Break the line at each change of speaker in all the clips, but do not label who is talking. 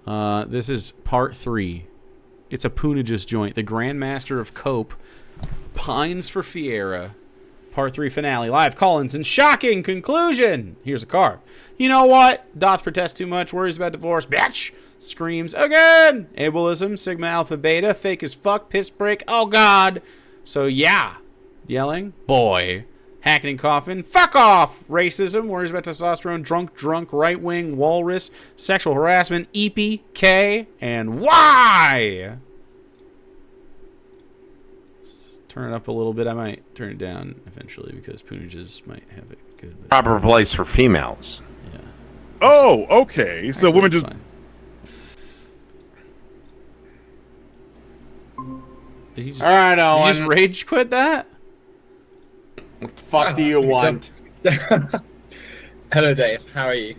This is part 3. It's a Poonage's joint. The Grandmaster of Cope pines for Fiera. Part 3 finale. Live call-ins and shocking conclusion. Here's a card. You know what? Doth protest too much. Worries about divorce. Bitch! Screams again. Ableism. Sigma Alpha Beta. Fake as fuck. Piss break. Oh, God. So, yeah. Yelling. Boy. Hacking and coughing. Fuck off. Racism. Worries about testosterone. Drunk. Right-wing. Walrus. Sexual harassment. EP. K. And Y. Turn it up a little bit. I might turn it down eventually because Poonages might have it good. But...
proper place for females.
Yeah.
Oh, okay. So
Actually,
women just...
fine. Did he just,
All right, Owen.
did you just rage quit that?
What the fuck do you want?
Hello, Dave. How are you?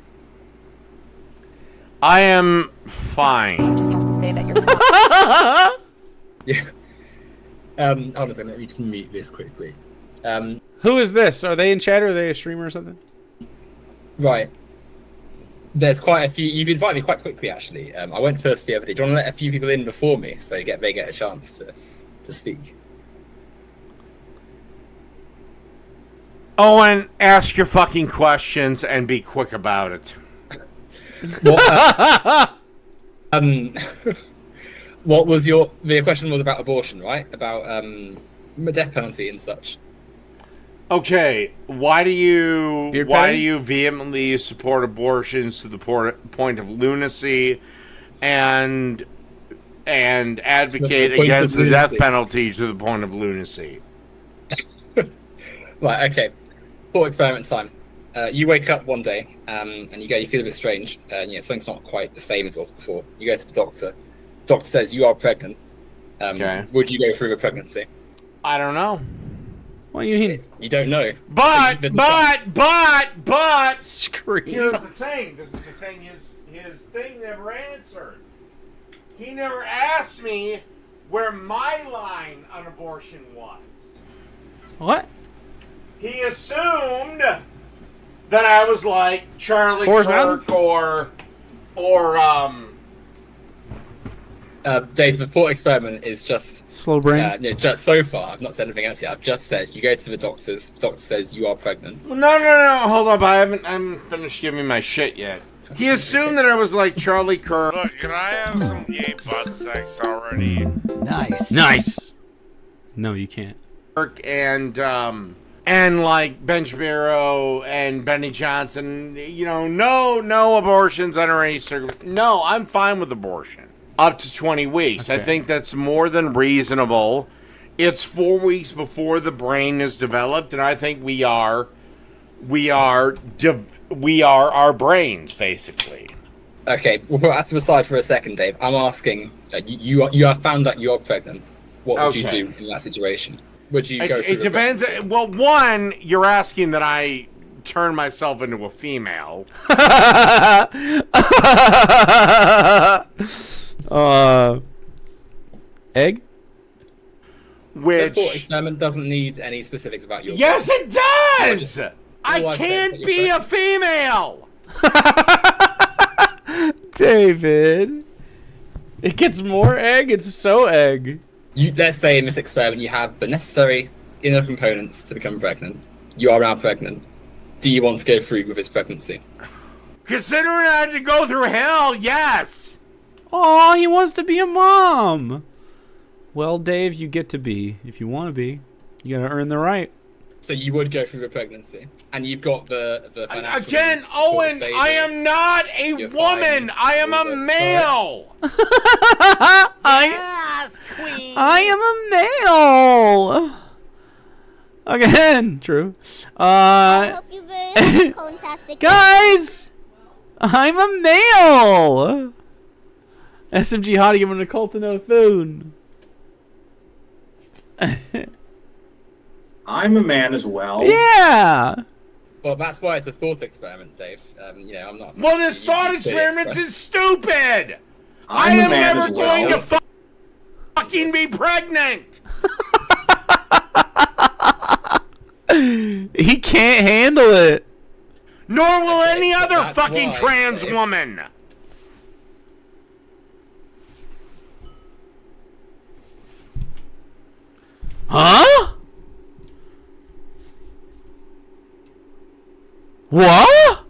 I am fine.
I just have to say that you're
Yeah. I'm just gonna let me mute this quickly.
Who is this? Are they in chat or are they a streamer or something?
Right. There's quite a few. You've invited me quite quickly, actually. I went first the other day. Do you want to let a few people in before me so they get a chance to speak?
Owen, ask your fucking questions and be quick about it.
What was the question was about abortion, right? About the death penalty and such.
Okay, why do you
Beard petting?
vehemently support abortions to the point of lunacy and advocate
The point of
against the death
lunacy.
penalty to the point of lunacy?
Right. Okay. Thought experiment time. You wake up one day and you feel a bit strange. Something's not quite the same as it was before. You go to the doctor. Doctor says you are pregnant.
Okay.
Would you go through a pregnancy?
I don't know.
What do you mean?
You don't know.
But
Scream.
here's the thing. This is the thing. His thing never answered. He never asked me where my line on abortion was.
What?
He assumed that I was like Charlie
Forrest
Kirk or
Dave, the thought experiment is just
Slow brain.
just so far. I've not said anything else yet. I've just said you go to the doctor's. The doctor says you are pregnant.
No, hold up. I haven't finished giving my shit yet. He assumed that I was like Charlie Kirk.
Look, can I have some gay butt sex already?
Nice. No, you can't.
And like Ben Shapiro and Benny Johnson, no abortions under any circumstances. No, I'm fine with abortion. Up to 20 weeks.
Okay.
I think that's more than reasonable. It's 4 weeks before the brain is developed, and I think we are our brains, basically.
Okay, we'll put that to the side for a second, Dave. I'm asking. You have found that you are pregnant. What would you
Okay.
do in that situation? Would you go through
It depends.
pregnancy?
Well, one, you're asking that I turn myself into a female.
Egg?
The
Which...
thought experiment doesn't need any specifics about your.
Yes, it does! I
Well, I
can't
said
be
you're
a female!
David. It gets more egg? It's so egg.
Let's say in this experiment you have the necessary inner components to become pregnant. You are now pregnant. Do you want to go through with this pregnancy?
Considering I had to go through hell, yes!
Oh, he wants to be a mom. Well, Dave, you get to be. If you want to be, you gotta earn the right.
So you would go through the pregnancy, and you've got the financial.
Again,
means to support
Owen,
the baby.
I am not a
You're
woman!
fine.
I am a male!
Yes, queen. I am a male. Again, true.
I hope you very fantastic.
Guys, I'm a male. SMG Hottie giving a cult to no Thune.
I'm a man as well.
Yeah.
Well, that's why it's a thought experiment, Dave. I'm not.
Well, this thought
you clearly
experiment
expressed-
is stupid! I
I'm a
am
man
never
as well.
going to fucking be pregnant!
He can't handle it.
Nor will
Okay,
any
but
other
that's
fucking
why,
trans
Dave.
woman!
Huh? What?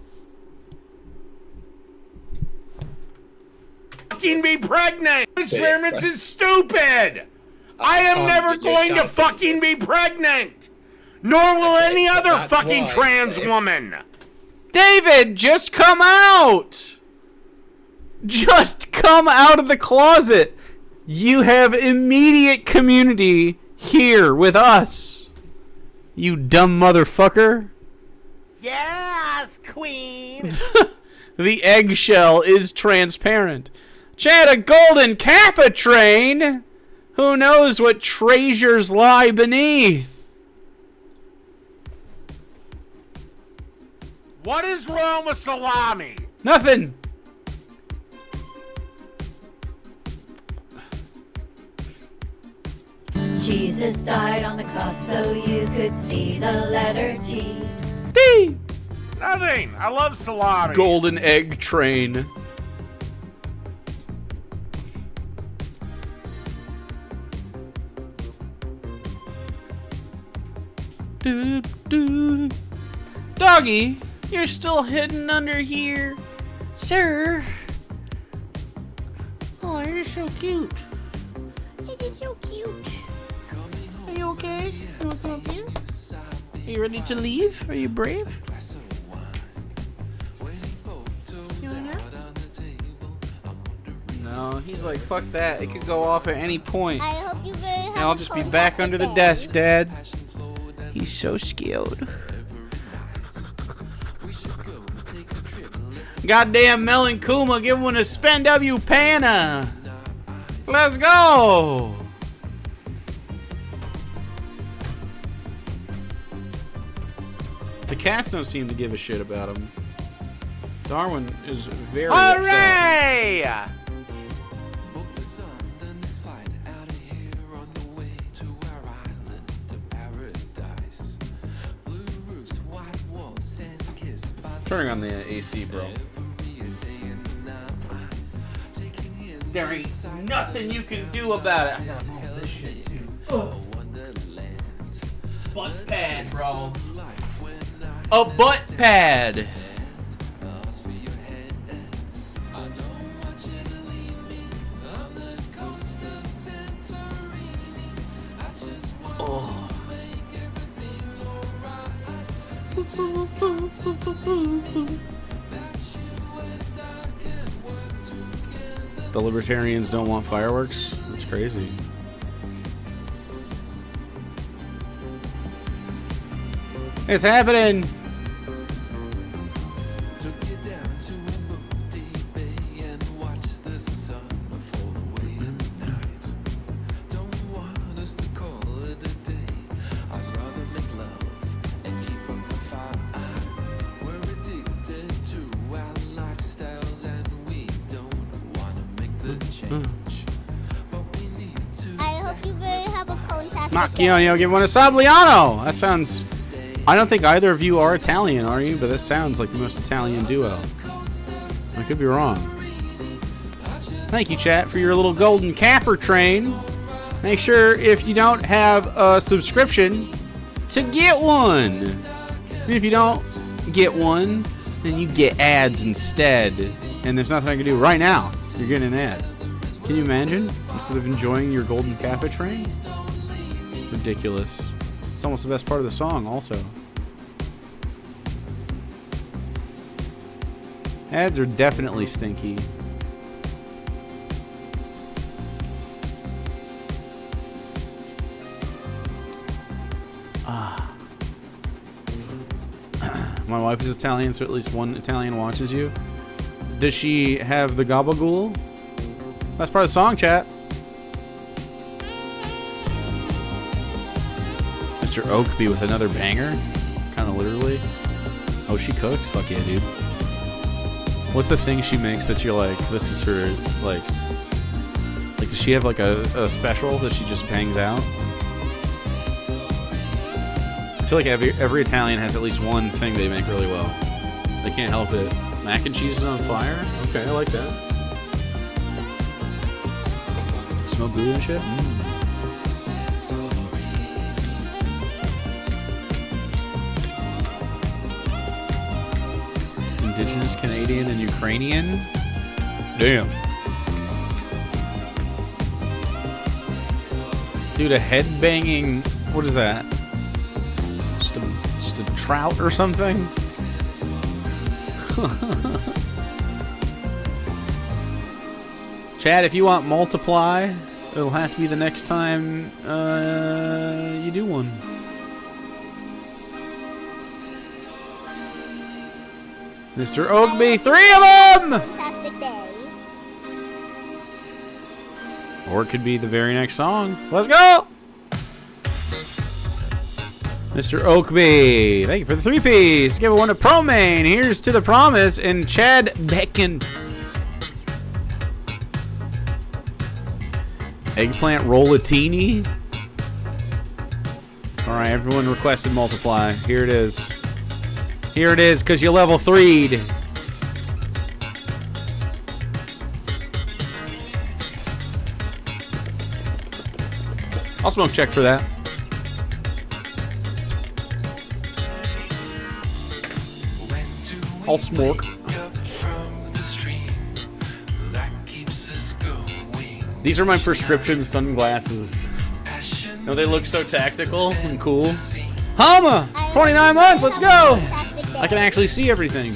Fucking be pregnant. Experiments is stupid. I am never going to fucking be pregnant. Nor will any other fucking trans woman.
David, just come out. Just come out of the closet. You have immediate community here with us. You dumb motherfucker.
Yes, queen.
The eggshell is transparent. Chad, a golden kappa train. Who knows what treasures lie beneath?
What is wrong with salami?
Nothing.
Jesus died on the cross so you could see the letter T.
D.
Nothing. I love salami.
Golden egg train. Doggy, you're still hidden under here, sir. Oh, you're so cute.
It is so cute.
Are you okay? You want to come up here? Are you ready to leave? Are you brave? You want that? No, he's like, fuck that. It could go off at any point.
I hope you very have
And I'll just be back under the desk, Dad. He's so scared. Goddamn Melon Kuma, give one a spend W Pana. Let's go. The cats don't seem to give a shit about him. Darwin is very upset.
Hooray!
Turning on the AC, bro. There ain't nothing you can do about it. I gotta move this shit too. Oh. Butt pad, bro. A butt pad. Oh. The libertarians don't want fireworks? That's crazy. It's happening! Macchionio, give one a Sabliano. That sounds... I don't think either of you are Italian, are you? But that sounds like the most Italian duo. I could be wrong. Thank you, chat, for your little golden capper train. Make sure, if you don't have a subscription, to get one. And if you don't get one, then you get ads instead. And there's nothing I can do right now. You're getting an ad. Can you imagine? Instead of enjoying your golden kappa train? Ridiculous. It's almost the best part of the song, also. Ads are definitely stinky. My wife is Italian, so at least one Italian watches you. Does she have the gabagool? That's part of the song, chat. Mr. Oakby with another banger? Kind of literally. Oh, she cooks? Fuck yeah, dude. What's the thing she makes that you're like, this is her, like does she have like a special that she just bangs out? I feel like every Italian has at least one thing they make really well. They can't help it. Mac and cheese is on fire? Okay, I like that. Smoke glue and shit? Indigenous, Canadian, and Ukrainian. Damn. Dude, a head-banging... What is that? Just a trout or something? Chad, if you want multiply, it'll have to be the next time you do one. Mr. Oakby, 3 of them!
Fantastic day.
Or it could be the very next song. Let's go! Mr. Oakby, thank you for the 3-piece. Give it one to Promain. Here's to the promise. And Chad Becken. Eggplant rollatini. Alright, everyone requested multiply. Here it is. Here it is, because you level 3'd. I'll smoke check for that. I'll smoke. These are my prescription sunglasses. No, they look so tactical and cool. Hama! 29 months, let's go!
Fantastic day.
I can actually see everything.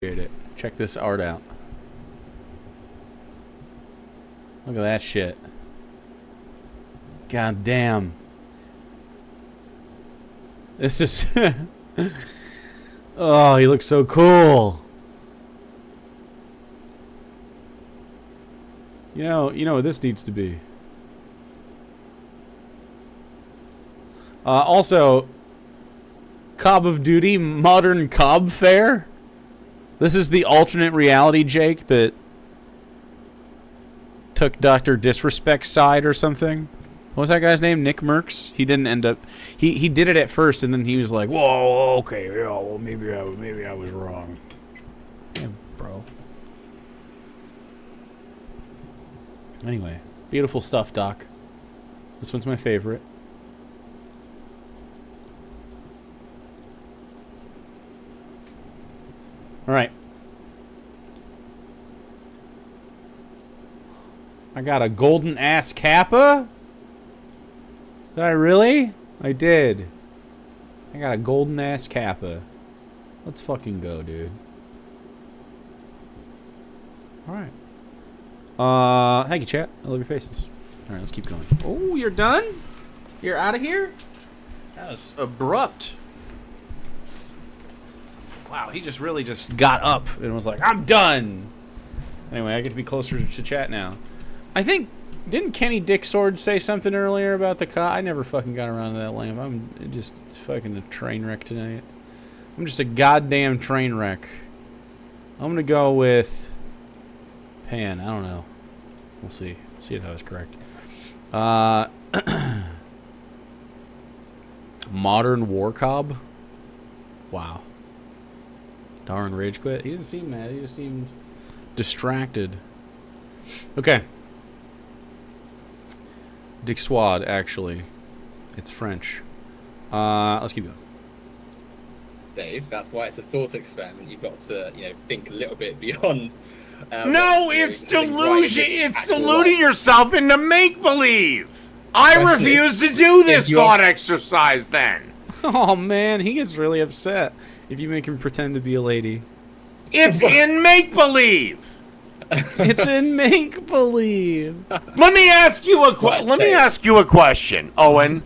Appreciate it. Check this art out. Look at that shit. God damn. This is... Oh, he looks so cool. You know what this needs to be. Also, Call of Duty Modern Cobb Fair. This is the alternate reality Jake that took Dr. Disrespect's side or something. What was that guy's name? Nick Merckx? He didn't end up... He did it at first, and then he was like, whoa, okay, yeah, well, maybe I was wrong. Yeah, bro. Anyway, beautiful stuff, Doc. This one's my favorite. All right. I got a golden ass kappa. Did I really? I did. I got a golden ass kappa. Let's fucking go, dude. All right. Thank you, chat. I love your faces. All right, let's keep going. Oh, you're done? You're out of here? That was abrupt. Wow, he just really just got up and was like, I'm done. Anyway, I get to be closer to chat now. I think, didn't Kenny Dicksword say something earlier about the car? I never fucking got around to that lamp. I'm just fucking a train wreck tonight. I'm just a goddamn train wreck. I'm gonna go with Pan. I don't know. We'll see. See if that was correct. Modern War Cobb. Wow. Darn rage quit. He didn't seem mad. He just seemed distracted. Okay. Dixwad, actually. It's French. Let's keep going.
Dave, that's why it's a thought experiment. You've got to, think a little bit beyond.
No, it's delusion. It's deluding yourself into make-believe. I refuse to do this thought exercise then.
Oh, man. He gets really upset if you make him pretend to be a lady.
It's in make-believe.
It's in make-believe.
Let me ask you a question, Owen.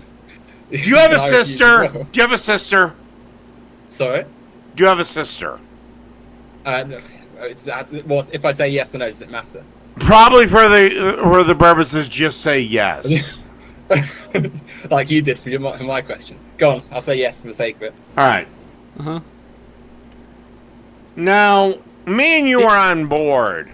Do you have a sister? Do you have a sister?
Sorry?
Do you have a sister?
No. If I say yes or no, does it matter?
Probably for the purposes, just say yes.
Like you did for my question. Go on, I'll say yes for the sake of it.
All right.
Uh-huh.
Now, me and you are on board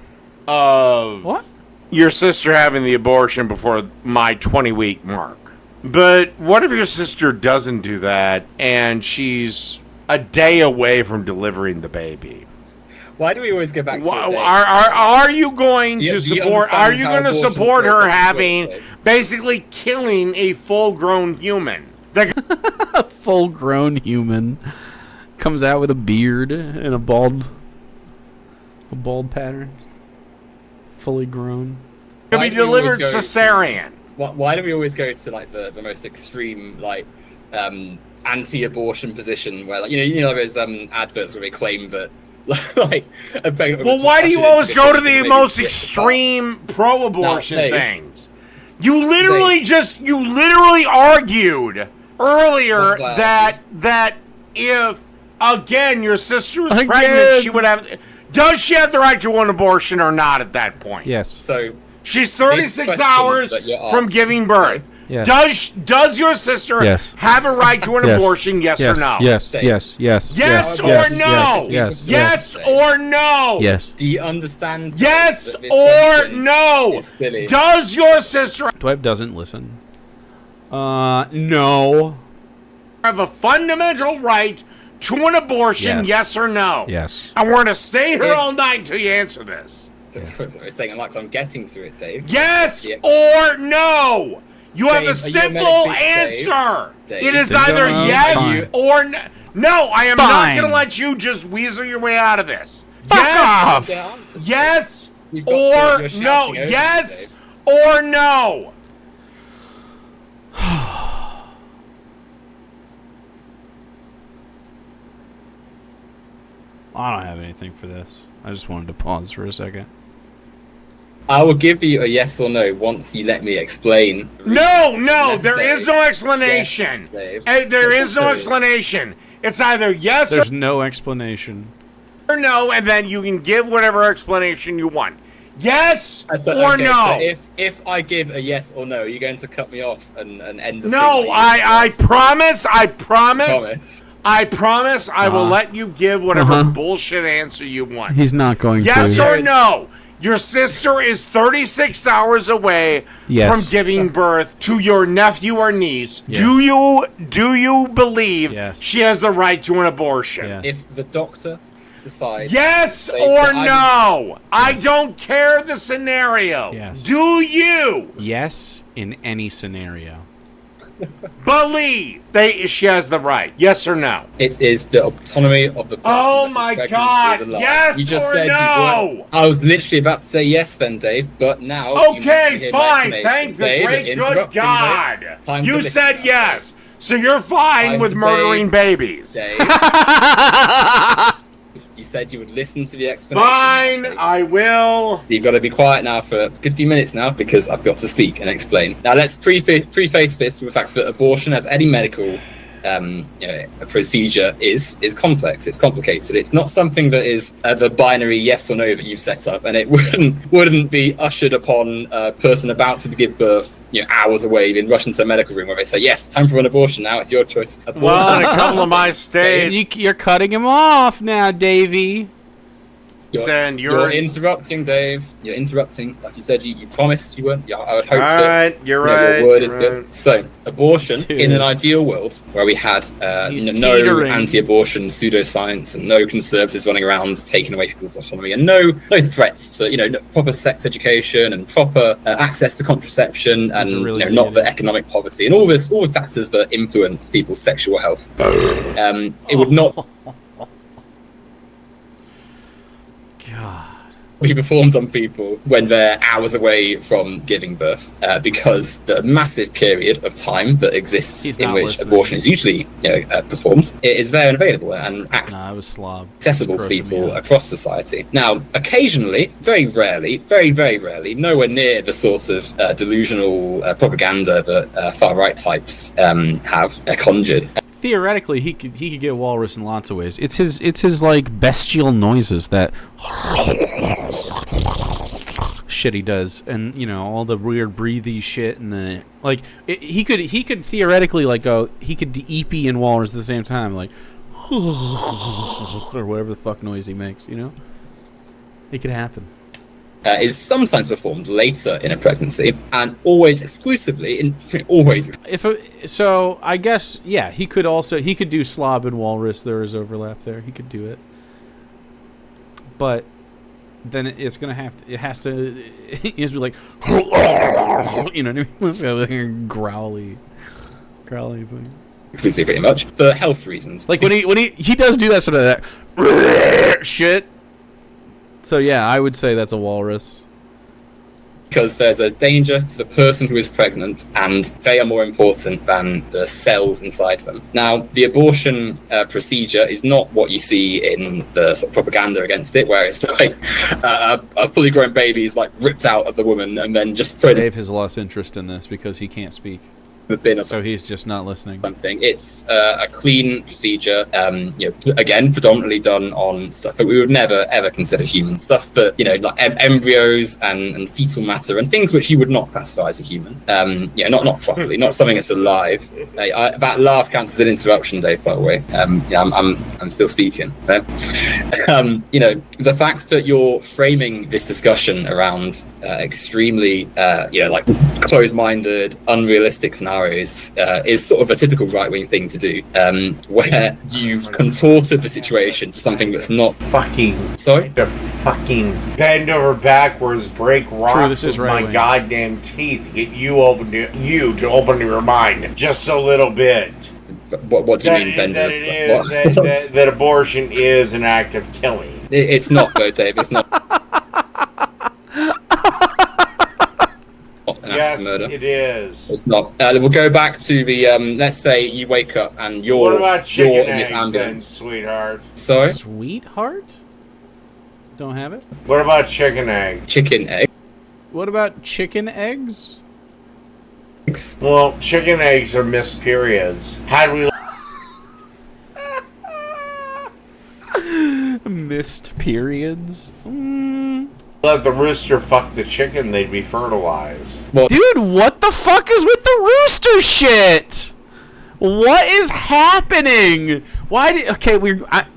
of
What?
your sister having the abortion before my 20-week mark. But what if your sister doesn't do that and she's a day away from delivering the baby?
Why do we always go back to it, Dave?
Are you going to
do you
support? Are you
understand
going to
how
support
abortion
her
process
having
works, Dave?
basically killing a full-grown human?
A full-grown human comes out with a beard and a bald pattern. Fully grown.
To
Why
be
do we always
delivered
go to-
cesarean.
Why do we always go to like the most extreme anti-abortion position where those adverts where they claim that like a pregnant
Well,
woman
why do you
actually
always go to the
maybe
most
split
extreme pro-abortion
Dave.
things? You literally argued earlier
Well,
that if again your sister was
Again.
pregnant, she would have. Does she have the right to an abortion or not at that point?
Yes.
So
She's
This
36
question
hours
that you're
from
asking,
giving birth.
Yes.
Does your sister
Yes.
have a right to an
Yes.
abortion? Yes,
Yes.
or no?
Yes.
Dave.
Yes. Yes.
Yes or
yes,
no?
Yes.
Yes or no?
Yes.
do you understand?
Yes
that this
or
question
no?
is silly?
Does your sister
Do I have doesn't listen? No.
have a fundamental right to an abortion?
Yes.
Yes or no?
Yes.
And we're gonna stay here
Yeah.
all night until you answer this.
So, it's saying like I'm getting to it, Dave.
Yes
Yeah.
or no? You have a
Dave, are you a
simple
medic, Dave?
answer.
Dave.
It is
Dingo,
either yes
fine.
or no. No, I am
Fine.
not going to let you just weasel your way out of this.
Fuck
yes,
off.
The answer, Dave.
yes
You've got
or
you're shouting
no.
over me,
Yes
Dave.
or no.
I don't have anything for this. I just wanted to pause for a second.
I will give you a yes or no once you let me explain.
No, there
Necessary.
is no explanation.
Yes, Dave.
Hey, there is no
Necessary.
explanation. It's either yes
There's no explanation.
or no, and then you can give whatever explanation you want. Yes
So,
or
okay,
no.
So if I give a yes or no, you're going to cut me off and end the
No,
thing.
I promise.
Promise.
I promise I will let you give whatever
Uh-huh.
bullshit answer you want.
He's not going
Yes
to.
or no? Your sister is 36 hours away
Yes.
from giving birth to your nephew or niece.
Yes.
Do you believe
Yes.
she has the right to an abortion?
Yes.
If the doctor decides.
Yes
say
or
that I'm-
no? I don't care the scenario.
Yes.
Do you
Yes, in any scenario.
believe she has the right? Yes or no?
It is the autonomy of the person.
Oh
that is
my
pregnant
God,
who is alive.
yes
You just
or
said
no?
you weren't. I was literally about to say yes then, Dave, but now. you need to
Okay,
hear my
fine.
explanation.
Thank the
Dave,
great
you're
good
interrupting,
God.
Dave. Time
You
to listen
said
now,
yes. So you're fine
Time
with
to
murdering babies.
Dave. You said you would listen to the explanation.
Fine,
Dave.
I will.
You've got to be quiet now for a good few minutes now because I've got to speak and explain. Now let's preface this with the fact that abortion, as any medical a procedure, is complex. It's complicated. It's not something that is the binary yes or no that you've set up, and it wouldn't be ushered upon a person about to give birth, hours away, then rush into a medical room where they say, "Yes, time for an abortion. Now it's your choice."
Well, in a couple of my states,
You're cutting him off now, Davey.
and
You're interrupting, Dave. You're interrupting. Like you said, you promised you weren't. Yeah, I would hope
All
that
right, you're right.
your word is
you're
good.
right.
So, abortion
Dude.
in an ideal world where we had
He's
no
teetering.
anti-abortion pseudoscience and no conservatives running around taking away people's autonomy and no threats to no proper sex education and proper access to contraception and
Those are really
not the
needed.
economic poverty and all the factors that influence people's sexual health. It would not
God.
be performed on people when they're hours away from giving birth, because the massive period of time that exists
He's
in
not
which
listening.
abortion is usually performed, it is there and available and
Nah, I was slob.
accessible
It's
to
grossing
people
me out.
across society. Now, occasionally, very rarely, very, very rarely, nowhere near the sort of delusional propaganda that far-right types have conjured.
Theoretically, he could get walrus in lots of ways. It's his like bestial noises that shit he does, and all the weird breathy shit and the like. He could theoretically like go. He could EP and walrus at the same time, like or whatever the fuck noise he makes. It could happen.
Is sometimes performed later in a pregnancy and always exclusively always
So I guess he could do slob and walrus. There is overlap there. He could do it, but then it has to be like what I mean? It's got like a growly thing.
exclusively pretty much for health reasons.
Like when he does do that sort of that shit. So yeah, I would say that's a walrus.
Because there's a danger to the person who is pregnant, and they are more important than the cells inside them. Now, the abortion procedure is not what you see in the sort of propaganda against it, where it's like a fully grown baby is like ripped out of the woman and then just thrown in
Dave has lost interest in this because he can't speak,
the bin or
so he's just not listening.
something. It's a clean procedure, again, predominantly done on stuff that we would never ever consider human. Stuff that, like embryos and fetal matter and things which you would not classify as a human. Not properly, not something that's alive. That laugh counts as an interruption, Dave, by the way. I'm still speaking. The fact that you're framing this discussion around extremely, closed-minded, unrealistic scenarios is sort of a typical right-wing thing to do, where you've contorted the situation to something that's not sorry.
To fucking bend over backwards, break rocks
this is
with my
right-wing.
goddamn teeth to get you to open your mind just a little bit.
What do you mean, Bender?
That abortion is an act of killing.
It's not, though, Dave. It's not. An act of
Yes,
murder.
it is.
It's not. We'll go back to the. Let's say you wake up and you're
What about chicken
in this
eggs, then,
ambulance.
sweetheart?
Sorry,
Sweetheart? Don't have it?
What about chicken egg?
chicken egg.
What about chicken eggs?
Well, chicken eggs are missed periods. How do we
Missed periods?
let the rooster fuck the chicken? They'd be fertilized.
Dude, what the fuck is with the rooster shit? What is happening?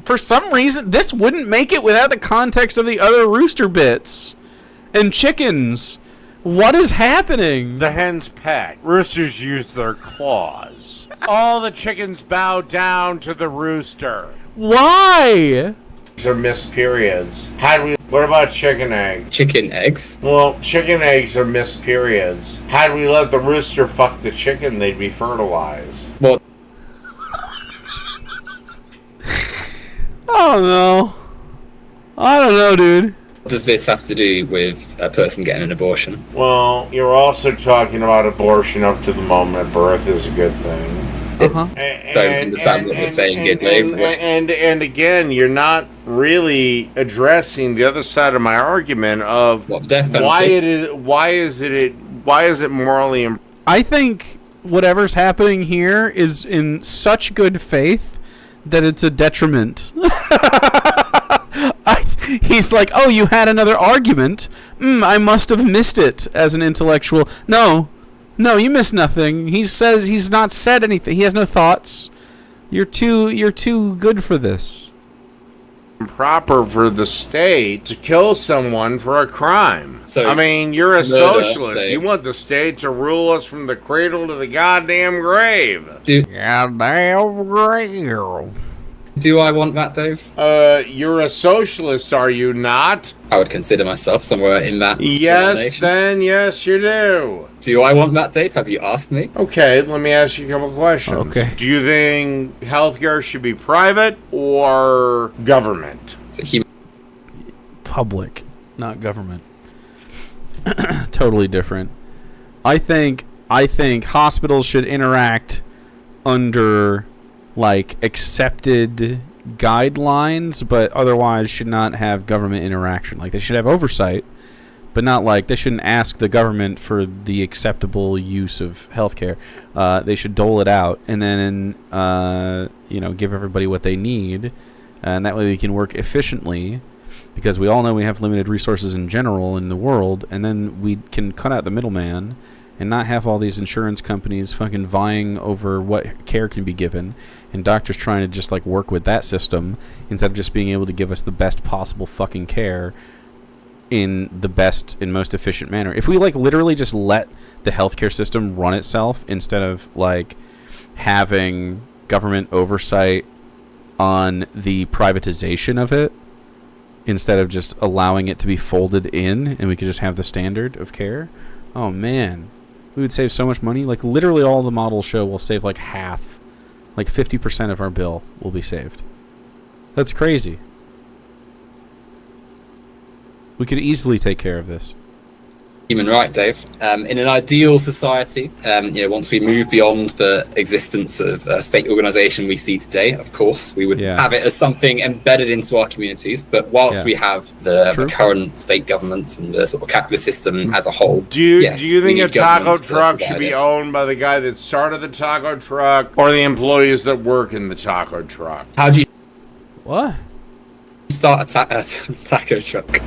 For some reason, this wouldn't make it without the context of the other rooster bits. And chickens. What is happening?
The hens peck. Roosters use their claws. All the chickens bow down to the rooster.
Why?
These are missed periods. What about chicken eggs?
Chicken eggs.
Well, chicken eggs are missed periods. How do we let the rooster fuck the chicken? They'd be fertilized.
Well,
I don't know, dude.
what does this have to do with a person getting an abortion?
Well, you're also talking about abortion up to the moment of birth is a good thing.
Uh-huh.
Don't understand what you're saying here, Dave.
And again, you're not really addressing the other side of my argument of
What, death penalty?
why is it morally
I think whatever's happening here is in such good faith that it's a detriment. He's like, oh, you had another argument? I must have missed it as an intellectual. No, you missed nothing. He says he's not said anything. He has no thoughts. You're too good for this.
improper for the state to kill someone for a crime?
So,
I mean, you're a
murder,
socialist.
Dave.
You want the state to rule us from the cradle to the goddamn grave.
Goddamn grave.
Do I want that, Dave?
You're a socialist, are you not?
I would consider myself somewhere in that
Yes,
denomination.
then yes, you do.
Do I want that, Dave? Have you asked me?
Okay, let me ask you a couple questions.
Okay.
Do you think healthcare should be private or government?
So he
Public, not government. Totally different. I think hospitals should interact under like accepted guidelines, but otherwise should not have government interaction. Like they should have oversight, but not like they shouldn't ask the government for the acceptable use of healthcare. They should dole it out and then give everybody what they need, and that way we can work efficiently. Because we all know we have limited resources in general in the world, and then we can cut out the middleman and not have all these insurance companies fucking vying over what care can be given, and doctors trying to just like work with that system instead of just being able to give us the best possible fucking care in the best and most efficient manner. If we like literally just let the healthcare system run itself instead of like having government oversight on the privatization of it, instead of just allowing it to be folded in and we could just have the standard of care, oh man, we would save so much money. Like literally all the models show we'll save like half, like 50% of our bill will be saved. That's crazy. We could easily take care of this.
human right, Dave. In an ideal society, once we move beyond the existence of a state organisation we see today, of course, we would have it as something embedded into our communities. But whilst we have the current state governments and the sort of capitalist system as a whole,
do you think a taco truck should be owned by the guy that started the taco truck or the employees that work in the taco truck?
How do you
start
a taco truck?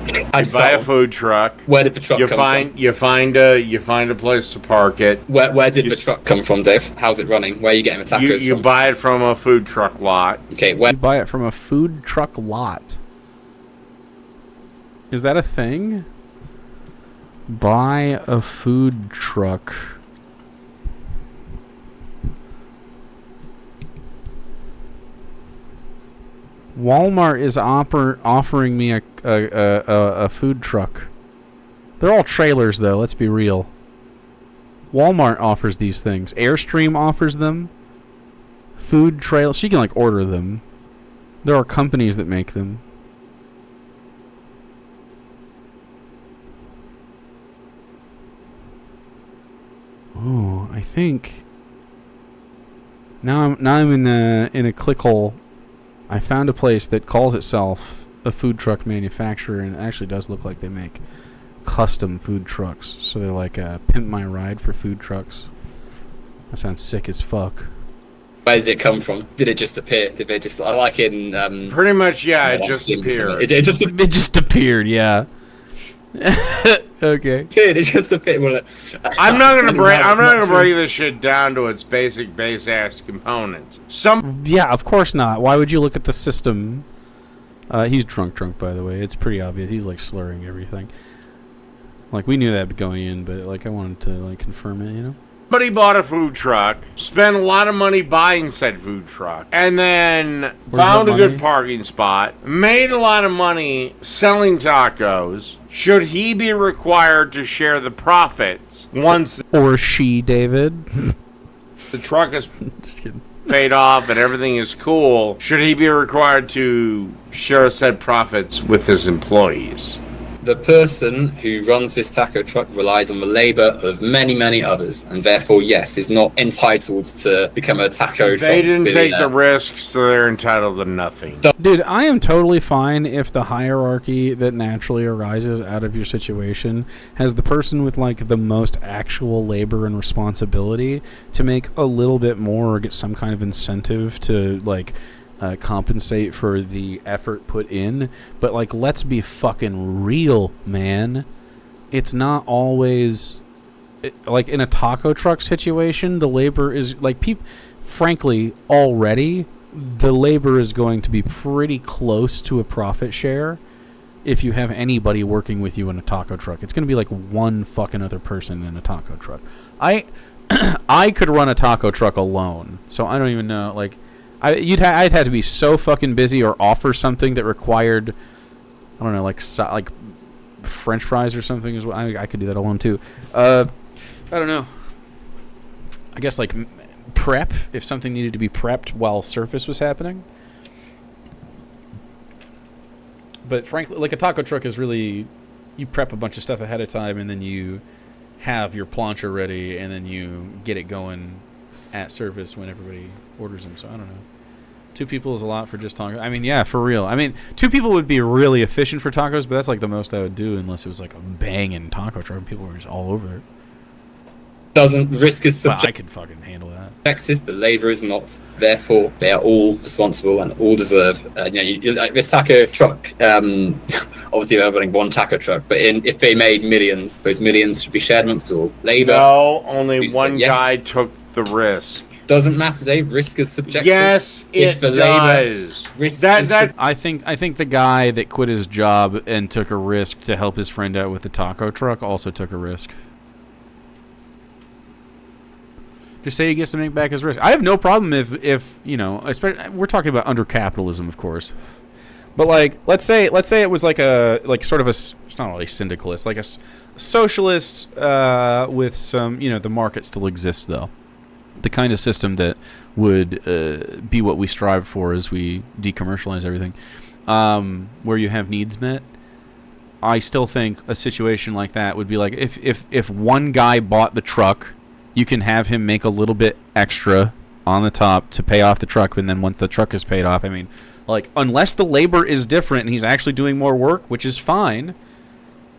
You buy a food truck.
Where did the truck come from?
You find a place to park it.
Where did the truck come from, Dave? How's it running? Where are you getting the tacos
You
from?
buy it from a food truck lot.
Okay,
You buy it from a food truck lot. Is that a thing? Buy a food truck. Walmart is offering me a food truck. They're all trailers, though. Let's be real. Walmart offers these things. Airstream offers them. Food trailers. She can like order them. There are companies that make them. Ooh, I think. Now I'm in a clickhole. I found a place that calls itself a food truck manufacturer, and it actually does look like they make custom food trucks. So they're like pimp my ride for food trucks. That sounds sick as fuck.
Where did it come from? Did it just appear? Did they just like in?
Pretty much, yeah. It just appeared.
It just
It just appeared, yeah. Okay.
appeared. It just appeared. Well,
I'm not gonna break this shit down to its basic base ass components.
Yeah, of course not. Why would you look at the system? He's drunk, by the way. It's pretty obvious. He's like slurring everything. Like we knew that going in, but like I wanted to like confirm it, you know?
Somebody bought a food truck, spent a lot of money buying said food truck, and then found a good parking spot, made a lot of money selling tacos. Should he be required to share the profits once
Or she, David.
the truck is
Just kidding.
paid off and everything is cool? Should he be required to share said profits with his employees?
the person who runs this taco truck relies on the labour of many, many others, and therefore, yes, is not entitled to become a taco truck
They didn't take the
billionaire.
risks, so they're entitled to nothing.
Dude, I am totally fine if the hierarchy that naturally arises out of your situation has the person with like the most actual labor and responsibility to make a little bit more or get some kind of incentive to like compensate for the effort put in. But like, let's be fucking real, man. It's not always like in a taco truck situation, the labor is like frankly, already the labor is going to be pretty close to a profit share if you have anybody working with you in a taco truck. It's going to be like one fucking other person in a taco truck. I could run a taco truck alone, so I don't even know. Like, I'd have to be so fucking busy or offer something that required, I don't know, like French fries or something as well. I could do that alone too. I don't know. I guess like prep, if something needed to be prepped while surface was happening. But frankly, like a taco truck is really, you prep a bunch of stuff ahead of time and then you have your plancha ready and then you get it going at service when everybody orders them. So I don't know. 2 people is a lot for just tacos. I mean, yeah, for real. I mean, 2 people would be really efficient for tacos, but that's like the most I would do unless it was like a banging taco truck. People were just all over it.
Doesn't risk is
Well, I could fucking handle that.
subjective, the labour is not. Therefore, they are all responsible and all deserve. Like this taco truck. Obviously, they're running one taco truck, but if they made millions, those millions should be shared amongst all. Labour.
No, only
said
one
yes.
guy took the risk.
Doesn't matter, Dave. Risk is subjective.
Yes,
If
it
the labour-
does.
risk
That
is
that
I think the guy that quit his job and took a risk to help his friend out with the taco truck also took a risk. Just say he gets to make back his risk. I have no problem if you know, especially we're talking about under capitalism, of course. But like, let's say it was like sort of it's not really syndicalist, like a socialist with some, you know, the market still exists though. The kind of system that would be what we strive for as we decommercialize everything, where you have needs met. I still think a situation like that would be like if one guy bought the truck, you can have him make a little bit extra on the top to pay off the truck, and then once the truck is paid off, I mean, like, unless the labor is different and he's actually doing more work, which is fine,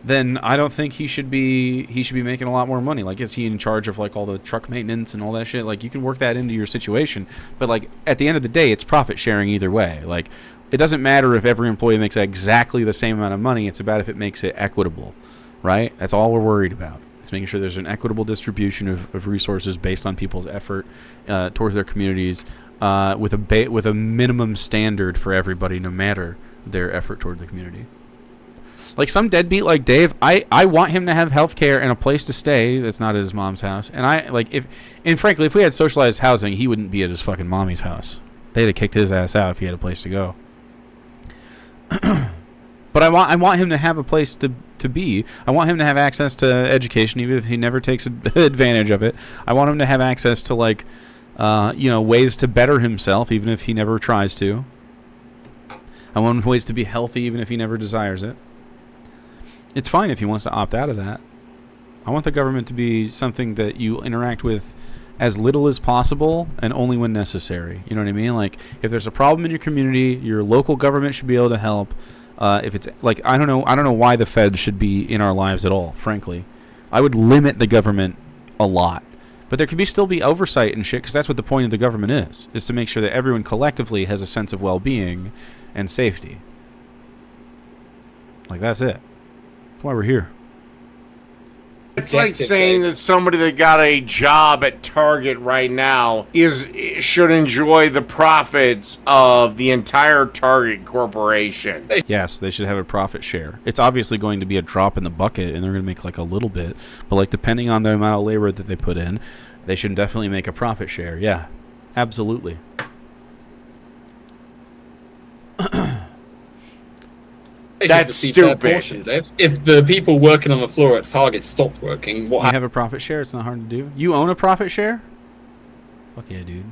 then I don't think he should be making a lot more money. Like, is he in charge of like all the truck maintenance and all that shit? Like, you can work that into your situation, but like at the end of the day, it's profit sharing either way. Like, it doesn't matter if every employee makes exactly the same amount of money. It's about if it makes it equitable, right? That's all we're worried about. It's making sure there's an equitable distribution of resources based on people's effort towards their communities, with a minimum standard for everybody, no matter their effort toward the community. Like some deadbeat like Dave, I want him to have health care and a place to stay that's not at his mom's house. And frankly, if we had socialized housing, he wouldn't be at his fucking mommy's house. They'd have kicked his ass out if he had a place to go. But I want him to have a place to be. I want him to have access to education, even if he never takes advantage of it. I want him to have access to like, ways to better himself, even if he never tries to. I want ways to be healthy, even if he never desires it. It's fine if he wants to opt out of that. I want the government to be something that you interact with as little as possible and only when necessary. You know what I mean? Like, if there's a problem in your community, your local government should be able to help. If it's like I don't know why the Fed should be in our lives at all. Frankly, I would limit the government a lot, but there could still be oversight and shit because that's what the point of the government is to make sure that everyone collectively has a sense of well-being and safety. Like that's it. That's why we're here.
It's like saying that somebody that got a job at Target right now should enjoy the profits of the entire Target corporation.
Yes, they should have a profit share. It's obviously going to be a drop in the bucket, and they're going to make like a little bit. But like depending on the amount of labor that they put in, they should definitely make a profit share. Yeah, absolutely.
That's stupid.
If the people working on the floor at Target stopped working, what
You have a profit share. It's not hard to do. You own a profit share? Fuck yeah, dude.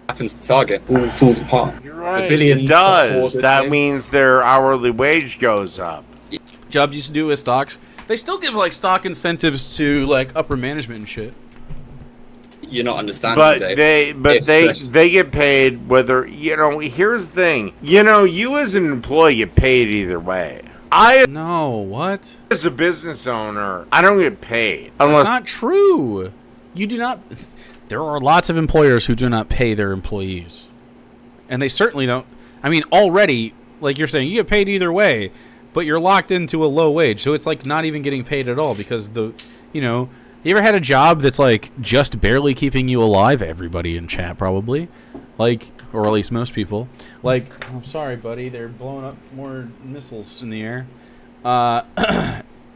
happens to Target? All falls apart.
You're right.
The billions
It does.
that
That means their hourly wage goes up.
Jobs used to do with stocks. They still give like stock incentives to like upper management and shit.
You're not understanding,
But
Dave.
they get paid whether here's the thing. You as an employee get paid either way.
No, what?
As a business owner, I don't get paid
That's
unless
not true. You do not. There are lots of employers who do not pay their employees, and they certainly don't. I mean, already, like you're saying, you get paid either way, but you're locked into a low wage, so it's like not even getting paid at all because you ever had a job that's like just barely keeping you alive? Everybody in chat probably, like, or at least most people. Like, I'm sorry, buddy, they're blowing up more missiles in the air.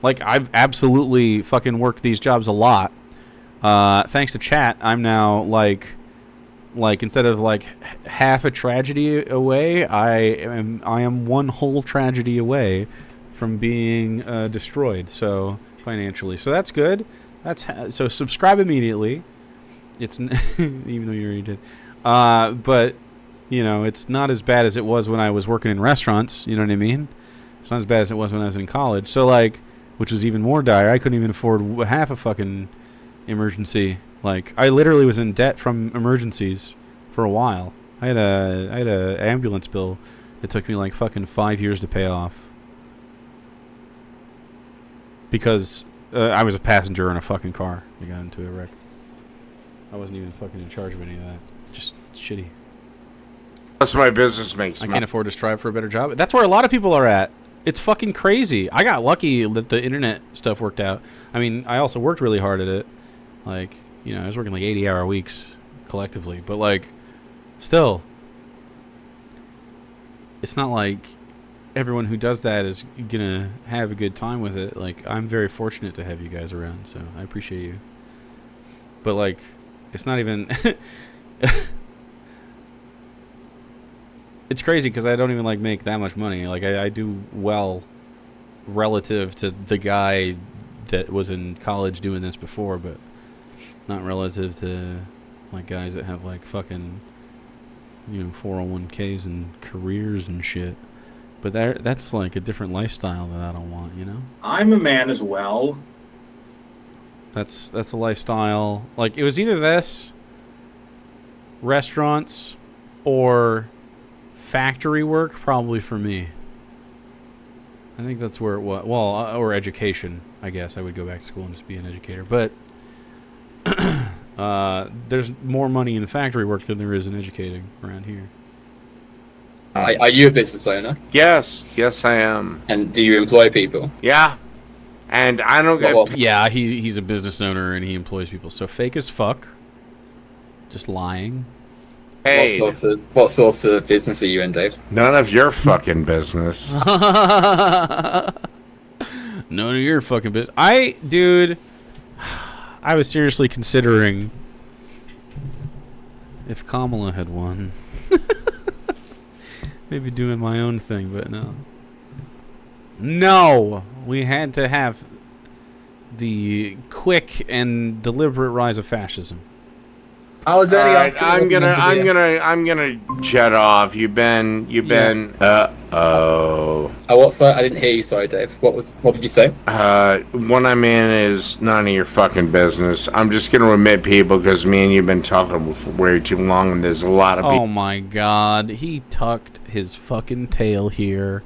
Like, I've absolutely fucking worked these jobs a lot. Thanks to chat, I'm now like instead of like half a tragedy away, I am one whole tragedy away from being destroyed. So financially, so that's good. So subscribe immediately. It's even though you already did, but it's not as bad as it was when I was working in restaurants. You know what I mean? It's not as bad as it was when I was in college. So like, which was even more dire. I couldn't even afford half a fucking emergency. Like, I literally was in debt from emergencies for a while. I had a ambulance bill that took me like fucking 5 years to pay off because I was a passenger in a fucking car. I got into a wreck. I wasn't even fucking in charge of any of that. Just shitty.
that's my business makes.
I can't afford to strive for a better job. That's where a lot of people are at. It's fucking crazy. I got lucky that the internet stuff worked out. I mean, I also worked really hard at it. Like, I was working like 80-hour weeks collectively. But, like, still, it's not like everyone who does that is going to have a good time with it. Like, I'm very fortunate to have you guys around, so I appreciate you. But, like, it's not even... It's crazy because I don't even, like, make that much money. Like, I do well relative to the guy that was in college doing this before, but not relative to, like, guys that have, like, fucking, 401ks and careers and shit. But that's, like, a different lifestyle that I don't want,
I'm a man as well.
That's a lifestyle. Like, it was either this, restaurants, or factory work, probably for me. I think that's where it was. Well, or education, I guess. I would go back to school and just be an educator. But there's more money in factory work than there is in educating around here.
Are you a business owner?
Yes, I am.
And do you employ people?
Yeah, and I don't get.
Yeah, he's a business owner and he employs people. So fake as fuck. Just lying.
Hey,
What sorts of business are you in, Dave?
none of your fucking business.
None of your fucking business. I was seriously considering if Kamala had won. Maybe doing my own thing, but no. No! We had to have the quick and deliberate rise of fascism.
I was
All
only
right,
asking.
I'm gonna jet off. You've been.
Oh, what? Sorry, I didn't hear you. Sorry, Dave. What did you say?
What I'm in is none of your fucking business. I'm just gonna remit people because me and you've been talking for way too long, and there's a lot of people.
Oh my god, he tucked his fucking tail here,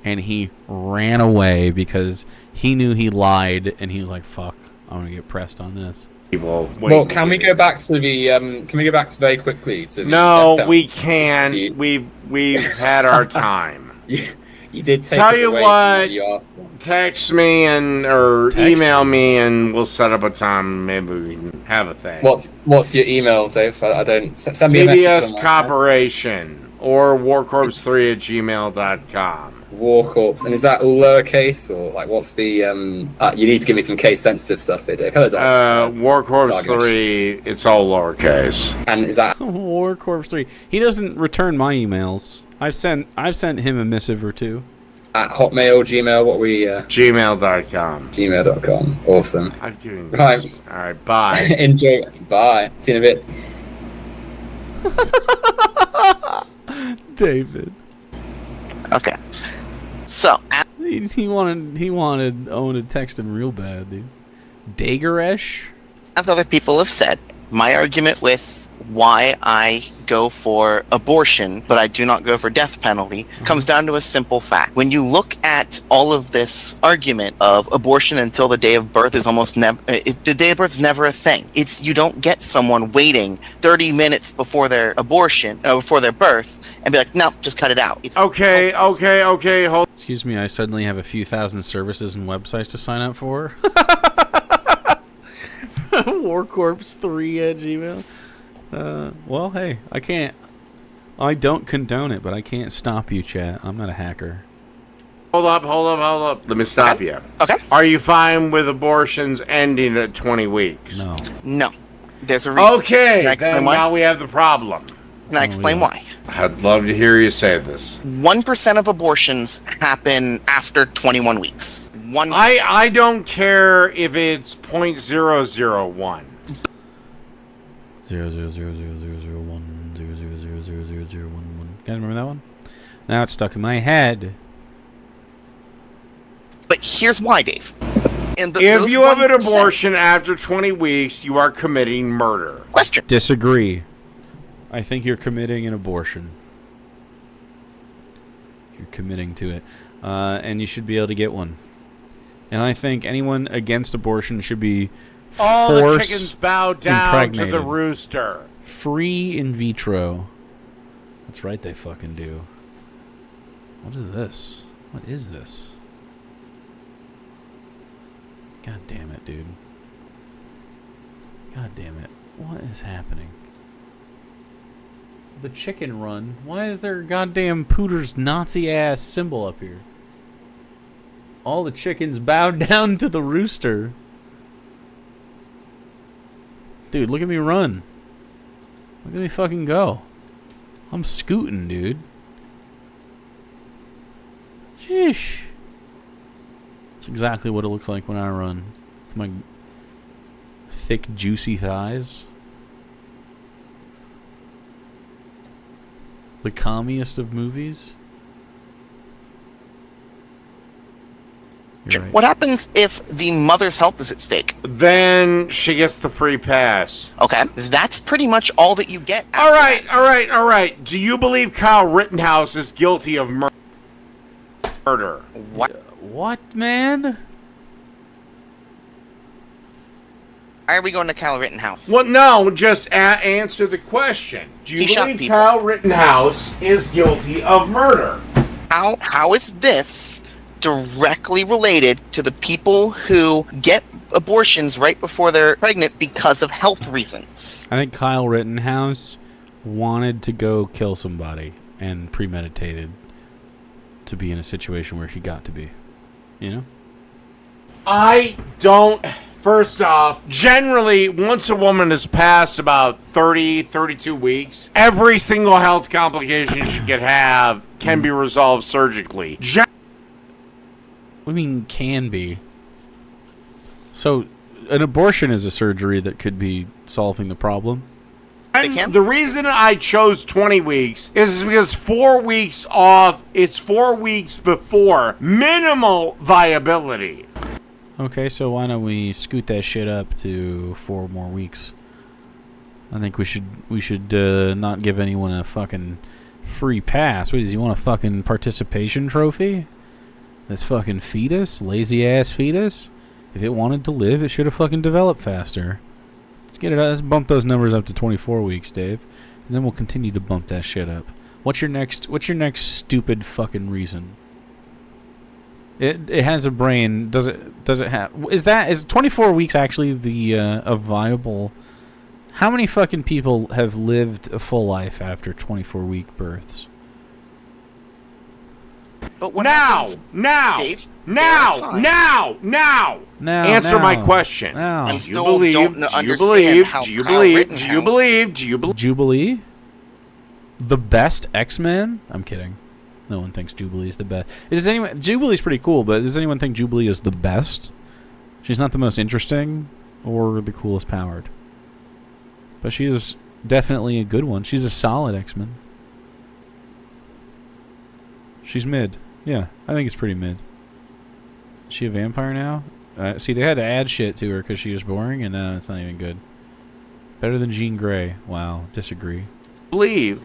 and he ran away because he knew he lied, and he was like, "Fuck, I'm gonna get pressed on this."
Well, can we go back to the? Can we go back to very quickly to the?
No, we can't. We've had our time.
You did take
Tell
it
you
away
what,
you asked for.
text me or email me, and we'll set up a time. Maybe we can have a thing.
What's your email, Dave? I don't send me a message.
PBS Corporation or warcorps3@gmail.com.
War Corps, and is that all lowercase or like what's the? You need to give me some case sensitive stuff here, Dave. Hello, Doug.
Warcorps3, it's all lowercase.
And is that
War Corps 3? He doesn't return my emails. I've sent him a missive or two.
at Hotmail, Gmail? What we?
Gmail.com.
Gmail.com. Awesome.
I'm doing this.
Right.
All right. Bye.
Enjoy. Bye. See you in a bit.
David.
Okay. So,
He wanted Owen to text him real bad, dude. Dageresh?
as other people have said, my argument with why I go for abortion, but I do not go for death penalty, comes down to a simple fact. When you look at all of this argument of abortion until the day of birth is almost never, the day of birth is never a thing. It's, you don't get someone waiting 30 minutes before their abortion, before their birth, and be like, no, just cut it out. It's
Okay, hold.
Excuse me, I suddenly have a few thousand services and websites to sign up for. Warcorps3@gmail. Well, hey, I don't condone it, but I can't stop you, chat. I'm not a hacker.
Hold up. Let me stop you.
Okay.
Are you fine with abortions ending at 20 weeks?
No. There's a reason.
Okay, then now we have the problem.
Can I explain why?
I'd love to hear you say this.
1% of abortions happen after 21 weeks. 1%.
I don't care if it's 0.001.
0.000000100000011. Guys, remember that one? Now it's stuck in my head.
But here's why, Dave.
If you have an abortion after 20 weeks, you are committing murder.
Question.
Disagree. I think you're committing an abortion. You're committing to it. And you should be able to get one. And I think anyone against abortion should be
all the chickens bow down to the rooster.
Free in vitro. That's right, they fucking do. What is this? What is this? God damn it, dude. God damn it. What is happening? The chicken run. Why is there a goddamn Pooter's Nazi-ass symbol up here? All the chickens bowed down to the rooster. Dude, look at me run. Look at me fucking go. I'm scooting, dude. Sheesh. That's exactly what it looks like when I run. With my thick, juicy thighs. The commiest of movies.
Right. What happens if the mother's health is at stake?
Then she gets the free pass.
Okay, that's pretty much all that you get.
All right. Do you believe Kyle Rittenhouse is guilty of murder?
What, man?
Why are we going to Kyle Rittenhouse?
Well, no, just answer the question. Do you believe Kyle Rittenhouse is guilty of murder?
How is this directly related to the people who get abortions right before they're pregnant because of health reasons?
I think Kyle Rittenhouse wanted to go kill somebody and premeditated to be in a situation where he got to be. You know?
I don't... First off, generally, once a woman has passed about 30, 32 weeks, every single health complication she could have can be resolved surgically.
What do you mean can be? So, an abortion is a surgery that could be solving the problem?
can?
The reason I chose 20 weeks is because 4 weeks off, it's 4 weeks before minimal viability.
Okay, so why don't we scoot that shit up to 4 more weeks? I think we should not give anyone a fucking free pass. What does he want, a fucking participation trophy? This fucking fetus, lazy ass fetus. If it wanted to live, it should have fucking developed faster. Let's get it out. Let's bump those numbers up to 24 weeks, Dave, and then we'll continue to bump that shit up. What's your next stupid fucking reason? It has a brain. Does it have? Is 24 weeks actually the a viable? How many fucking people have lived a full life after 24-week births?
But what
Now,
happens,
now,
Dave,
now,
there are times-
now, now.
Now,
Answer my
now,
question.
now.
I
Do you
still
believe?
don't
Do you
understand
believe?
how
Do you
Kyle
believe?
Rittenhouse-
Do you believe? Do you believe?
Jubilee? The best X-Men? I'm kidding. No one thinks Jubilee's the best. Jubilee's pretty cool, but does anyone think Jubilee is the best? She's not the most interesting or the coolest powered. But she is definitely a good one. She's a solid X-Men. She's mid. Yeah, I think it's pretty mid. Is she a vampire now? See, they had to add shit to her because she was boring, and it's not even good. Better than Jean Grey. Wow, disagree.
Believe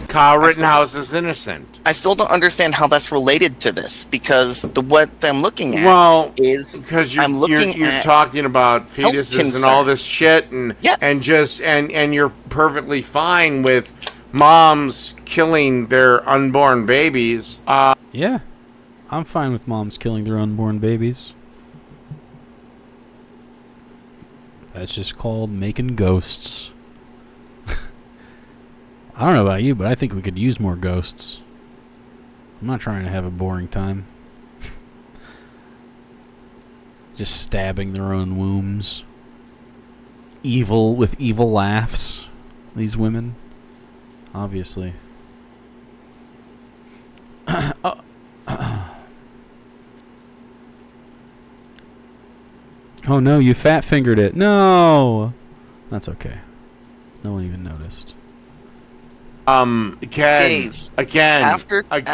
Kyle Rittenhouse is innocent.
I still don't understand how that's related to this, because what I'm looking at
Well,
is
because
I'm looking
you're
at
talking about fetuses and all this shit, and
Yes.
and you're perfectly fine with moms killing their unborn babies.
Yeah, I'm fine with moms killing their unborn babies. That's just called making ghosts. I don't know about you, but I think we could use more ghosts. I'm not trying to have a boring time. Just stabbing their own wombs. Evil with evil laughs. These women. Obviously. Oh no, you fat fingered it. No! That's okay. No one even noticed.
Again,
Dave,
again,
after 30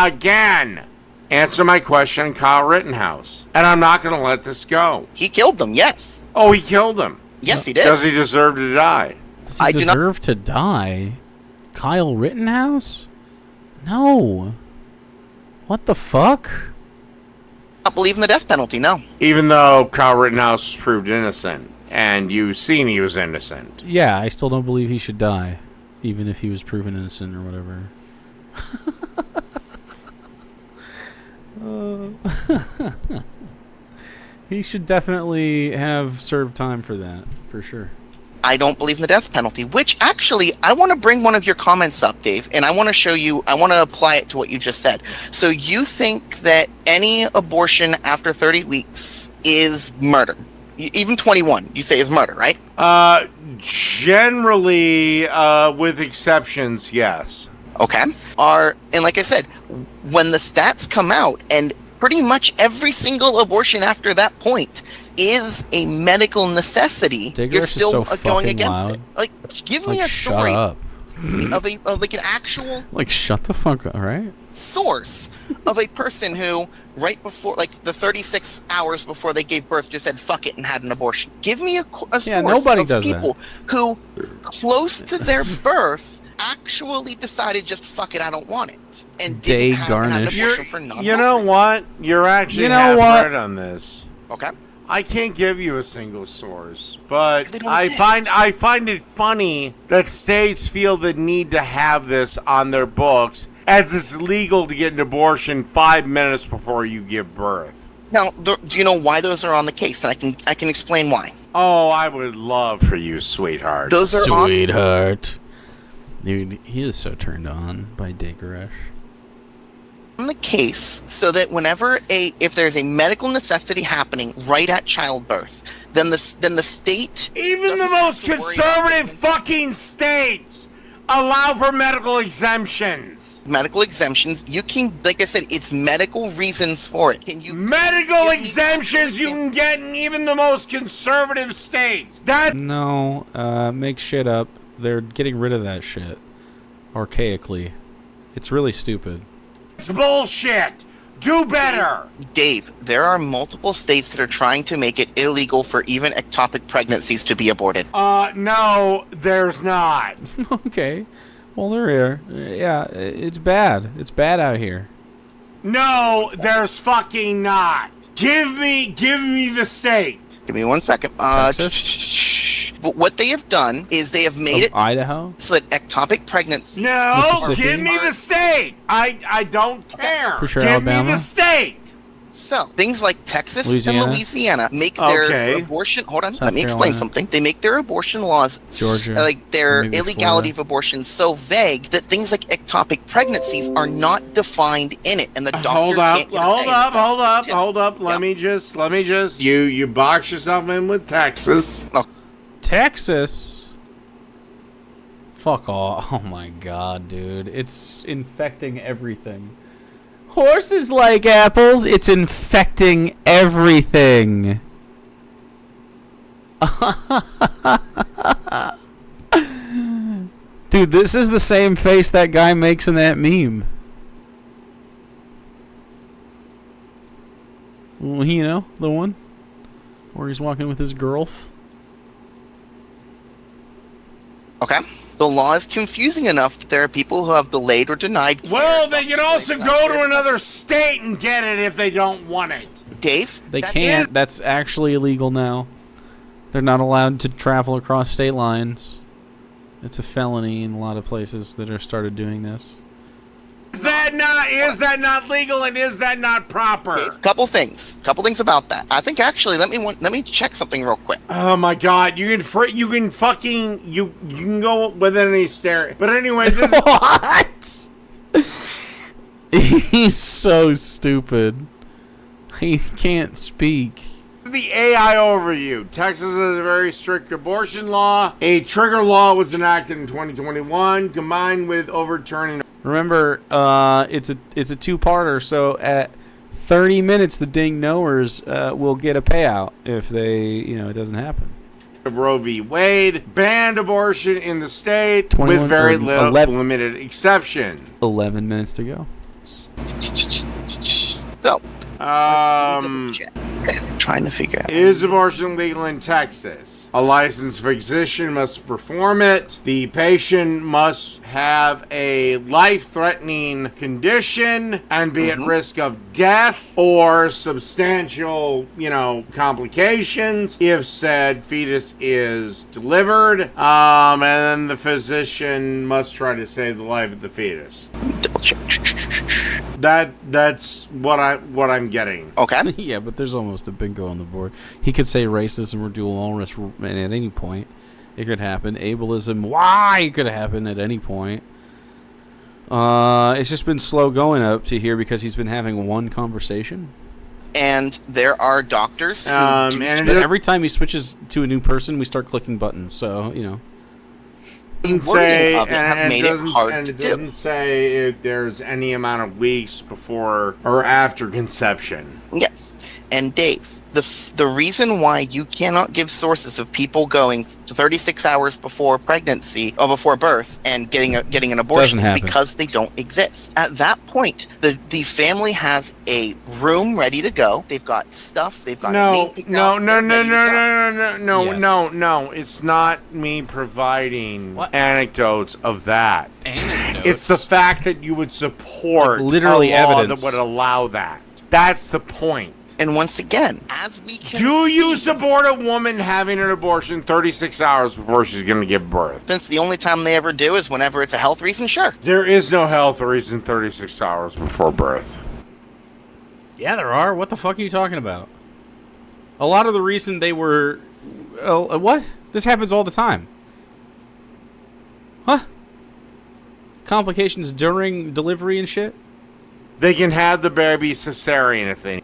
again. Answer my question, Kyle Rittenhouse. And I'm not going to let this go.
he killed them. Yes,
Oh, he killed him.
yes, he did.
Does he deserve to die?
Does he
I do not-
deserve to die? Kyle Rittenhouse? No. What the fuck?
I don't believe in the death penalty. No.
Even though Kyle Rittenhouse was proved innocent, and you've seen he was innocent.
Yeah, I still don't believe he should die, even if he was proven innocent or whatever. He should definitely have served time for that, for sure.
I don't believe in the death penalty, which actually, I want to bring one of your comments up, Dave, and I want to show you, I want to apply it to what you just said. So you think that any abortion after 30 weeks is murder? Even 21, you say is murder, right?
Generally, with exceptions, yes.
Okay. And like I said, when the stats come out, and pretty much every single abortion after that point is a medical necessity,
Diggerish
you're
is
still
so
going
fucking
against
loud.
it. Like, give me
Like,
a
shut
story
up.
of like an actual
Like, shut the fuck up, right?
source of a person who, right before, like the 36 hours before they gave birth, just said fuck it and had an abortion. Give me a source
nobody
of
does
people who, close to their birth, actually decided just fuck it, I don't want it, and
Day
didn't have an
garnish.
abortion for non.
You know what? You're actually
You know
half
what?
right on this.
Okay.
I can't give you a single source, but
They don't
I
care.
find it funny that states feel the need to have this on their books, as it's legal to get an abortion 5 minutes before you give birth.
Now, do you know why those are on the case? And I can explain why.
Oh, I would love for you, sweetheart.
Those are on
Sweetheart. Dude, he is so turned on by Diggerish.
the case so that whenever if there's a medical necessity happening right at childbirth, then the state
Even the
doesn't
most
have to worry about
conservative
it.
fucking states allow for medical exemptions.
Medical exemptions, you can, like I said, it's medical reasons for it. Can you
Medical exemptions you can get in even the most conservative states. That's
No, make shit up. They're getting rid of that shit. Archaically. It's really stupid.
bullshit. Do better.
Dave, there are multiple states that are trying to make it illegal for even ectopic pregnancies to be aborted.
No, there's not.
Okay. Well, they're here. Yeah, it's bad. It's bad out here.
No, there's fucking not. Give me the state.
Give me 1 second.
Texas?
But what they have done is they have made it
Idaho?
so that ectopic pregnancies...
No,
Mississippi?
give me the state. I don't care.
For sure,
give
Alabama?
me the state.
So, things like Texas
Louisiana?
and Louisiana make their
Okay.
abortion... Hold on,
South
let me explain
Carolina?
something. They make their abortion laws,
Georgia,
like their
maybe
illegality
Florida.
of abortion so vague that things like ectopic pregnancies are not defined in it, and the doctor
Hold
can't
up,
get a
hold
say.
up, hold up,
Yeah.
hold up. Let me just. You box yourself in with Texas.
Texas? Fuck off. Oh my god, dude. It's infecting everything. Horses like apples. It's infecting everything. Dude, this is the same face that guy makes in that meme. Well, you know, the one where he's walking with his girlf.
Okay. The law is confusing enough that there are people who have delayed or denied care.
Well, they can also go to another state and get it if they don't want it.
Dave?
They
that
can't. That's actually illegal now. They're not allowed to travel across state lines. It's a felony in a lot of places that are started doing this.
Is that not legal and is that not proper?
Dave, couple things about that. I think actually, let me check something real quick.
Oh my god, you can go with any stare. But anyway, this
What? He's so stupid. He can't speak.
is the AI overview. Texas has a very strict abortion law. A trigger law was enacted in 2021, combined with overturning.
Remember, it's a two-parter. So at 30 minutes, the ding knowers will get a payout if it doesn't happen.
Of Roe v. Wade banned abortion in the state
21
with very
or
little
11.
limited exception.
11 minutes to go.
So,
Um,
trying to figure out.
Is abortion legal in Texas? A licensed physician must perform it. The patient must have a life-threatening condition and be at risk of death or substantial, complications if said fetus is delivered. And then the physician must try to save the life of the fetus.
Double check.
That's what I'm getting.
Okay.
Yeah, but there's almost a bingo on the board. He could say racism or dual onus at any point. It could happen. Ableism, why could happen at any point. It's just been slow going up to here because he's been having one conversation.
And there are doctors who
But every time he switches to a new person, we start clicking buttons. So,
wording
say,
of it have
and
made
it
it
doesn't,
hard
and
to
it
do.
doesn't say if there's any amount of weeks before or after conception.
Yes. And Dave, the reason why you cannot give sources of people going 36 hours before pregnancy or before birth and getting an abortion
Doesn't
is
happen.
because they don't exist. At that point, the family has a room ready to go. They've got stuff. They've got
No,
meat picked
no,
out,
no,
they're
no,
ready
no,
to go.
no.
Yes.
No. It's not me providing
What?
anecdotes of that.
anecdotes.
It's the fact that you would support
Like literally
a law
evidence.
that would allow that. That's the point.
And once again, as we can
Do you
see,
support a woman having an abortion 36 hours before she's going to give birth?
since the only time they ever do is whenever it's a health reason, sure.
There is no health reason 36 hours before birth.
Yeah, there are. What the fuck are you talking about? A lot of the reason they were... what? This happens all the time. Huh? Complications during delivery and shit?
They can have the baby cesarean if they.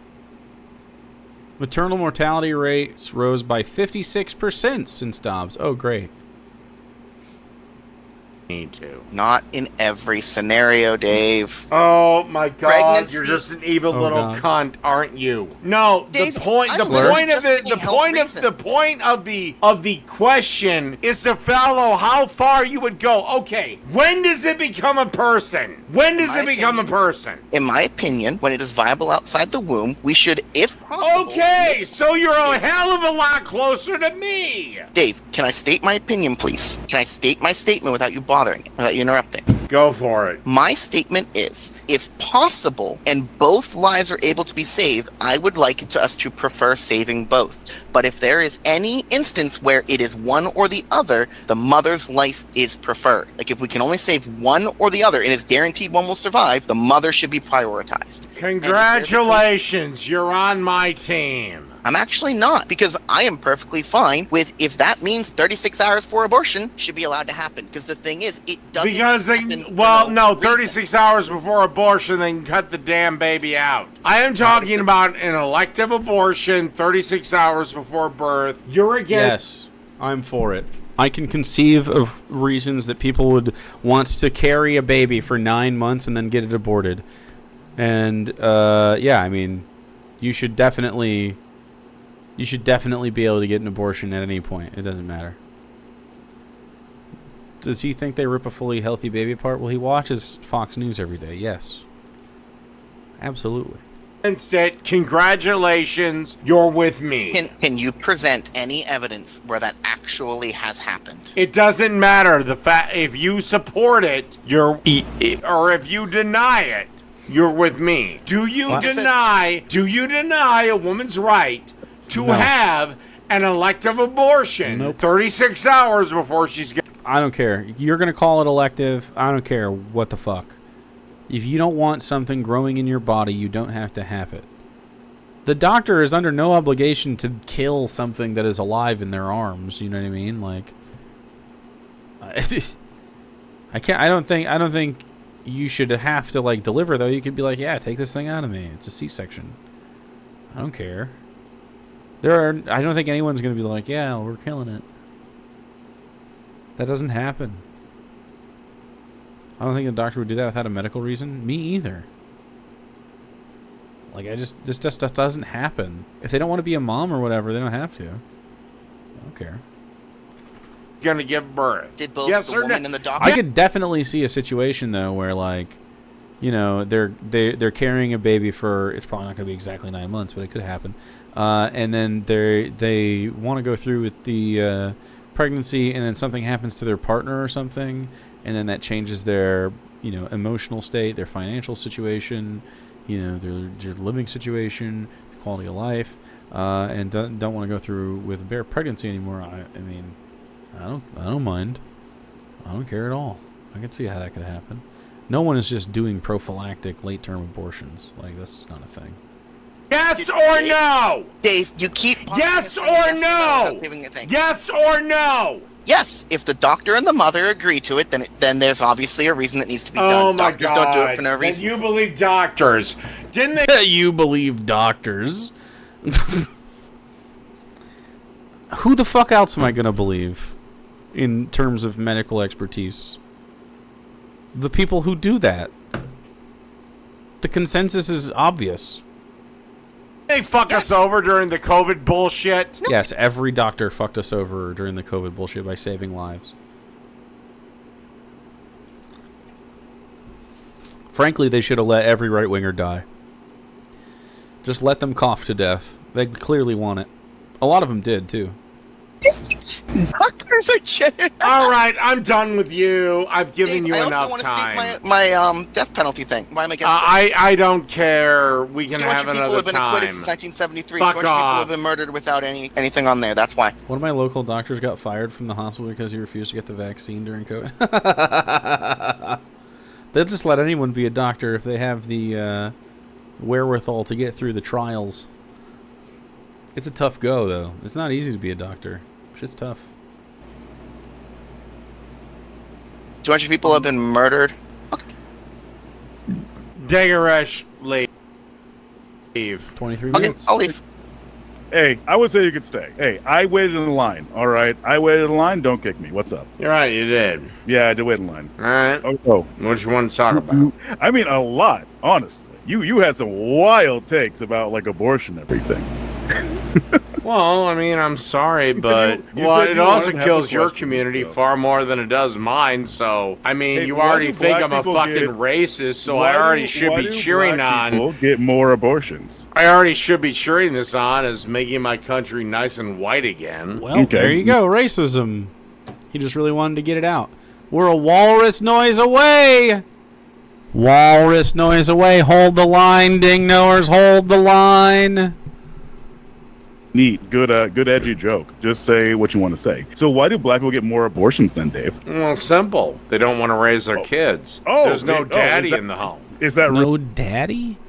Maternal mortality rates rose by 56% since Dobbs. Oh, great.
need to.
Not in every scenario, Dave.
Oh my God!
Pregnancy-
You're just an evil
Oh,
little
God.
cunt, aren't you? No,
Dave,
the point
I'm
of
literally
the
just saying
the
health
point of
reasons.
the point of the question is to follow how far you would go. Okay, when does it become a person? When does
My
it become a
opinion-
person?
In my opinion, when it is viable outside the womb, we should, if possible...
Okay, so you're a hell of a lot closer to me.
Dave, can I state my opinion, please? Can I state my statement without you bothering, without you interrupting?
Go for it.
My statement is, if possible, and both lives are able to be saved, I would like it to us to prefer saving both. But if there is any instance where it is one or the other, the mother's life is preferred. Like, if we can only save one or the other, and it's guaranteed one will survive, the mother should be prioritized.
Congratulations, you're on my team.
I'm actually not, because I am perfectly fine with if that means 36 hours for abortion should be allowed to happen. Because the thing is, it doesn't
Because they,
happen for
well, no,
reason.
36 hours before abortion, they can cut the damn baby out. I am talking about an elective abortion 36 hours before birth. You're against...
Yes, I'm for it. I can conceive of reasons that people would want to carry a baby for 9 months and then get it aborted. And, yeah, I mean, you should definitely be able to get an abortion at any point. It doesn't matter. Does he think they rip a fully healthy baby apart? Well, he watches Fox News every day. Yes. Absolutely.
Instead, congratulations, you're with me.
Can you present any evidence where that actually has happened?
It doesn't matter. The fact if you support it, or if you deny it, you're with me. Do you deny a woman's right to have an elective abortion?
Nope.
36 hours before she's
I don't care. You're going to call it elective. I don't care. What the fuck? If you don't want something growing in your body, you don't have to have it. The doctor is under no obligation to kill something that is alive in their arms. You know what I mean? Like, I can't. I don't think you should have to like deliver though. You could be like, yeah, take this thing out of me. It's a C-section. I don't care. I don't think anyone's going to be like, yeah, we're killing it. That doesn't happen. I don't think a doctor would do that without a medical reason. Me either. Like, this just stuff doesn't happen. If they don't want to be a mom or whatever, they don't have to. I don't care.
gonna give birth.
Did both
Yes
the
or
woman
no?
and the doctor?
I could definitely see a situation though where like, you know, they're carrying a baby for, it's probably not going to be exactly 9 months, but it could happen. And then they want to go through with the pregnancy, and then something happens to their partner or something, and then that changes their, you know, emotional state, their financial situation, you know, their living situation, quality of life, and don't want to go through with bare pregnancy anymore. I mean, I don't mind. I don't care at all. I can see how that could happen. No one is just doing prophylactic late-term abortions. Like, that's not a thing.
Yes or no?
Dave, you keep...
Yes or no? Yes or no?
Yes, if the doctor and the mother agree to it, then there's obviously a reason that needs to be done.
Oh my
Doctors
God!
don't do it for no reason.
And you believe doctors? Didn't they?
You believe doctors? Who the fuck else am I gonna believe in terms of medical expertise? The people who do that. The consensus is obvious.
They fuck us over during the COVID bullshit.
Yes, every doctor fucked us over during the COVID bullshit by saving lives. Frankly, they should have let every right-winger die. Just let them cough to death. They clearly want it. A lot of them did, too.
Doctors are genuine.
All right, I'm done with you. I've given
Dave,
you
I
enough
also want to
time.
state my death penalty thing. Why am I against it?
I don't care. We can
200
have
people
another
have been acquitted
time.
since 1973.
Fuck
200 people
off.
have been murdered without anything on there. That's why.
One of my local doctors got fired from the hospital because he refused to get the vaccine during COVID. They'll just let anyone be a doctor if they have the wherewithal to get through the trials. It's a tough go, though. It's not easy to be a doctor. Shit's tough.
200 people have been murdered.
Dagaresh, leave.
23
Okay,
minutes.
I'll leave.
Hey, I would say you could stay. Hey, I waited in line. All right, I waited in line. Don't kick me. What's up?
You're right, you did.
Yeah, I did wait in line.
All right.
Oh.
What you want to talk about?
I mean, a lot. Honestly, you had some wild takes about like abortion and everything.
Well, I mean, I'm sorry, but
you said
it
you
also
wanted to have
kills
the
your
questions,
community
so.
far more than it does mine. So, I mean,
Hey,
you
why
already
do
think
black
I'm a
people
fucking
get-
racist, so
Why
I already
do-
should
why
be
do
cheering
black
on.
people get more abortions.
I already should be cheering this on as making my country nice and white again.
Well,
Okay.
there you go. Racism. He just really wanted to get it out. We're a walrus noise away. Walrus noise away. Hold the line, ding knowers. Hold the line.
Neat, good edgy joke. Just say what you want to say. So why do black people get more abortions then, Dave?
Well, simple. They don't want to raise their kids.
Oh,
There's no
is
daddy
that-
in the home.
Is that
No daddy?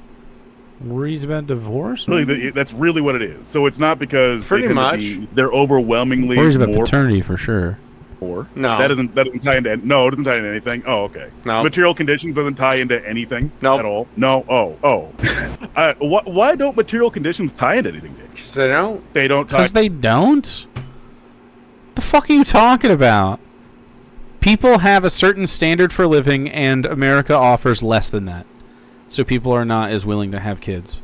Worries about divorce?
really? That's really what it is. So it's not because
Pretty
they tend to
much.
be- they're overwhelmingly
Worries about
more
paternity for sure.
poor.
No.
that doesn't tie into no. It doesn't tie into anything. Oh, okay.
No.
Material conditions doesn't tie into anything
Nope.
at all. No. Oh. Why don't material conditions tie into anything, Dave?
Because they don't.
They don't tie.
Because they don't? The fuck are you talking about? People have a certain standard for living, and America offers less than that. So people are not as willing to have kids.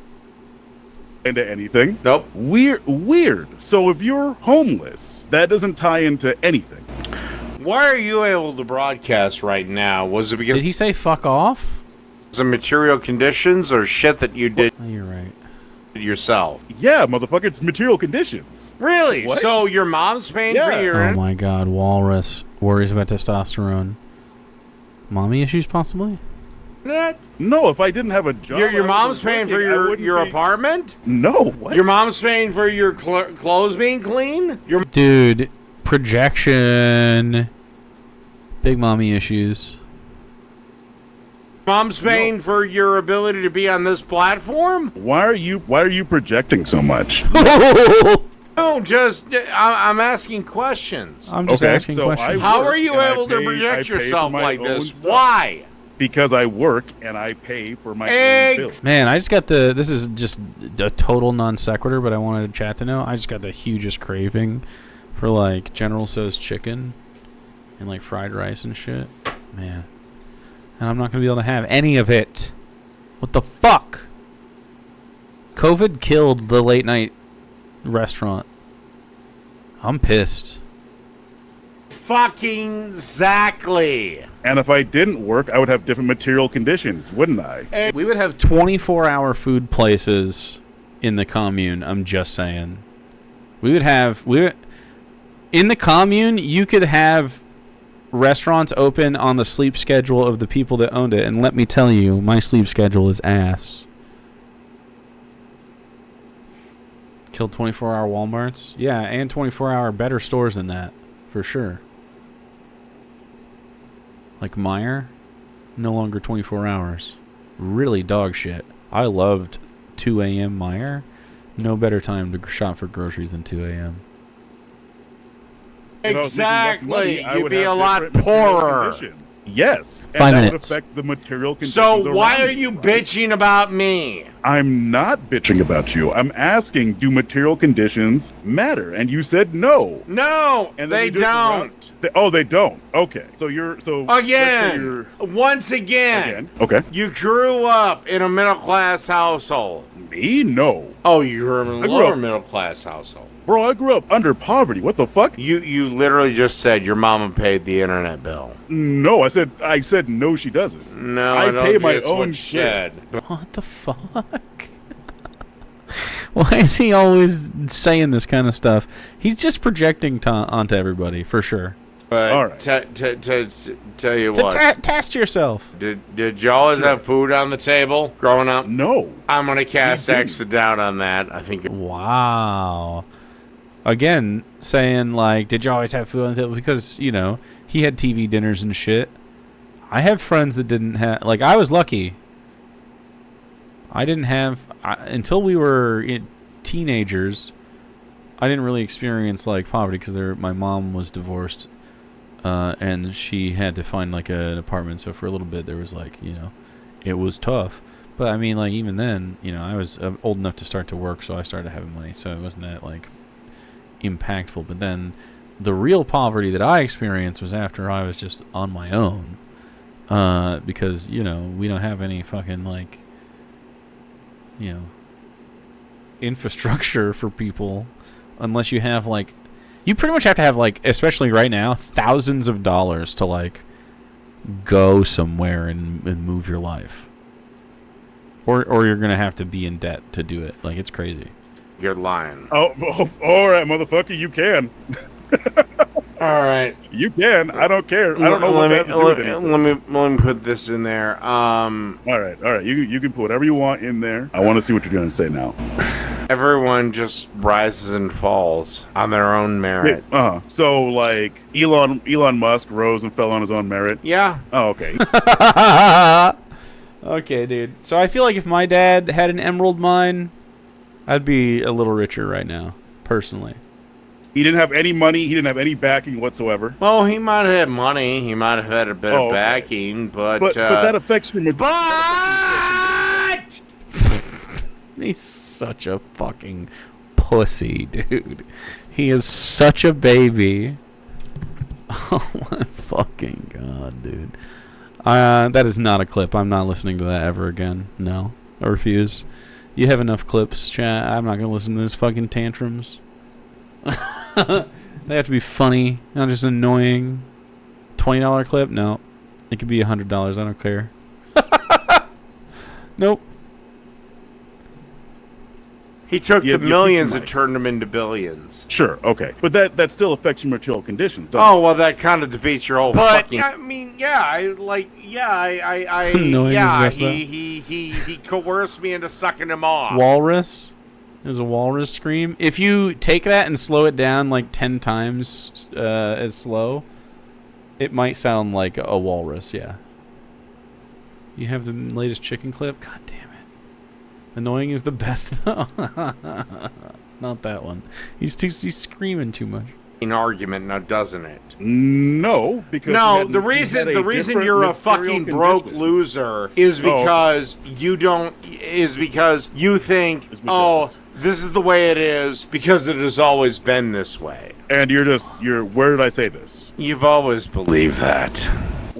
into anything.
Nope.
Weird. So if you're homeless, that doesn't tie into anything.
Why are you able to broadcast right now? Was it because
Did he say fuck off?
of material conditions or shit that you did
Oh, you're right.
yourself?
Yeah, motherfucker, it's material conditions.
Really?
What?
So your mom's paying
Yeah.
for your...
Oh my god, walrus. Worries about testosterone. Mommy issues, possibly?
What?
No, if I didn't have a job,
Your
I
mom's
wasn't
paying for
working, I
your
wouldn't be-
apartment?
No, what?
Your mom's paying for your clothes being clean? Your
Dude, projection. Big mommy issues.
mom's paying for your ability to be on this platform?
Why are you projecting so much?
No, just I'm asking questions.
I'm just
Okay,
asking
so
questions.
How
work
are you
and I
able to
pay- I
project
pay for
yourself
my
like
own
this?
stuff.
Why?
Because I work and I pay for my
Egg.
own bills.
Man, I just got the. This is just a total non sequitur, but I wanted to chat to know. I just got the hugest craving for like General Tso's chicken and like fried rice and shit. Man. And I'm not going to be able to have any of it. What the fuck? COVID killed the late night restaurant. I'm pissed.
Fucking exactly.
And if I didn't work, I would have different material conditions, wouldn't I?
We would have 24-hour food places in the commune. I'm just saying. In the commune, you could have restaurants open on the sleep schedule of the people that owned it. And let me tell you, my sleep schedule is ass. Killed 24-hour Walmarts? Yeah, and 24-hour better stores than that, for sure. Like Meijer, no longer 24 hours. Really dog shit. I loved 2 a.m. Meijer. No better time to shop for groceries than 2 a.m.
If I was making less money,
Exactly.
I
You'd
would
be
have
a lot
different material
poorer.
conditions. Yes.
5
and that
minutes.
would affect the material conditions.
So why
around
are
me,
you
right?
bitching about me?
I'm not bitching about you. I'm asking, do material conditions matter? And you said no.
No,
And then
they
you just
don't.
They don't. Okay. So let's say
Again, once again,
Okay.
you grew up in a middle class household.
Me? No.
Oh, you grew up in a
I grew
lower
up-
middle class household.
Bro, I grew up under poverty. What the fuck?
You literally just said your mama paid the internet bill.
No, I said no, she doesn't.
No,
I
I don't
pay
think
my
that's
own
what you
shit.
said.
What the fuck? Why is he always saying this kind of stuff? He's just projecting onto everybody, for sure.
But
All right.
tell you what,
Test yourself.
did you always have food on the table growing up?
No.
I'm gonna cast
We didn't.
X doubt on that. I think
Wow. Again, saying, like, did you always have food on the table? Because, you know, he had TV dinners and shit. I have friends that didn't have... Like, I was lucky. I didn't have... until we were teenagers, I didn't really experience, like, poverty because my mom was divorced. And she had to find, like, an apartment. So for a little bit, there was, like, you know, it was tough. But I mean, like, even then, you know, I was old enough to start to work, so I started having money, so it wasn't that, like, impactful. But then the real poverty that I experienced was after I was just on my own. Because, you know, we don't have any fucking, like, you know, infrastructure for people unless you have, like, you pretty much have to have, like, especially right now, thousands of dollars to, like, go somewhere and move your life. Or you're going to have to be in debt to do it. Like, it's crazy.
You're lying.
Oh, all right, motherfucker, you can.
All right.
You can. I don't care. I don't know what that has to do with anything.
Let me put this in there.
All right. You can put whatever you want in there. I want to see what you're going to say now.
Everyone just rises and falls on their own merit.
So, like, Elon Musk rose and fell on his own merit?
Yeah.
Oh, okay.
Okay, dude. So I feel like if my dad had an emerald mine, I'd be a little richer right now, personally.
He didn't have any money. He didn't have any backing whatsoever.
Well, he might have had money. He might have had a bit of backing, but
that affects him.
But
he's such a fucking pussy, dude. He is such a baby. Oh my fucking god, dude. That is not a clip. I'm not listening to that ever again. No, I refuse. You have enough clips, chat. I'm not gonna listen to this fucking tantrums. They have to be funny, not just annoying. $20 clip? No. It could be $100. I don't care. Nope.
he took the millions and turned them into billions.
Sure, okay. But that still affects your material conditions, doesn't
Oh, well, that kind of defeats your whole fucking... I mean, he coerced me into sucking him off.
Walrus? There's a walrus scream. If you take that and slow it down like 10 times as slow, it might sound like a walrus, yeah. You have the latest chicken clip? God damn it. Annoying is the best, though. Not that one. He's screaming too much.
An argument now, doesn't it?
No, because
the reason you're a fucking broke loser is because you think, this is the way it is because it has always been this way.
And where did I say this?
You've always believed that.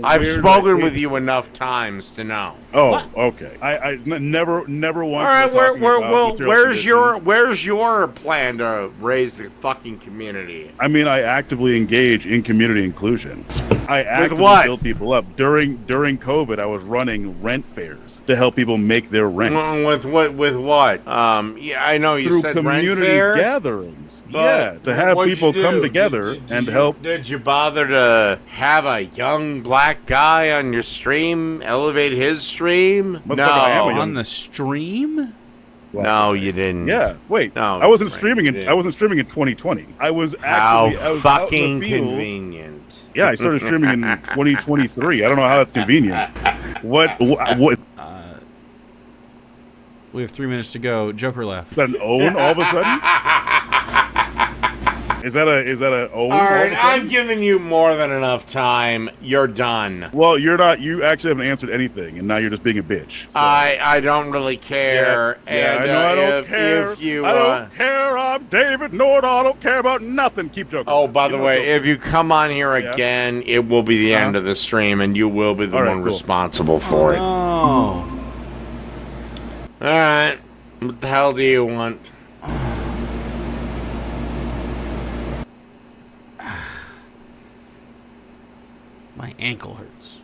I've spoken with you enough times to know.
Oh, okay. I never once.
All right, where's your plan to raise the fucking community?
I mean, I actively engage in community inclusion. I actively build people up. During COVID, I was running rent fairs to help people make their rent.
With what? Yeah, I know you said rent fair.
Through community gatherings. Yeah, to have people come together and help.
Did you bother to have a young black guy on your stream elevate his stream?
No, on the stream?
No, you didn't.
Yeah, wait.
No,
I wasn't streaming in 2020. I was
fucking convenient.
Yeah, I started streaming in 2023. I don't know how that's convenient. What?
We have 3 minutes to go. Joker left.
Is that an own all of a sudden? Is that a own?
All right, I've given you more than enough time. You're done.
Well, you're not. You actually haven't answered anything, and now you're just being a bitch. So.
I don't really care.
Yeah, I know I don't care. I don't care. I'm David Nord. I don't care about nothing. Keep joking.
Oh, by the way, if you come on here again, it will be the end of the stream, and you will be the one responsible for it.
Oh.
All right. What the hell do you want?
My ankle hurts.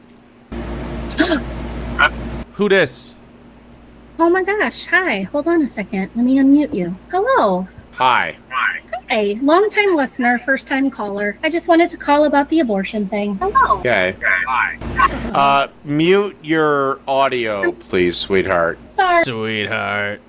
Who dis?
Oh my gosh. Hi. Hold on a second. Let me unmute you. Hello.
Hi.
Hi. Long-time listener, first-time caller. I just wanted to call about the abortion thing. Hello.
Okay. Hi. Mute your audio, please, sweetheart.
Sorry.
Sweetheart.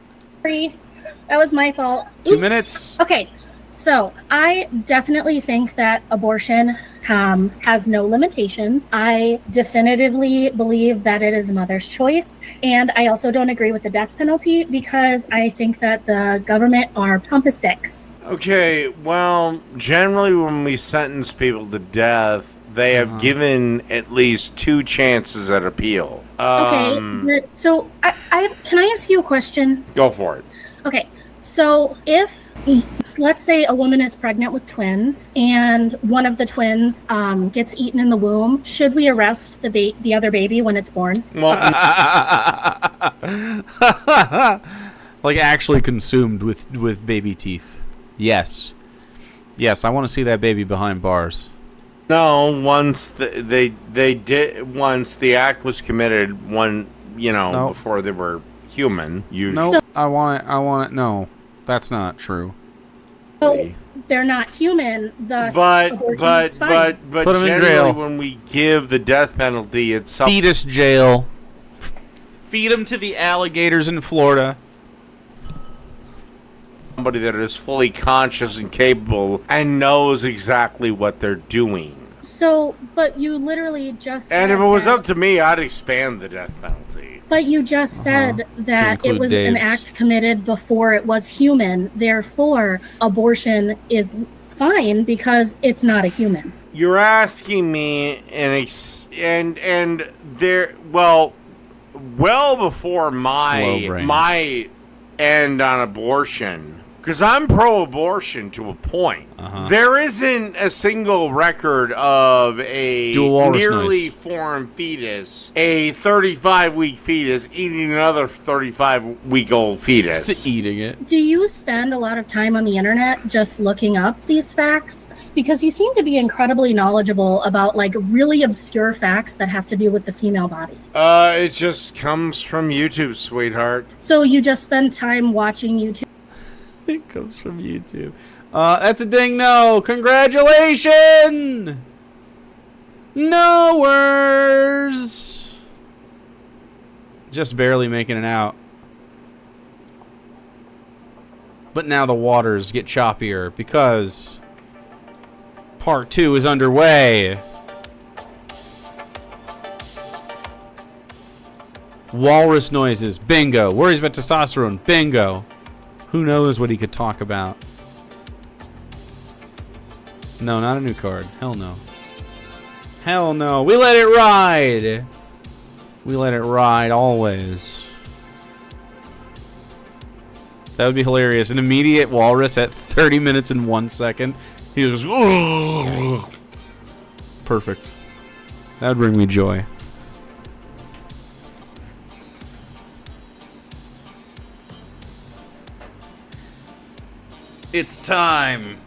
That was my fault.
2 minutes.
Okay. So, I definitely think that abortion has no limitations. I definitively believe that it is a mother's choice. And I also don't agree with the death penalty because I think that the government are pompous dicks.
Okay, well, generally when we sentence people to death, they have given at least 2 chances at appeal.
So I can I ask you a question?
Go for it.
Okay, so if let's say a woman is pregnant with twins and one of the twins gets eaten in the womb, should we arrest the other baby when it's born?
Well,
like actually consumed with baby teeth. Yes, I want to see that baby behind bars.
no, once they did, once the act was committed, before they were human.
No, I want it. No, that's not true.
So they're not human, thus
But
abortion is fine.
Put 'em in
generally,
jail.
when we give the death penalty, it's something.
Fetus jail. Feed them to the alligators in Florida.
Somebody that is fully conscious and capable and knows exactly what they're doing.
So, but you literally just said
And if it was
that-
up to me, I'd expand the death penalty.
But you just said that
To
it
include
was an
Dave's.
act committed before it was human. Therefore, abortion is fine because it's not a human.
You're asking me, and there, well before
Slow brain.
my end on abortion, because I'm pro-abortion to a point. There isn't a single record of a
Do a walrus
nearly
noise.
formed fetus, a 35-week fetus, eating another 35-week-old fetus.
Eating it.
Do you spend a lot of time on the internet just looking up these facts? Because you seem to be incredibly knowledgeable about like really obscure facts that have to do with the female body.
It just comes from YouTube, sweetheart.
So you just spend time watching YouTube.
It comes from YouTube. That's a ding no. Congratulations! Knowers! Just barely making it out. But now the waters get choppier because part 2 is underway. Walrus noises. Bingo. Worries about testosterone. Bingo. Who knows what he could talk about? No, not a new card. Hell no. Hell no. We let it ride. We let it ride always. That would be hilarious. An immediate walrus at 30 minutes and 1 second. He was just... Perfect. That would bring me joy. It's time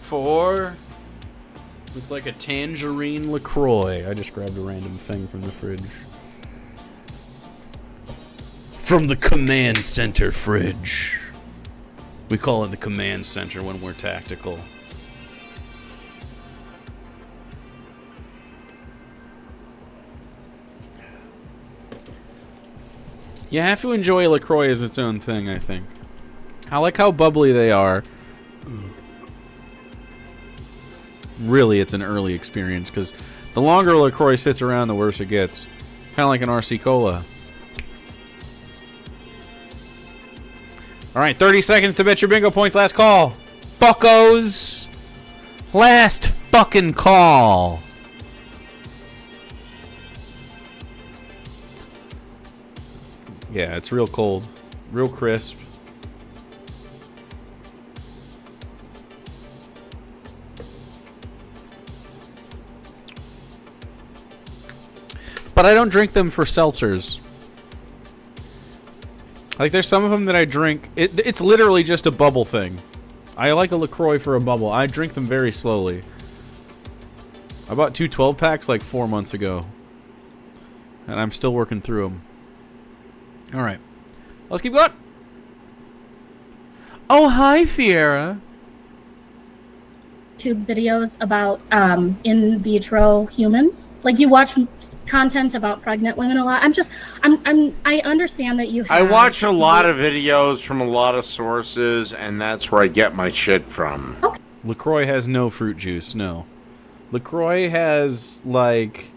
for... Looks like a tangerine LaCroix. I just grabbed a random thing from the fridge. From the command center fridge. We call it the command center when we're tactical. You have to enjoy LaCroix as its own thing, I think. I like how bubbly they are. Really, it's an early experience, because the longer LaCroix sits around, the worse it gets. Kind of like an RC Cola. Alright, 30 seconds to bet your bingo points. Last call. Fuckos. Last fucking call. Yeah, it's real cold. Real crisp. But I don't drink them for seltzers. Like, there's some of them that I drink. It's literally just a bubble thing. I like a LaCroix for a bubble. I drink them very slowly. I bought 2 12-packs like 4 months ago. And I'm still working through them. Alright. Let's keep going. Oh, hi, Fiera.
YouTube videos about in vitro humans. Like, you watch content about pregnant women a lot. I understand that you have...
I watch a lot of videos from a lot of sources, and that's where I get my shit from.
Okay.
LaCroix has no fruit juice, no. LaCroix has, like,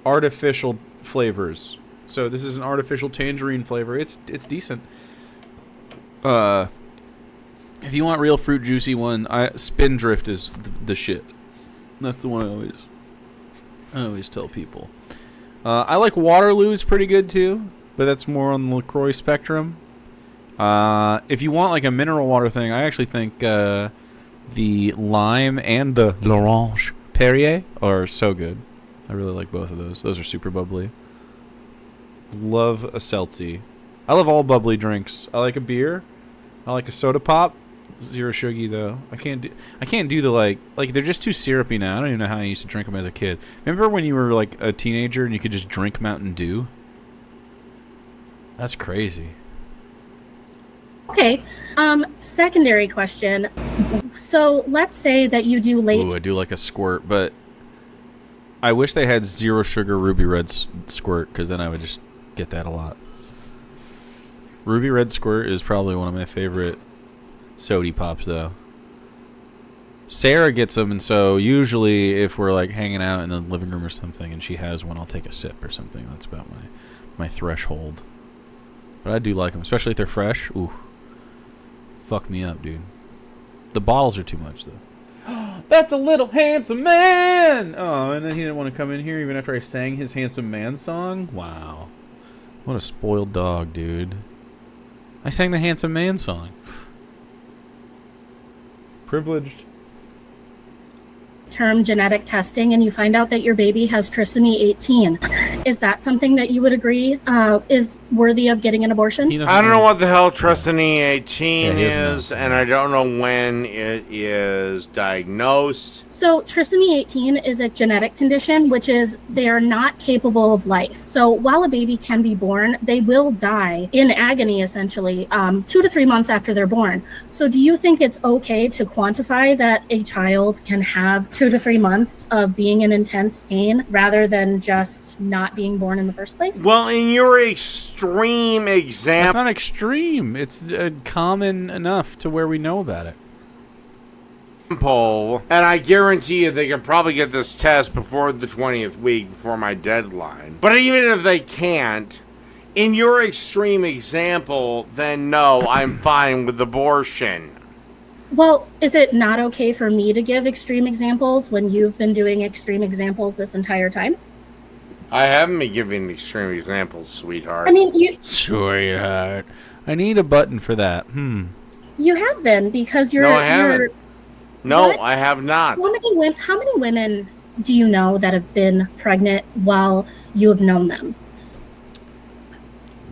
artificial flavors. So this is an artificial tangerine flavor. It's decent. If you want real fruit juicy one, Spindrift is the shit. That's the one I always I always tell people. I like Waterloo's pretty good too, but that's more on the LaCroix spectrum. If you want like a mineral water thing, I actually think the lime and the l'orange Perrier are so good. I really like both of those. Those are super bubbly. Love a seltzy. I love all bubbly drinks. I like a beer. I like a soda pop. Zero sugar though. I can't do the like they're just too syrupy now. I don't even know how I used to drink them as a kid. Remember when you were like a teenager and you could just drink Mountain Dew? That's crazy.
Okay. Secondary question. So let's say that you do late.
Ooh, I do like a squirt, but I wish they had zero sugar Ruby Red squirt, because then I would just get that a lot. Ruby Red squirt is probably one of my favorite sody pops, though. Sarah gets them, and so usually if we're like hanging out in the living room or something and she has one, I'll take a sip or something. That's about my threshold. But I do like them, especially if they're fresh. Ooh. Fuck me up, dude. The bottles are too much, though. That's a little handsome man! Oh, and then he didn't want to come in here even after I sang his handsome man song? Wow. What a spoiled dog, dude. I sang the handsome man song. Privileged.
Term genetic testing and you find out that your baby has trisomy 18. Is that something that you would agree is worthy of getting an abortion?
I don't know what the hell trisomy 18 is, and I don't know when it is diagnosed.
So trisomy 18 is a genetic condition, which is they are not capable of life. So while a baby can be born, they will die in agony, essentially, 2 to 3 months after they're born. So do you think it's okay to quantify that a child can have 2 to 3 months of being in intense pain rather than just not being born in the first place?
Well, in your extreme example...
It's not extreme. It's common enough to where we know about it.
And I guarantee you they could probably get this test before the 20th week, before my deadline. But even if they can't, in your extreme example, then no, I'm fine with abortion.
Well, is it not okay for me to give extreme examples when you've been doing extreme examples this entire time?
I haven't been giving extreme examples, sweetheart.
I mean, you...
Sweetheart. I need a button for that.
You have been, because you're...
No, I haven't. No,
What?
I have not.
How many women do you know that have been pregnant while you have known them?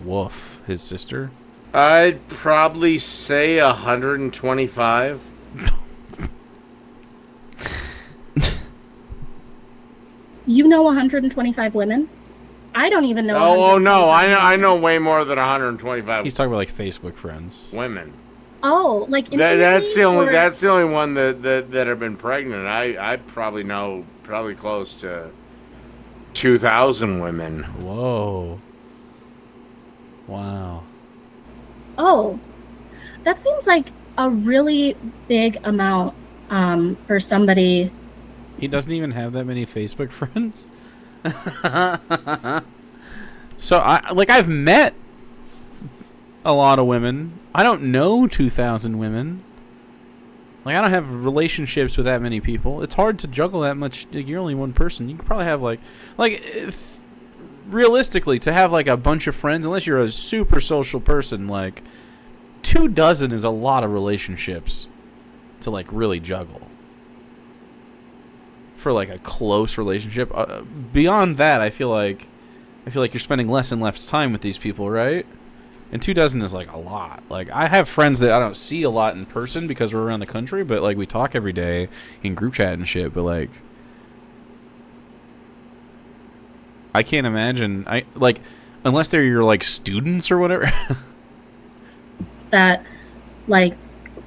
Woof. His sister?
I'd probably say 125.
You know 125 women? I don't even know.
Oh no, I know way more than 125.
He's talking about like Facebook friends.
Women.
Oh, like
that's the only
or...
that's the only one that have been pregnant. I probably know close to 2,000 women.
Whoa. Wow.
Oh, that seems like a really big amount for somebody.
He doesn't even have that many Facebook friends. So I've met a lot of women. I don't know 2,000 women. Like, I don't have relationships with that many people. It's hard to juggle that much. Like, you're only one person. You can probably have realistically, to have like a bunch of friends, unless you're a super social person, like 24 is a lot of relationships to like really juggle for like a close relationship. Beyond that, I feel like you're spending less and less time with these people, right? And 24 is like a lot. Like, I have friends that I don't see a lot in person because we're around the country, but like we talk every day in group chat and shit. But like, I can't imagine. Unless they're your like students or whatever.
That, like,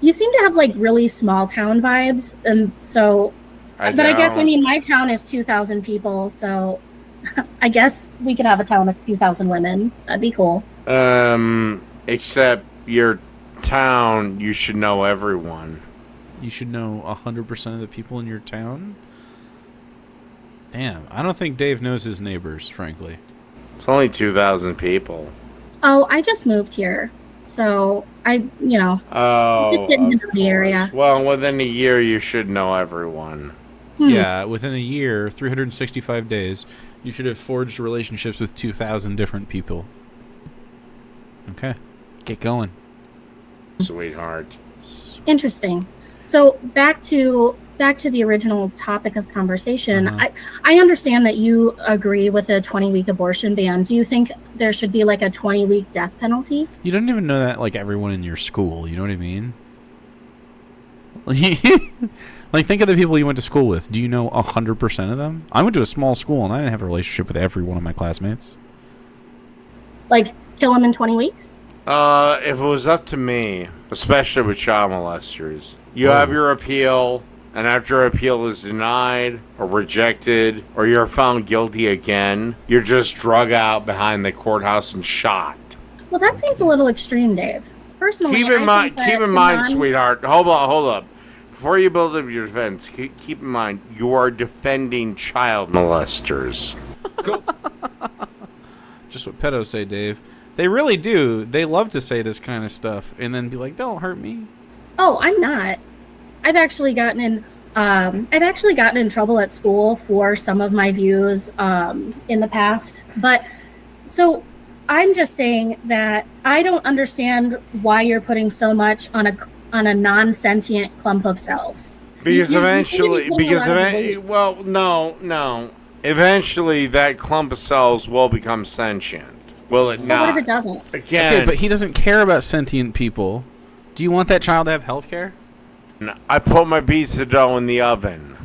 you seem to have like really small town vibes, and so. I guess, I mean, my town is 2,000 people, so I guess we could have a town of 2,000 women. That'd be cool.
Except your town, you should know everyone.
You should know 100% of the people in your town? Damn, I don't think Dave knows his neighbors, frankly.
It's only 2,000 people.
Oh, I just moved here, so just getting into the area.
Well, within a year, you should know everyone.
Yeah, within a year, 365 days, you should have forged relationships with 2,000 different people. Okay, get going.
Sweetheart.
Interesting. So back to the original topic of conversation.
Uh-huh.
I understand that you agree with a 20-week abortion ban. Do you think there should be like a 20-week death penalty?
You don't even know that, like, everyone in your school. You know what I mean? Like, think of the people you went to school with. Do you know 100% of them? I went to a small school, and I didn't have a relationship with every one of my classmates.
Like, kill them in 20 weeks?
If it was up to me, especially with child molesters, you have your appeal, and after your appeal is denied or rejected, or you're found guilty again, you're just drug out behind the courthouse and shot.
Well, that seems a little extreme, Dave. Personally,
Keep in
I
mind, sweetheart. Hold up. Before you build up your defense, keep in mind you are defending child molesters.
Just what pedos say, Dave. They really do. They love to say this kind of stuff and then be like, "Don't hurt me."
Oh, I'm not. I've actually gotten in trouble at school for some of my views in the past. But so I'm just saying that I don't understand why you're putting so much on a non-sentient clump of cells.
Eventually, that clump of cells will become sentient. Will it not?
What if it doesn't?
Again,
Okay, but he doesn't care about sentient people. Do you want that child to have health care?
I put my pizza dough in the oven.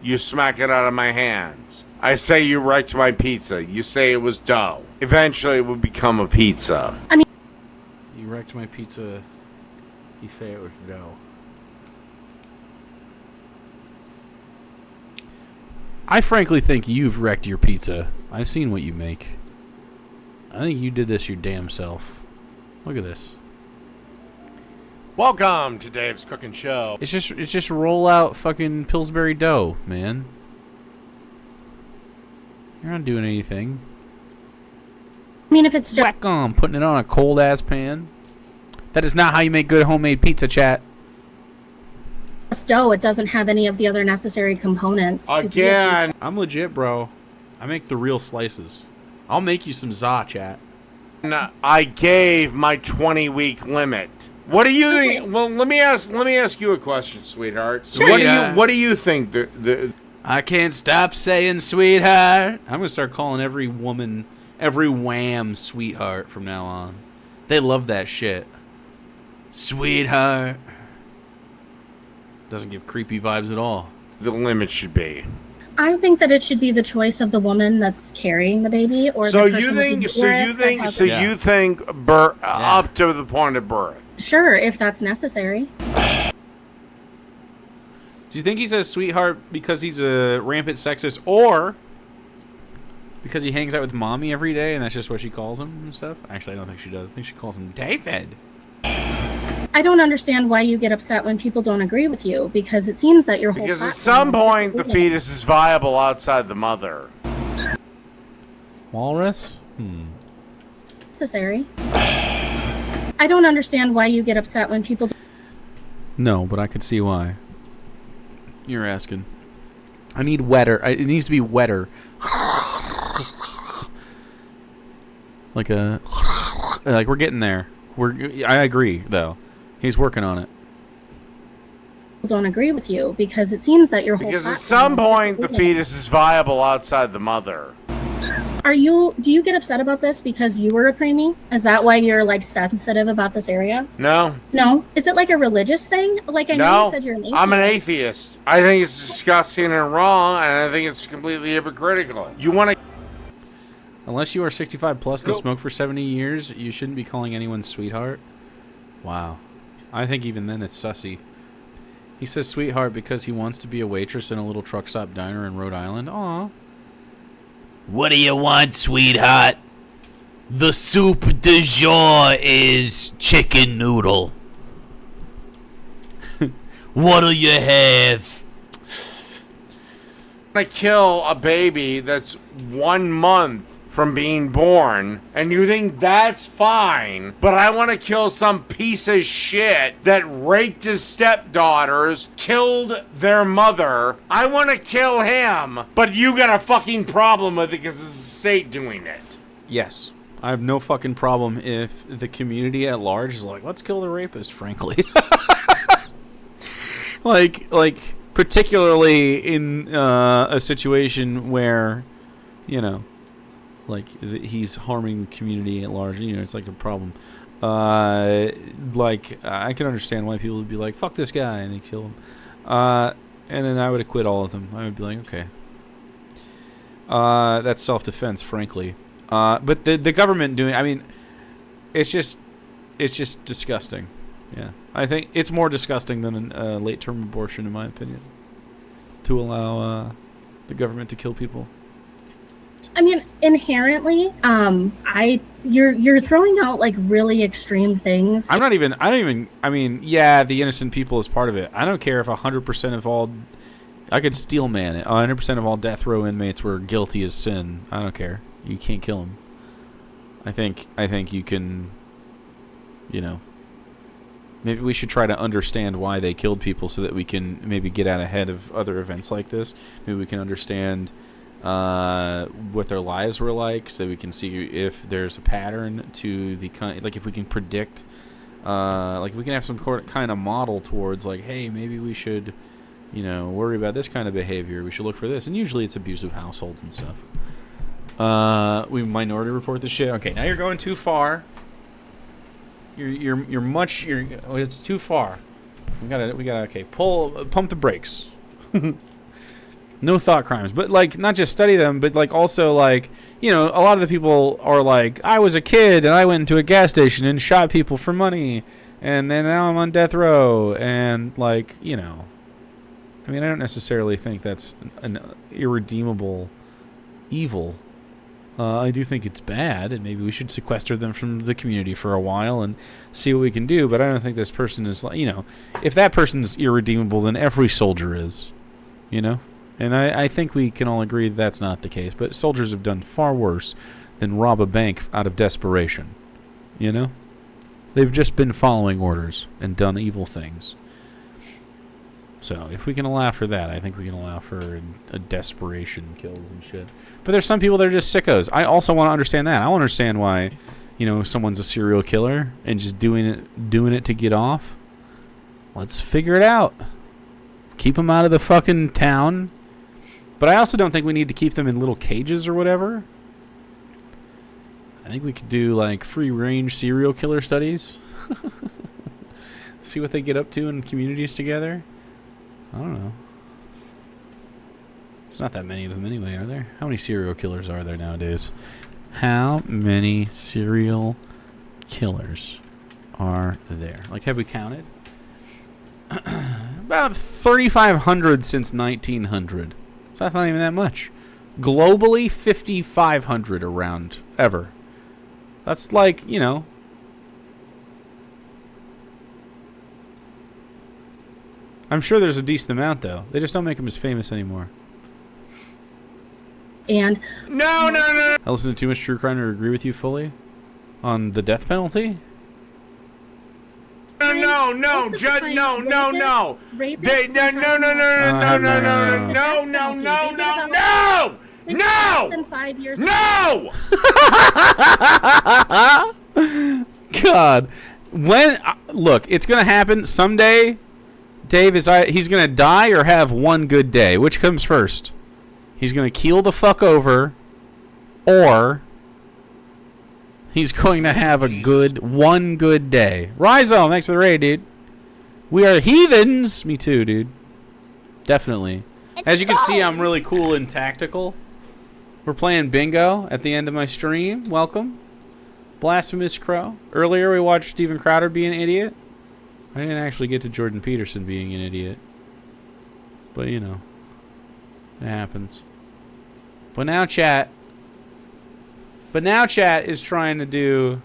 You smack it out of my hands. I say you wrecked my pizza. You say it was dough. Eventually, it will become a pizza.
I mean,
you wrecked my pizza. You say it was dough. I frankly think you've wrecked your pizza. I've seen what you make. I think you did this your damn self. Look at this.
Welcome to Dave's Cooking Show.
It's just roll out fucking Pillsbury dough, man. You're not doing anything.
I mean, if it's just
Whack on, putting it on a cold ass pan. That is not how you make good homemade pizza, chat.
dough, it doesn't have any of the other necessary components.
Again,
I'm legit, bro. I make the real slices. I'll make you some za, chat.
I gave my 20-week limit. What do you think? Well, let me ask you a question, sweetheart.
Sure.
What do you think the
I can't stop saying sweetheart. I'm gonna start calling every woman, every wham sweetheart from now on. They love that shit. Sweetheart. Doesn't give creepy vibes at all.
the limit should be?
I think that it should be the choice of the woman that's carrying the baby, or
So
the person
you think?
with the
So
uterus
you
that
think?
has
So
it.
you think up to the point of birth?
Sure, if that's necessary.
Do you think he says sweetheart because he's a rampant sexist, or because he hangs out with mommy every day and that's just what she calls him and stuff? Actually, I don't think she does. I think she calls him David.
I don't understand why you get upset when people don't agree with you, because it seems that your whole
Because at
platform
some
is
point the
disagreeing.
fetus is viable outside the mother.
Walrus?
Necessary. I don't understand why you get upset when people.
No, but I could see why. You're asking. I need wetter. It needs to be wetter. Like we're getting there. I agree though. He's working on it.
Don't agree with you, because it seems that your whole
Because at
platform
some
is
point the
disagreeing.
fetus is viable outside the mother.
Do you get upset about this because you were a preemie? Is that why you're like sensitive about this area?
No.
No. Is it like a religious thing? Like I know
No,
you said you're an atheist.
I'm an atheist. I think it's disgusting and wrong, and I think it's completely hypocritical. You want to...
Unless you are 65 plus and smoke for 70 years, you shouldn't be calling anyone sweetheart. Wow. I think even then it's sussy. He says sweetheart because he wants to be a waitress in a little truck stop diner in Rhode Island. Aw. What do you want, sweetheart? The soup du jour is chicken noodle. What'll you have?
to kill a baby that's 1 month from being born, and you think that's fine, but I want to kill some piece of shit that raped his stepdaughters, killed their mother. I want to kill him, but you got a fucking problem with it because it's the state doing it.
Yes. I have no fucking problem if the community at large is like, let's kill the rapist, frankly. like, particularly in a situation where, you know, like he's harming the community at large. You know, it's like a problem. Like I can understand why people would be like, "Fuck this guy," and they kill him. And then I would acquit all of them. I would be like, "Okay, that's self-defense, frankly." But the government doing, I mean, it's just disgusting. Yeah, I think it's more disgusting than a late-term abortion, in my opinion, to allow the government to kill people.
I mean, inherently, you're throwing out like really extreme things.
I mean, yeah, the innocent people is part of it. I don't care if 100% of all, I could steel man it. 100% of all death row inmates were guilty as sin. I don't care. You can't kill them. I think you can, you know, maybe we should try to understand why they killed people so that we can maybe get out ahead of other events like this. Maybe we can understand what their lives were like, so we can see if there's a pattern to the like if we can predict, like we can have some kind of model towards like, hey, maybe we should, you know, worry about this kind of behavior. We should look for this, and usually it's abusive households and stuff. We minority report this shit. Okay, now you're going too far. It's too far. We gotta okay, pump the brakes. No thought crimes, but like not just study them, but like also like, you know, a lot of the people are like, I was a kid and I went into a gas station and shot people for money, and then now I'm on death row, and like, you know, I mean, I don't necessarily think that's an irredeemable evil. I do think it's bad, and maybe we should sequester them from the community for a while and see what we can do. But I don't think this person is like, you know, if that person's irredeemable, then every soldier is, you know. And I think we can all agree that's not the case. But soldiers have done far worse than rob a bank out of desperation. You know? They've just been following orders and done evil things. So if we can allow for that, I think we can allow for a desperation kills and shit. But there's some people that are just sickos. I also want to understand that. I want to understand why, you know, someone's a serial killer and just doing it to get off. Let's figure it out. Keep them out of the fucking town. But I also don't think we need to keep them in little cages or whatever. I think we could do like free-range serial killer studies. See what they get up to in communities together. I don't know. It's not that many of them anyway, are there? How many serial killers are there nowadays? How many serial killers are there? Like, have we counted? About 3,500 since 1900. So that's not even that much. Globally, 5,500 around ever. That's like, you know. I'm sure there's a decent amount, though. They just don't make them as famous anymore.
And
No.
I listen to too much true crime to agree with you fully on the death penalty.
No, Judd, no.
Than 5 years.
No!
God, when look, it's gonna happen someday. Dave he's gonna die or have one good day. Which comes first? He's gonna keel the fuck over, or he's going to have one good day. Rhizome, thanks for the raid, dude. We are heathens. Me too, dude. Definitely. As you can see, I'm really cool and tactical. We're playing bingo at the end of my stream. Welcome. Blasphemous Crow. Earlier, we watched Steven Crowder be an idiot. I didn't actually get to Jordan Peterson being an idiot. But, you know. It happens. But now chat is trying to do...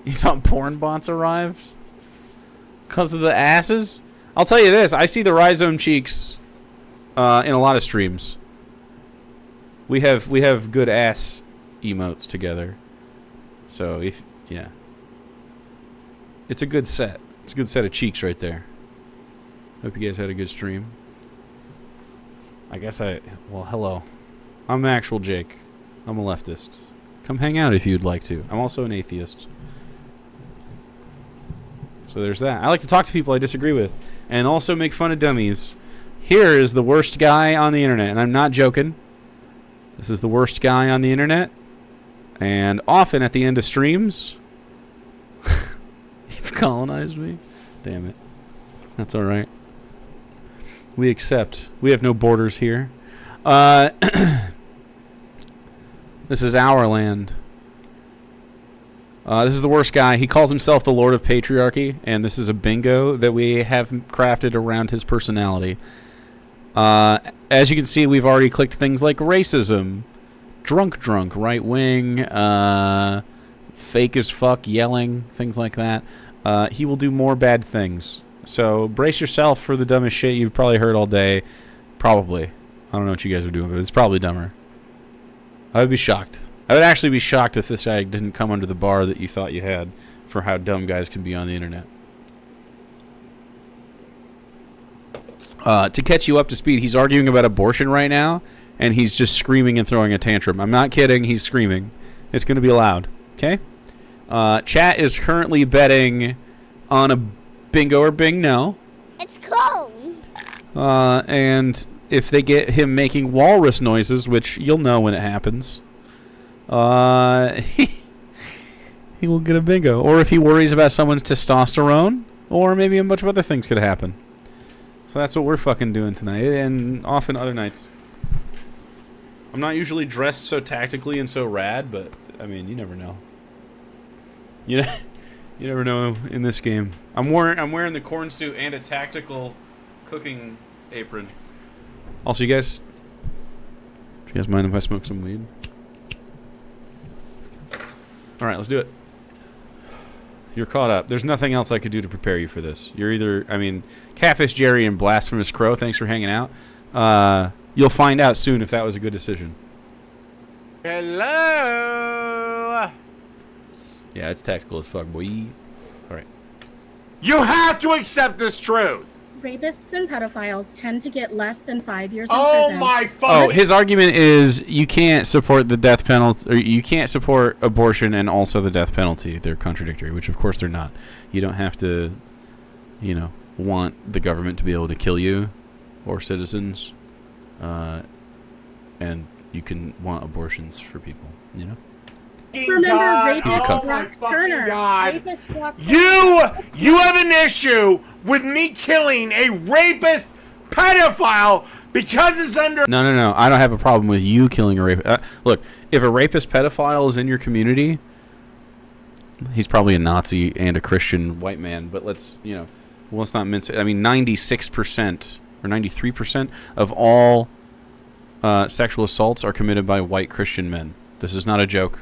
You thought porn bots arrived? Because of the asses? I'll tell you this. I see the Rhizome cheeks in a lot of streams. We have good ass emotes together. So it's a good set. It's a good set of cheeks right there. Hope you guys had a good stream. Well, hello. I'm Actual Jake. I'm a leftist. Come hang out if you'd like to. I'm also an atheist. So there's that. I like to talk to people I disagree with and also make fun of dummies. Here is the worst guy on the internet, and I'm not joking. This is the worst guy on the internet. And often at the end of streams, you've colonized me. Damn it. That's all right. We accept. We have no borders here. This is our land. This is the worst guy. He calls himself the Lord of Patriarchy, and this is a bingo that we have crafted around his personality. As you can see, we've already clicked things like racism, drunk, right wing, fake as fuck, yelling, things like that. He will do more bad things. So brace yourself for the dumbest shit you've probably heard all day. Probably. I don't know what you guys are doing, but it's probably dumber. I would be shocked. I would actually be shocked if this guy didn't come under the bar that you thought you had for how dumb guys can be on the internet. To catch you up to speed, he's arguing about abortion right now, and he's just screaming and throwing a tantrum. I'm not kidding. He's screaming. It's going to be loud. Okay? Chat is currently betting on a bingo or bing no.
It's cold.
And if they get him making walrus noises, which you'll know when it happens, he will get a bingo. Or if he worries about someone's testosterone, or maybe a bunch of other things could happen. So that's what we're fucking doing tonight, and often other nights. I'm not usually dressed so tactically and so rad, but, I mean, you never know. You never know in this game. I'm wearing the corn suit and a tactical cooking apron. Also, you guys mind if I smoke some weed? All right, let's do it. You're caught up. There's nothing else I could do to prepare you for this. You're either, Catfish Jerry and Blasphemous Crow, thanks for hanging out. You'll find out soon if that was a good decision.
Hello.
Yeah, it's tactical as fuck, boy. All right.
You have to accept this truth.
Rapists and pedophiles tend to get less than 5 years in
Oh
prison.
my fucking!
Oh, his argument is you can't support the death penalty, or you can't support abortion and also the death penalty. They're contradictory, which of course they're not. You don't have to, want the government to be able to kill you or citizens, and you can want abortions for people.
Remember
He's a
rapist
cuck.
Brock Turner. Rapist Brock
You have an issue with me killing a rapist pedophile because it's under.
No. I don't have a problem with you killing a rapist. Look, if a rapist pedophile is in your community, he's probably a Nazi and a Christian white man. But let's not mince it. 96% or 93% of all sexual assaults are committed by white Christian men. This is not a joke.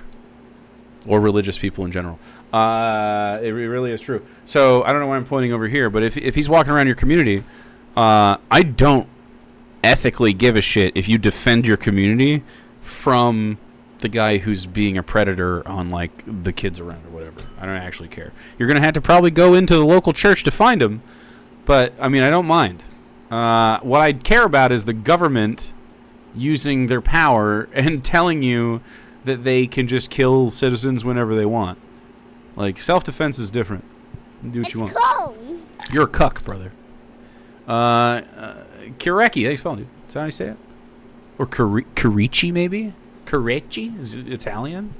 Or religious people in general. It really is true. So, I don't know why I'm pointing over here, but if he's walking around your community, I don't ethically give a shit if you defend your community from the guy who's being a predator on, the kids around or whatever. I don't actually care. You're going to have to probably go into the local church to find him, but, I don't mind. What I care about is the government using their power and telling you that they can just kill citizens whenever they want. Self-defense is different. Do what you want.
Cold.
You're a cuck, brother. Kireki, thanks for following, dude. Is that how you say it? Or Carici, maybe? Carici? Is it Italian?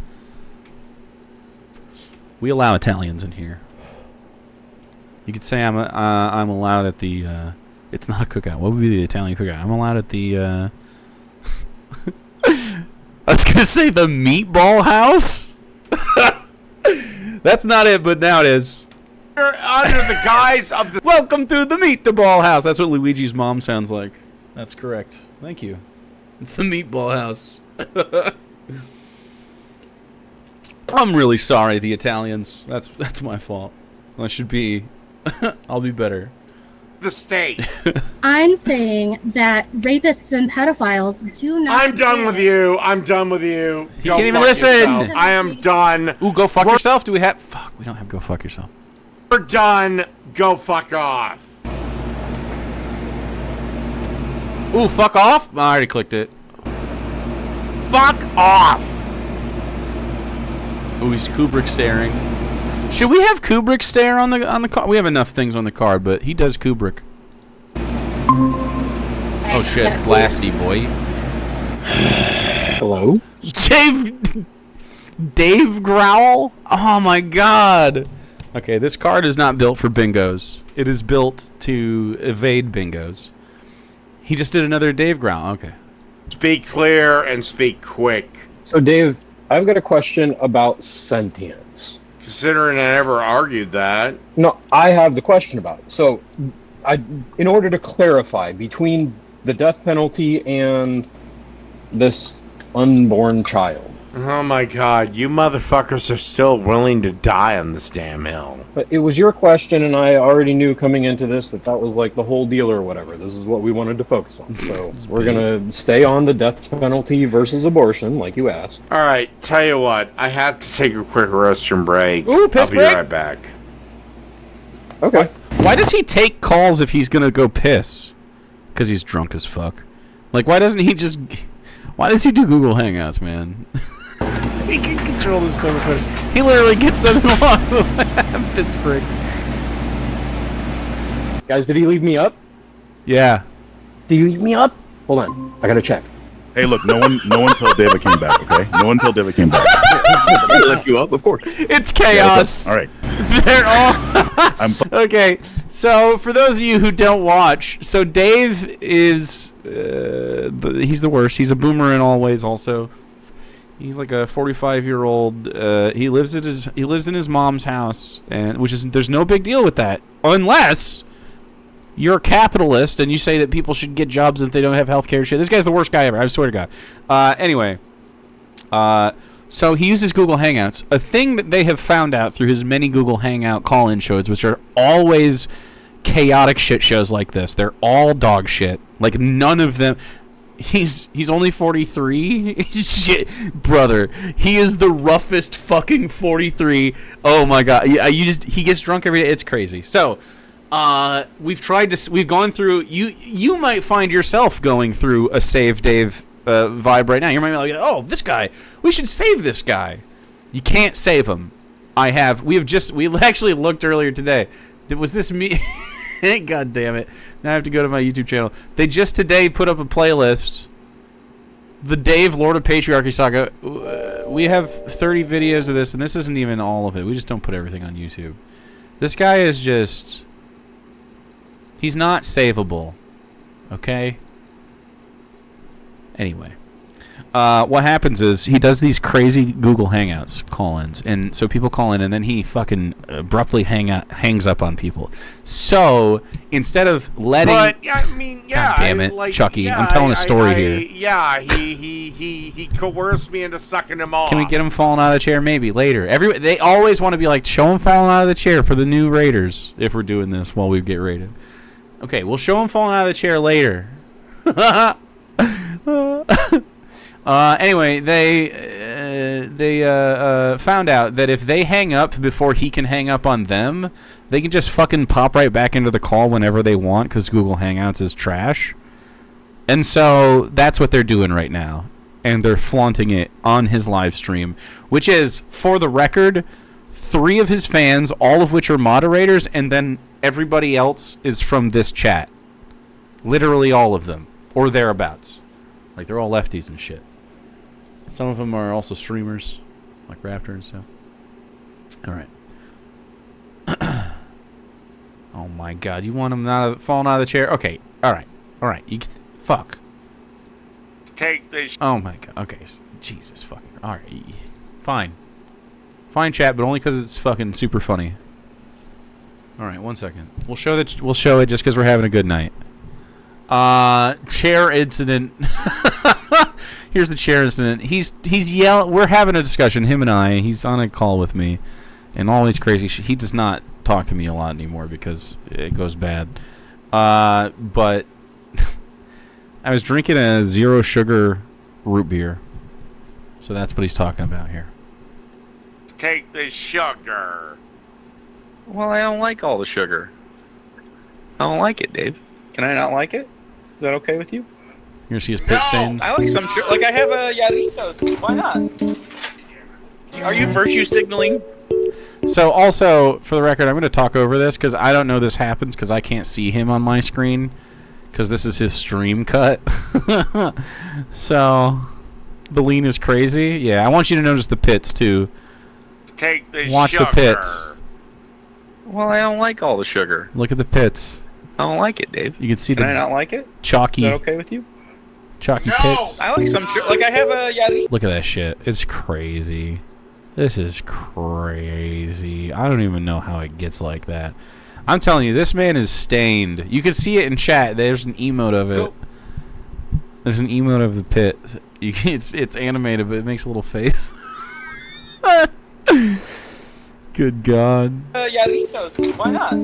We allow Italians in here. You could say I'm allowed at the... it's not a cookout. What would be the Italian cookout? I'm allowed at the... I was going to say the meatball house? That's not it, but now it is.
Under the guise of the.
Welcome to the meatball house. That's what Luigi's mom sounds like. That's correct. Thank you. It's the meatball house. I'm really sorry, the Italians. That's my fault. I should be. I'll be better.
the state.
I'm saying that rapists and pedophiles do not.
I'm done with you. I'm done with you.
You can't even listen.
Yourself. I am done.
Ooh, go fuck yourself. Do we have? Fuck, we don't have go fuck yourself.
We're done. Go fuck off.
Ooh, fuck off. I already clicked it.
Fuck off.
Ooh, he's Kubrick staring. Should we have Kubrick stare on the card? We have enough things on the card, but he does Kubrick. Oh shit, it's Lasty boy.
Hello?
Dave Growl? Oh my god. Okay, this card is not built for bingos. It is built to evade bingos. He just did another Dave Growl. Okay.
Speak clear and speak quick.
So Dave, I've got a question about sentience.
Considering I never argued that.
No, I have the question about it. So, in order to clarify between the death penalty and this unborn child.
Oh my god, you motherfuckers are still willing to die on this damn hill.
But it was your question, and I already knew coming into this that was like the whole deal or whatever. This is what we wanted to focus on. So we're going to stay on the death penalty versus abortion, like you asked.
Alright, tell you what, I have to take a quick restroom break.
Ooh, piss
I'll be
break?
right back.
Okay.
Why does he take calls if he's going to go piss? Because he's drunk as fuck. Like, why doesn't he just... Why does he do Google Hangouts, man? He can control this so much better. He literally gets up and walks. Piss break.
Guys, did he leave me up?
Yeah.
Did he leave me up? Hold on. I got to check.
Hey, look, no one told David came back, okay? No one told David came back.
I left you up, of course.
It's chaos.
Yeah, all right.
They're all... Okay, so for those of you who don't watch, so Dave is... he's the worst. He's a boomer in all ways also. He's like a 45-year-old. He lives in his mom's house, and there's no big deal with that, unless you're a capitalist and you say that people should get jobs if they don't have health care. Shit, this guy's the worst guy ever. I swear to God. Anyway, so he uses Google Hangouts. A thing that they have found out through his many Google Hangout call-in shows, which are always chaotic shit shows like this. They're all dog shit. Like none of them. He's only 43. Shit, brother. He is the roughest fucking 43. Oh my god. He gets drunk every day. It's crazy. So, we've gone through. You might find yourself going through a save Dave vibe right now. You might be like, oh, this guy. We should save this guy. You can't save him. We actually looked earlier today. Was this me? God damn it. Now I have to go to my YouTube channel. They just today put up a playlist. The Dave Lord of Patriarchy Saga. We have 30 videos of this, and this isn't even all of it. We just don't put everything on YouTube. This guy is just... He's not savable. Okay? Anyway. What happens is he does these crazy Google Hangouts call-ins, and so people call in, and then he fucking abruptly hangs up on people. So instead of letting,
but yeah, I mean, yeah,
God damn it,
like,
Chucky,
yeah,
I'm telling a story here.
Yeah, he coerced me into sucking him off.
Can we get him falling out of the chair? Maybe later. They always want to be like, show him falling out of the chair for the new Raiders if we're doing this while we get raided. Okay, we'll show him falling out of the chair later. Anyway, they found out that if they hang up before he can hang up on them, they can just fucking pop right back into the call whenever they want because Google Hangouts is trash. And so that's what they're doing right now. And they're flaunting it on his live stream, which is, for the record, 3 of his fans, all of which are moderators, and then everybody else is from this chat. Literally all of them, or thereabouts. Like, they're all lefties and shit. Some of them are also streamers, like Raptor and stuff. All right. Oh my god, you want him falling out of the chair? Okay, all right. Fuck.
Take this.
Oh my god, okay. Jesus fucking. All right. Fine, chat, but only because it's fucking super funny. All right, 1 second. We'll show it just because we're having a good night. Chair incident. Here's the chair incident. He's yelling. We're having a discussion, him and I. He's on a call with me, and all these crazy shit. He does not talk to me a lot anymore because it goes bad. But I was drinking a 0 sugar root beer. So that's what he's talking about here.
Take the sugar.
Well, I don't like all the sugar. I don't like it, Dave. Can I not like it? Is that okay with you?
You see his pit stains?
I like some sugar. Like, I have a Yarritos. Why not? Are you virtue signaling?
So, also, for the record, I'm going to talk over this because I don't know this happens because I can't see him on my screen because this is his stream cut. So, the lean is crazy. Yeah, I want you to notice the pits, too.
Take the
Watch
sugar.
the pits.
Well, I don't like all the sugar.
Look at the pits.
I don't like it, Dave.
You can see
Can
the
I not like it?
chalky,
Is that okay with you?
chalky pits.
I like some sugar. Like, I have a Yarritos.
Look at that shit. It's crazy. This is crazy. I don't even know how it gets like that. I'm telling you, this man is stained. You can see it in chat. There's an emote of it. There's an emote of the pit. It's animated, but it makes a little face. Good God.
Yarritos. Why not?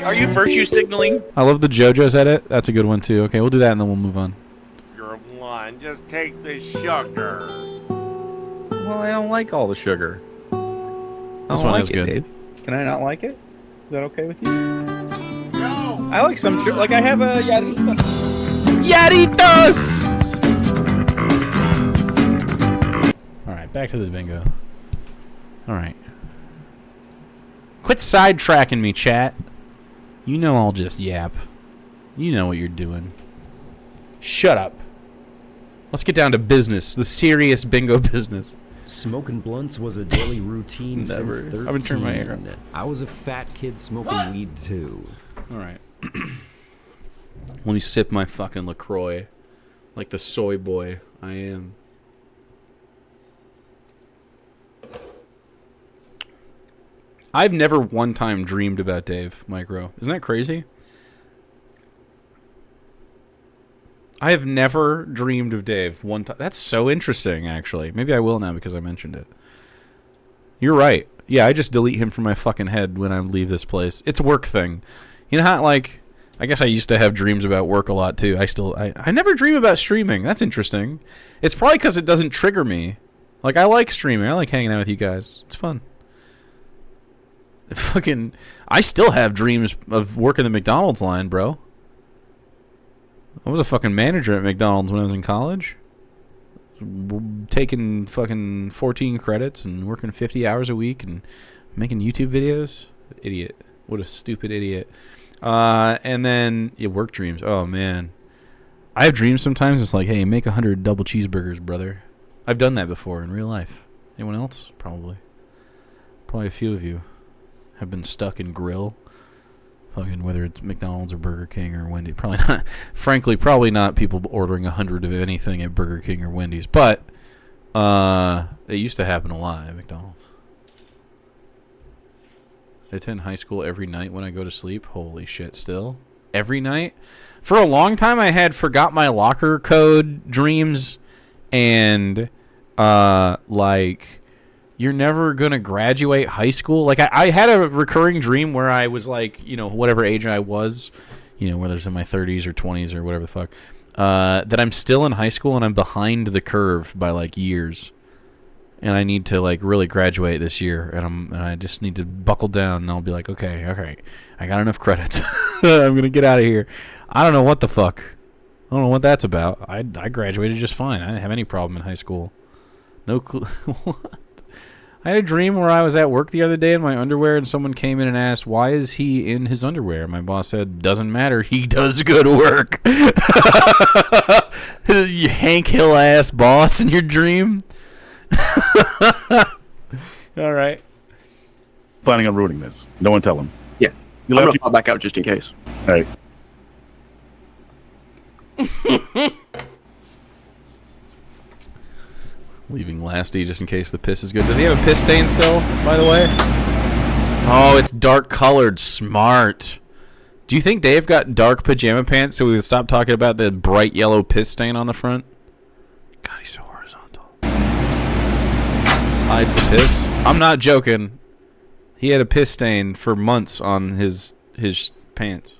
Are you virtue signaling?
I love the JoJo's edit. That's a good one, too. Okay, we'll do that, and then we'll move on.
You're blind. Just take the sugar.
Well, I don't like all the sugar.
This one is good.
Dave. Can I not like it? Is that okay with you? No. I like some sugar. Like, I have a Yarritos.
Yarritos! Alright, back to the bingo. Alright. Quit sidetracking me, chat. You know I'll just yap. You know what you're doing. Shut up. Let's get down to business. The serious bingo business.
Smoking blunts was a daily routine
Never.
since 13.
I've been turning my hair up.
I was a fat kid smoking weed too.
Alright. Let me sip my fucking LaCroix. Like the soy boy I am. I've never one time dreamed about Dave Micro. Isn't that crazy? I have never dreamed of Dave one time. That's so interesting, actually. Maybe I will now because I mentioned it. You're right. Yeah, I just delete him from my fucking head when I leave this place. It's a work thing. You know how, like, I guess I used to have dreams about work a lot, too. I never dream about streaming. That's interesting. It's probably because it doesn't trigger me. Like, I like streaming. I like hanging out with you guys. It's fun. I still have dreams of working the McDonald's line, bro. I was a fucking manager at McDonald's when I was in college. Taking fucking 14 credits and working 50 hours a week and making YouTube videos. Idiot. What a stupid idiot. And then, work dreams. Oh, man. I have dreams sometimes. It's like, hey, make 100 double cheeseburgers, brother. I've done that before in real life. Anyone else? Probably. Probably a few of you have been stuck in grill. Fucking whether it's McDonald's or Burger King or Wendy's. Probably not. Frankly, probably not people ordering 100 of anything at Burger King or Wendy's. But it used to happen a lot at McDonald's. I attend high school every night when I go to sleep. Holy shit, still? Every night? For a long time, I had forgot my locker code dreams and, like, you're never going to graduate high school. Like, I had a recurring dream where I was, like, you know, whatever age I was, you know, whether it's in my 30s or 20s or whatever the fuck, that I'm still in high school and I'm behind the curve by, like, years. And I need to, like, really graduate this year. And I just need to buckle down and I'll be like, okay, I got enough credits. I'm going to get out of here. I don't know what the fuck. I don't know what that's about. I graduated just fine. I didn't have any problem in high school. No clue. What? I had a dream where I was at work the other day in my underwear and someone came in and asked, why is he in his underwear? My boss said, doesn't matter. He does good work. You Hank Hill ass boss in your dream. All right.
Planning on ruining this. No one tell him.
Yeah. I'm going to pop back out just in case.
All right.
Leaving Lasty just in case the piss is good. Does he have a piss stain still, by the way? Oh, it's dark colored. Smart. Do you think Dave got dark pajama pants so we would stop talking about the bright yellow piss stain on the front? God, he's so horizontal. Hides the piss. I'm not joking. He had a piss stain for months on his pants.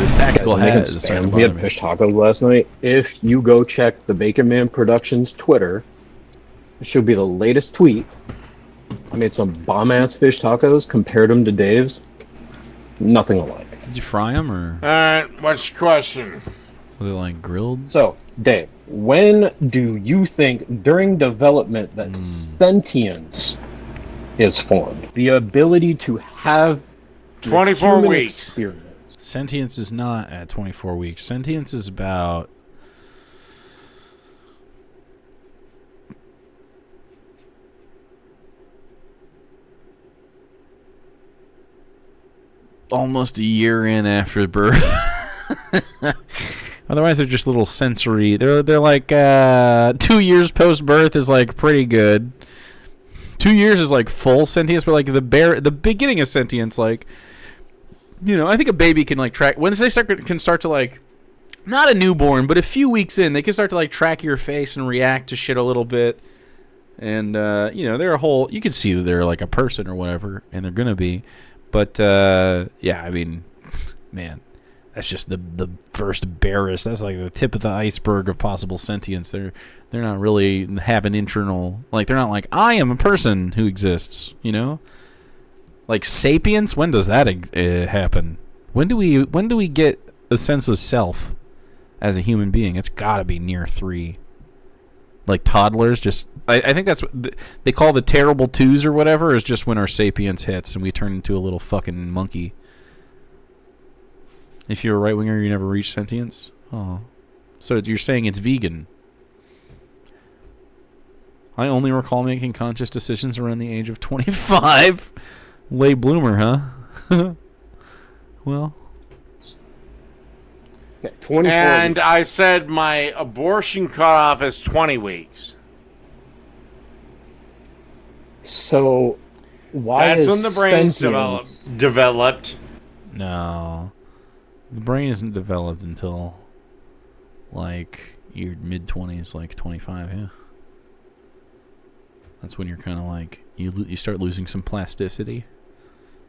This tactical
Making
hat is starting
spam.
to
We had
bother me.
fish tacos last night. If you go check the Bacon Man Productions Twitter, it should be the latest tweet. I made some bomb-ass fish tacos, compared them to Dave's. Nothing alike.
Did you fry them or
Alright, what's your question?
was it like grilled?
So, Dave, when do you think during development that sentience is formed? The ability to have the
24
human
weeks.
experience.
Sentience is not at 24 weeks. Sentience is about almost a year in after birth. Otherwise, they're just little sensory. They're like 2 years post birth is like pretty good. 2 years is like full sentience, but like the beginning of sentience, like, you know, I think a baby can like track once they can start to like, not a newborn, but a few weeks in, they can start to like track your face and react to shit a little bit. And you know, they're a whole. You can see that they're like a person or whatever, and they're gonna be. But yeah, I mean, man, that's just the first barest. That's like the tip of the iceberg of possible sentience. They're not really have an internal, like, they're not like, I am a person who exists, you know? Like sapience, when does that happen? When do we get a sense of self as a human being? It's got to be near 3. Like toddlers, just I think that's what they call the terrible twos or whatever, is just when our sapience hits and we turn into a little fucking monkey. If you're a right winger, you never reach sentience. Oh, so you're saying it's vegan? I only recall making conscious decisions around the age of 25. Late bloomer, huh? Well.
Okay, 24
And
weeks.
I said my abortion cutoff is 20 weeks.
So, why
That's
is
when the brain's
sentience-
developed.
No. The brain isn't developed until, like, your mid-20s, like 25, yeah. That's when you're kind of like, you start losing some plasticity,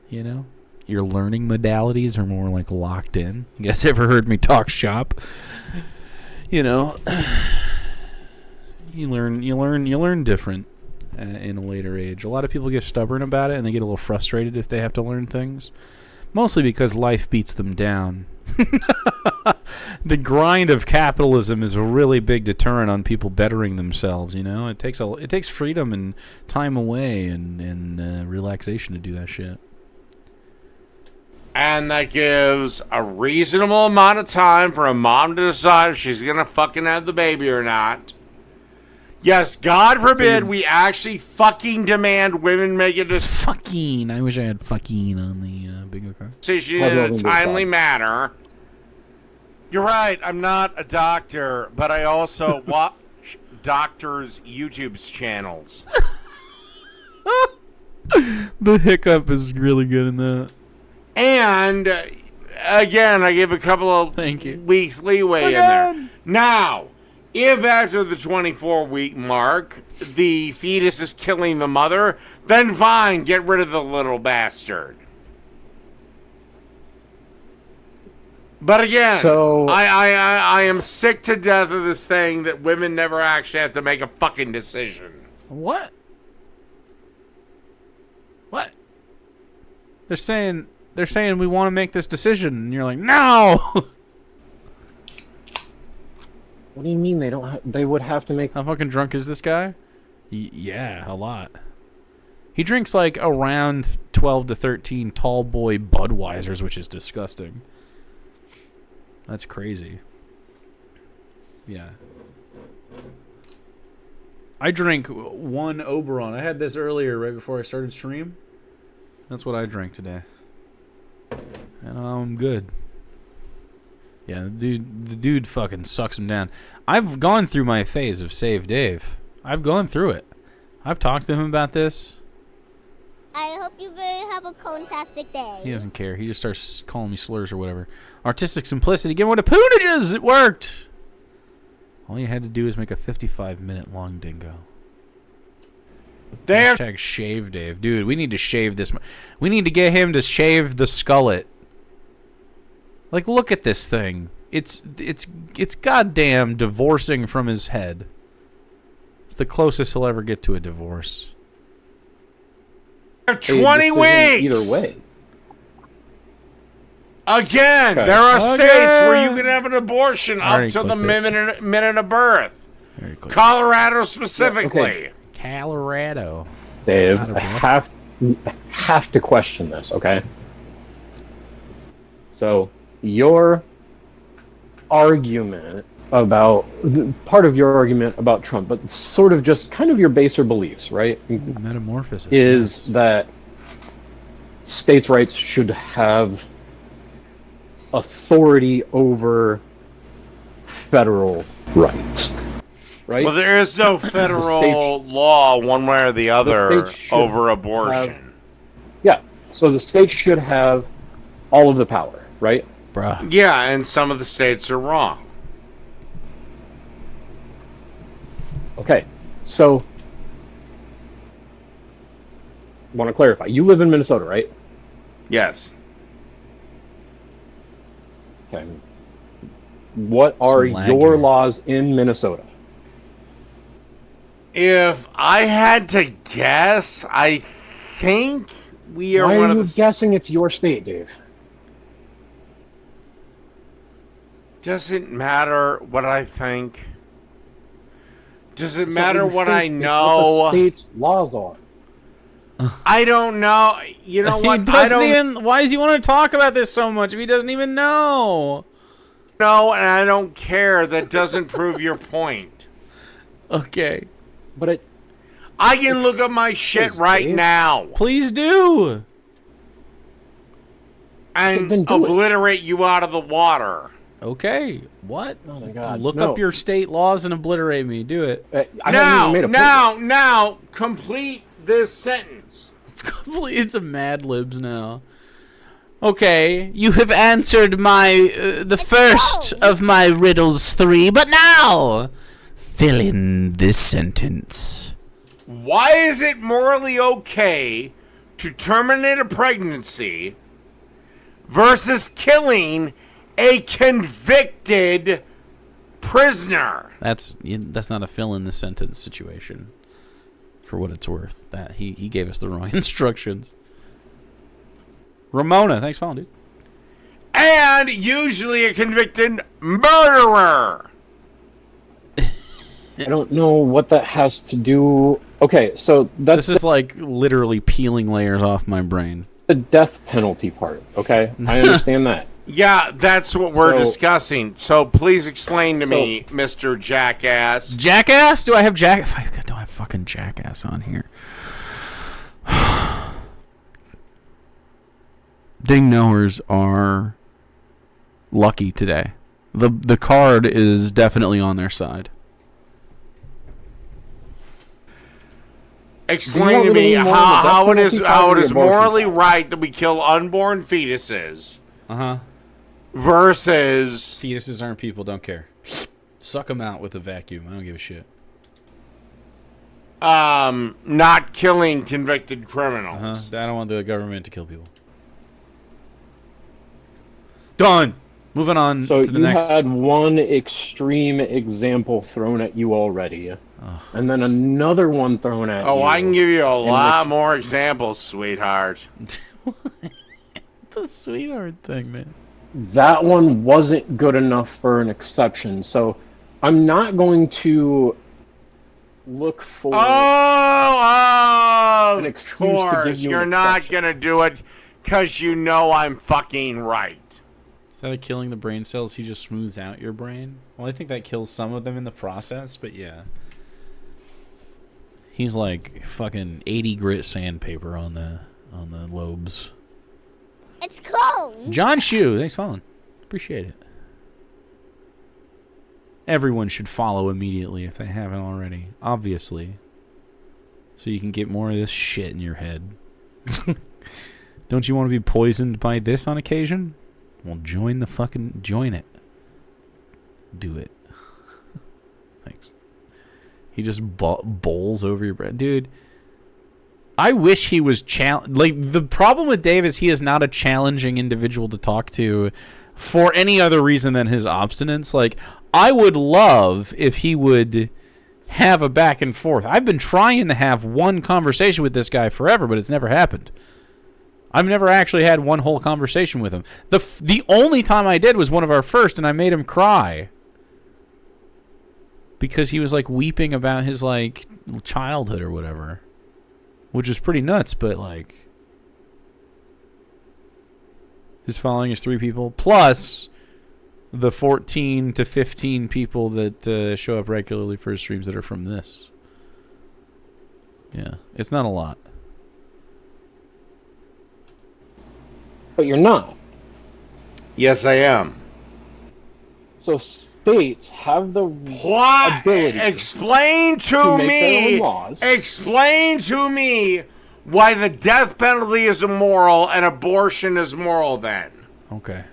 you know? Your learning modalities are more, like, locked in. You guys ever heard me talk shop? You know, you learn different in a later age. A lot of people get stubborn about it, and they get a little frustrated if they have to learn things. Mostly because life beats them down. The grind of capitalism is a really big deterrent on people bettering themselves. You know, it takes freedom and time away and relaxation to do that shit.
And that gives a reasonable amount of time for a mom to decide if she's going to fucking have the baby or not. Yes, God forbid we actually fucking demand women make a decision.
Fucking. I wish I had fucking on the bingo card.
Decision in a timely manner. You're right, I'm not a doctor, but I also watch doctors' YouTube's channels.
The hiccup is really good in that.
And, again, I give a couple of weeks leeway in there. Now, if after the 24-week mark, the fetus is killing the mother, then fine, get rid of the little bastard. But again,
So-
I am sick to death of this thing that women never actually have to make a fucking decision.
What? What? They're saying we want to make this decision, and you're like, no.
What do you mean they don't? They would have to make.
How fucking drunk is this guy? Yeah, a lot. He drinks like around 12 to 13 tall boy Budweisers, which is disgusting. That's crazy. Yeah. I drink one Oberon. I had this earlier right before I started stream. That's what I drank today. And I'm good. Yeah, the dude fucking sucks him down. I've gone through my phase of Save Dave. I've gone through it. I've talked to him about this.
I hope you have a fantastic day.
He doesn't care. He just starts calling me slurs or whatever. Artistic simplicity. Give one to poonages. It worked. All you had to do is make a 55-minute long dingo. Hashtag shave Dave. Dude, we need to shave this. We need to get him to shave the skullet. Like, look at this thing. It's goddamn divorcing from his head. It's the closest he'll ever get to a divorce.
20 weeks.
Either way.
Again,
Okay.
there are states where you can have an abortion up
Already
to the
clicked
minute of birth. Colorado specifically.
Okay.
Colorado.
Dave,
Not a
I have to question this, okay? So, your argument about part of your argument about Trump, but sort of just kind of your baser beliefs, right?
Metamorphosis
is that states' rights should have authority over federal rights, right?
Well, there is no federal law one way or the other over abortion.
Yeah, so the states should have all of the power, right?
Bruh.
Yeah, and some of the states are wrong.
Okay, so want to clarify. You live in Minnesota, right?
Yes.
Okay. What are your laws in Minnesota?
If I had to guess, I think we are
Why
one
are
of
you
the...
guessing it's your state, Dave?
Doesn't matter what I think. Does it
It's not
matter
you
what
think,
I
it's
know?
what the state's laws are.
I don't know. You know what?
He doesn't even. Why does he want to talk about this so much if he doesn't even know?
No, and I don't care. That doesn't prove your point.
Okay.
But
I can look up my shit right now.
Please do.
And
Then do it.
obliterate you out of the water.
Okay. What?
Oh my God.
Look
no.
up your state laws and obliterate me. Do it.
I haven't even made a point.
Now, complete this sentence.
It's a Mad Libs now. Okay, you have answered my the first of my riddles 3, but now fill in this sentence.
Why is it morally okay to terminate a pregnancy versus killing a convicted prisoner?
That's not a fill in the sentence situation. For what it's worth, that he gave us the wrong instructions. Ramona, thanks for following, dude.
And usually a convicted murderer.
I don't know what that has to do. Okay, so that's
This is like literally peeling layers off my brain.
the death penalty part. Okay, I understand that.
Yeah, that's what we're
So-
discussing. So please explain to me, Mr. Jackass.
Jackass? Do I have Jackass? Do I have fucking Jackass on here? Ding knowers are lucky today. The card is definitely on their side.
Explain to me how it is morally right that we kill unborn fetuses. Versus
fetuses aren't people. Don't care. Suck them out with a vacuum. I don't give a shit.
not killing convicted criminals.
I don't want the government to kill people. Done. Moving on
So
to the
you
next.
had one extreme example thrown at you already, and then another one thrown at you.
Oh, I can give you a
in
lot
which-
more examples, sweetheart.
The sweetheart thing, man.
That one wasn't good enough for an exception, so I'm not going to look for
Oh,
an
of
excuse to
course.
give you
You're
an
not
exception.
going to do it because you know I'm fucking right.
Instead of killing the brain cells, he just smooths out your brain. Well, I think that kills some of them in the process, but yeah. He's like fucking 80 grit sandpaper on the lobes.
It's cold.
John Shue, thanks for following. Appreciate it. Everyone should follow immediately if they haven't already, obviously. So you can get more of this shit in your head. Don't you want to be poisoned by this on occasion? Well, join it. Do it. Thanks. He just bowls over your bread. Dude, I wish he was the problem with Dave is he is not a challenging individual to talk to for any other reason than his obstinance. Like, I would love if he would have a back and forth. I've been trying to have one conversation with this guy forever, but it's never happened. I've never actually had one whole conversation with him. The only time I did was one of our first, and I made him cry. Because he was, like, weeping about his, like, childhood or whatever. Which is pretty nuts, but, like... His following is 3 people. Plus the 14 to 15 people that show up regularly for his streams that are from this. Yeah, it's not a lot.
But you're not.
Yes, I am.
So states have the ability.
Explain
to make their own laws.
Explain to me why the death penalty is immoral and abortion is moral then.
Okay.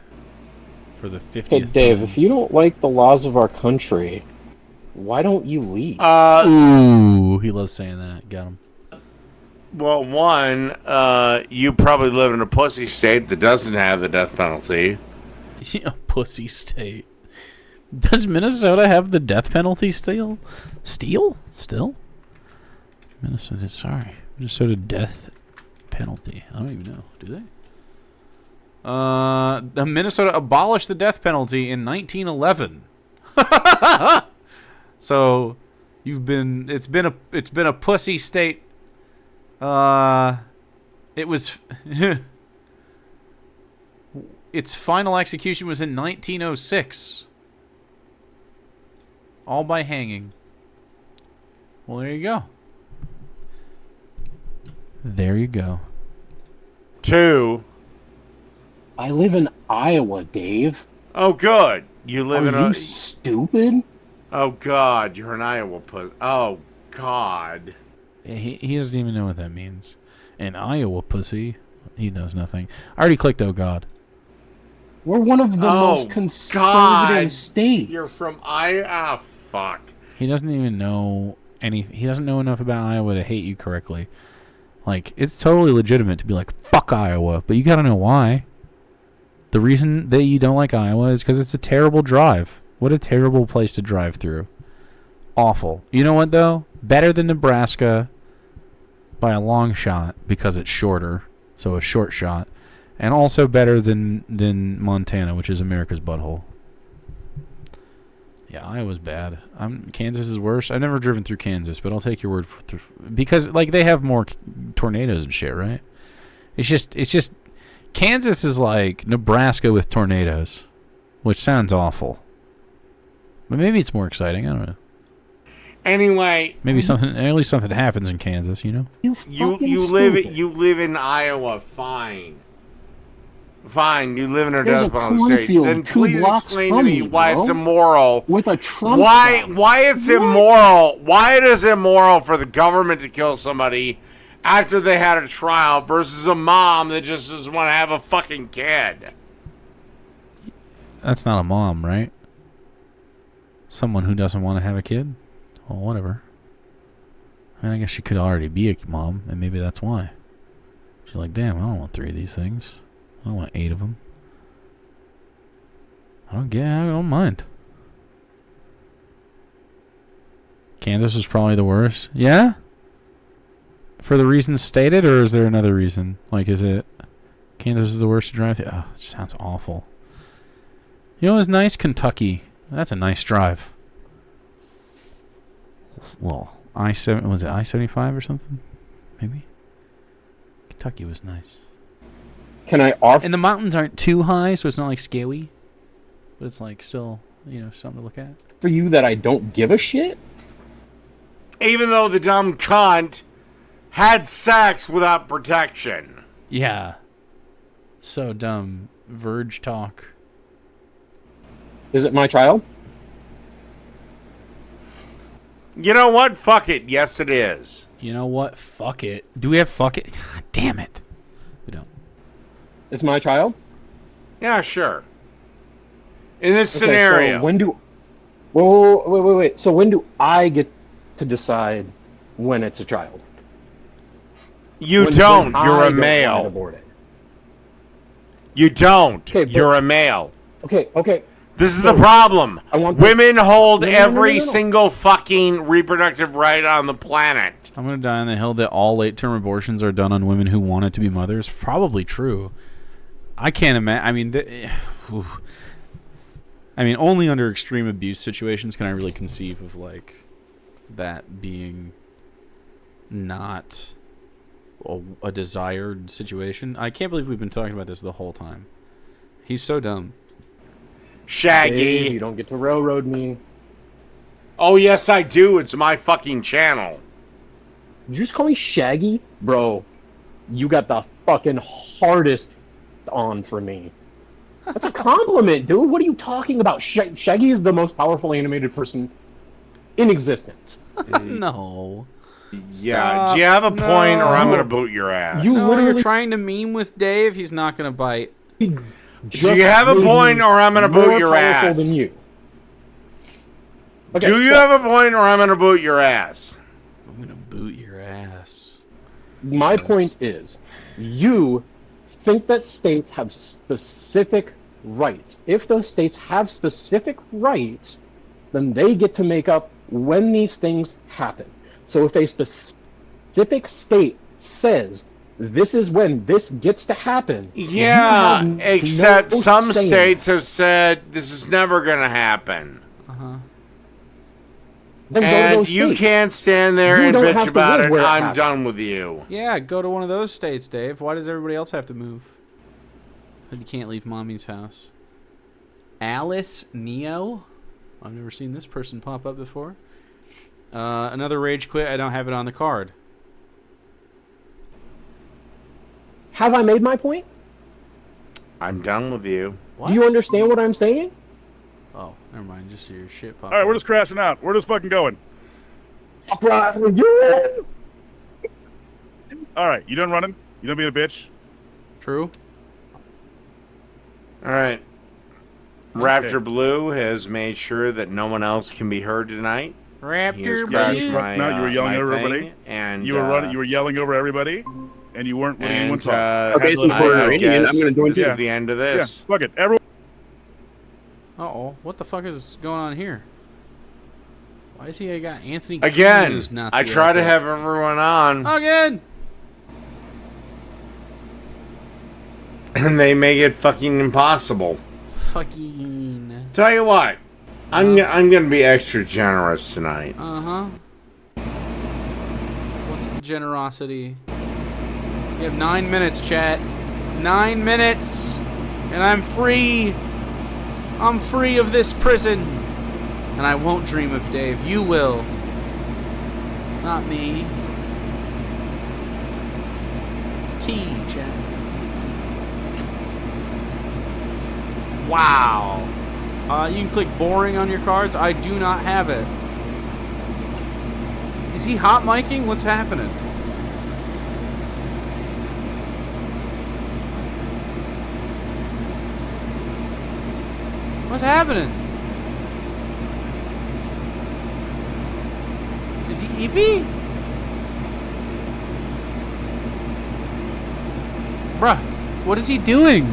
For the 50th
Hey, Dave,
time.
if you don't like the laws of our country, why don't you leave?
Ooh, he loves saying that. Got him.
Well, one, you probably live in a pussy state that doesn't have the death penalty.
A pussy state. Does Minnesota have the death penalty still? Still? Minnesota death penalty. I don't even know. Do they? The Minnesota abolished the death penalty in 1911. So it's been a pussy state. It was its final execution was in 1906. All by hanging. Well, there you go. There you go.
2.
I live in Iowa, Dave.
Oh, good. You live in
Are you stupid?
Oh, God. You're an Iowa pussy. Oh, God.
He doesn't even know what that means. An Iowa pussy. He knows nothing. I already clicked "Oh God."
We're one of the most conservative states.
You're from Iowa. Ah, fuck.
He doesn't even know anything. He doesn't know enough about Iowa to hate you correctly. Like, it's totally legitimate to be like, fuck Iowa, but you gotta know why. The reason that you don't like Iowa is because it's a terrible drive. What a terrible place to drive through. Awful. You know what, though? Better than Nebraska by a long shot because it's shorter, so a short shot. And also better than Montana, which is America's butthole. Yeah, Iowa's bad. Kansas is worse. I've never driven through Kansas, but I'll take your word for because like they have more tornadoes and shit, right? It's just Kansas is like Nebraska with tornadoes, which sounds awful. But maybe it's more exciting. I don't know.
Anyway,
maybe at least something happens in Kansas, you know?
You live in Iowa, fine. Fine, you live in a death penalty state. Then please explain to me why it's immoral.
With a Trump
why it's immoral? Why it is immoral for the government to kill somebody after they had a trial versus a mom that just doesn't want to have a fucking kid?
That's not a mom, right? Someone who doesn't want to have a kid? Well, whatever. I mean, I guess she could already be a mom, and maybe that's why. She's like, damn, I don't want 3 of these things. I don't want 8 of them. I don't mind. Kansas is probably the worst. Yeah? For the reasons stated, or is there another reason? Like, is it Kansas is the worst to drive through? Oh, it sounds awful. You know, it's nice, Kentucky. That's a nice drive. Well, I-7, was it I-75 or something? Maybe? Kentucky was nice.
Can I offer?
And the mountains aren't too high, so it's not like scary. But it's like still, something to look at.
For you that I don't give a shit?
Even though the dumb cunt had sex without protection.
Yeah. So dumb. Verge talk.
Is it my child?
You know what? Fuck it. Yes, it is.
You know what? Fuck it. Do we have fuck it? God damn it. We don't.
It's my child?
Yeah, sure. In this scenario.
So when do... Wait. So when do I get to decide when it's a child?
You
when
don't.
I
You're a
don't
male.
want aborted.
You don't.
Okay, but-
You're a male.
Okay.
This is
So,
the problem.
I want
Women hold
No.
every single fucking reproductive right on the planet.
I'm going to die on the hill that all late-term abortions are done on women who wanted to be mothers. Probably true. I can't imagine. I mean, only under extreme abuse situations can I really conceive of like that being not a desired situation. I can't believe we've been talking about this the whole time. He's so dumb.
Shaggy.
Dave, you don't get to railroad me.
Oh, yes, I do. It's my fucking channel.
Did you just call me Shaggy? Bro, you got the fucking hardest on for me. That's a compliment, dude. What are you talking about? Shaggy is the most powerful animated person in existence.
No.
Yeah, do you have a point or I'm going to boot your ass?
You're trying to meme with Dave. He's not going to bite.
Do you have a point or I'm going to boot your ass?
Than you. Okay,
do you have a point or I'm going to boot your ass?
I'm going to boot your ass.
My point is, you think that states have specific rights. If those states have specific rights, then they get to make up when these things happen. So if a specific state says, this is when this gets to happen.
Yeah, except
no
some
saying.
states have said this is never going to happen.
Then go to
And
those
you
states.
can't stand there
You
and
don't
bitch
have to
about
live
it.
where it
I'm
happens.
done with you.
Yeah, go to one of those states, Dave. Why does everybody else have to move? You can't leave mommy's house. Alice Neo? I've never seen this person pop up before. Another rage quit. I don't have it on the card.
Have I made my point?
I'm done with you.
What?
Do you understand what I'm saying?
Oh, never mind. Just your shit pop
All right, we're just crashing out. We're just fucking going. All right, you done running? You done being a bitch?
True.
All right. Raptor Blue has made sure that no one else can be heard tonight. He has
Raptor
crashed
Blue.
my,
No, you were yelling
my
over
thing,
everybody.
and
You were running. You were yelling over everybody, and you weren't letting anyone talk.
Okay, since we're
I
Indian,
guess
I'm gonna join
this
too.
is the end of
Yeah,
this.
fuck it. Everyone.
Uh-oh. What the fuck is going on here? Why is he got Anthony
Again,
Kiedis Nazi
I try to
ass
have everyone on,
up? Again!
and they make it fucking impossible.
Fucking...
Tell you what, I'm gonna be extra generous tonight.
Uh-huh. What's the generosity? You have 9 minutes, chat. 9 minutes! And I'm free! I'm free of this prison! And I won't dream of Dave. You will. Not me. T, chat. Wow. You can click boring on your cards. I do not have it. Is he hot micing? What's happening? What's happening? Is he EP? Bruh, what is he doing?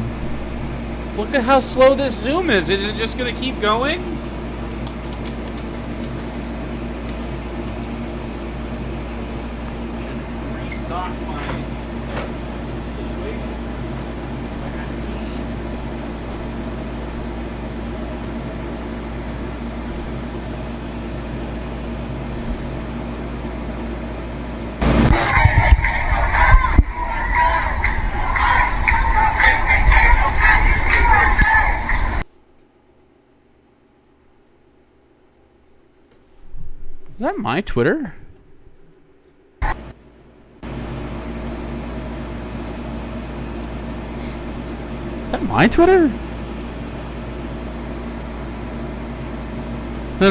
Look at how slow this zoom is. Is it just gonna keep going? Restock my situation. I got tea. Is that my Twitter? Is that my Twitter? No.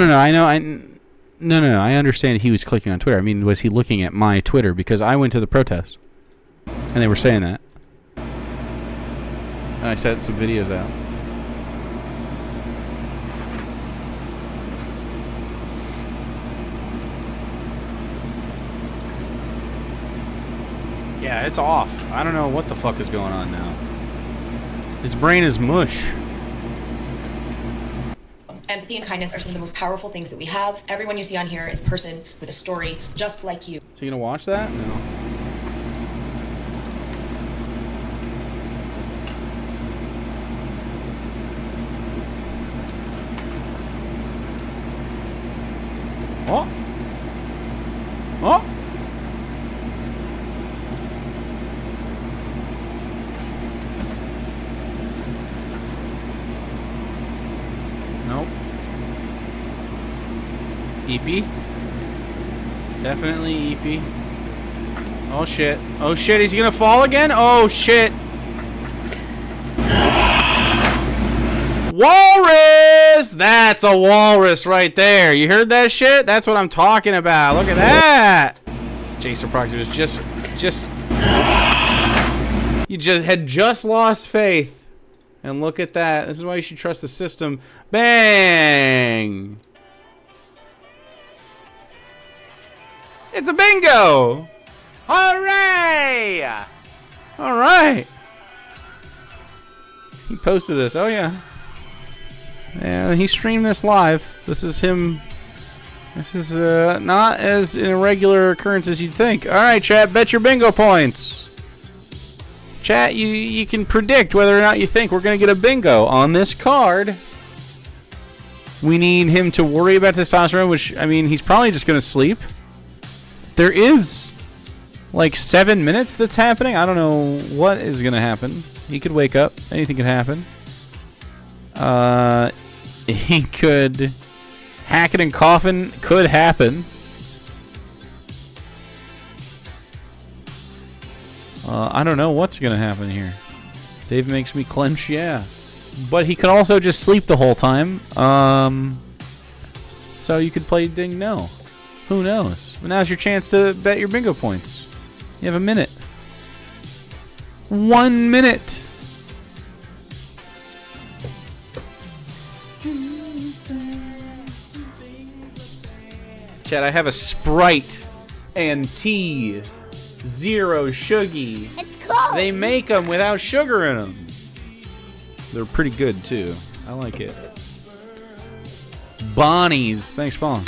No. I understand he was clicking on Twitter. I mean, was he looking at my Twitter? Because I went to the protest, and they were saying that. And I set some videos out. Yeah, it's off. I don't know what the fuck is going on now. His brain is mush.
Empathy and kindness are some of the most powerful things that we have. Everyone you see on here is a person with a story just like you.
So you gonna watch that? No. Oh! Oh! Nope. EP. Definitely EP. Oh shit. Oh shit, is he gonna fall again? Oh shit. Walrus! That's a walrus right there. You heard that shit? That's what I'm talking about. Look at that. Jason Proxy was just you had just lost faith. And look at that. This is why you should trust the system. Bang! It's a bingo!
Hooray!
All right. He posted this. Oh yeah. Yeah, he streamed this live. This is him. This is not as an irregular occurrence as you'd think. All right, chat. Bet your bingo points. Chat, you can predict whether or not you think we're gonna get a bingo on this card. We need him to worry about testosterone, which I mean, he's probably just gonna sleep. There is like 7 minutes that's happening. I don't know what is gonna happen. He could wake up. Anything could happen. He could hack it and coffin. Could happen. I don't know what's gonna happen here. Dave makes me clench, yeah. But he could also just sleep the whole time. So you could play Ding No. Who knows? But now's your chance to bet your bingo points. You have a minute. 1 minute. Chat, I have a Sprite and tea. Zero Shuggy.
It's cold.
They make them without sugar in them. They're pretty good too. I like it. Bonnie's. Thanks for following.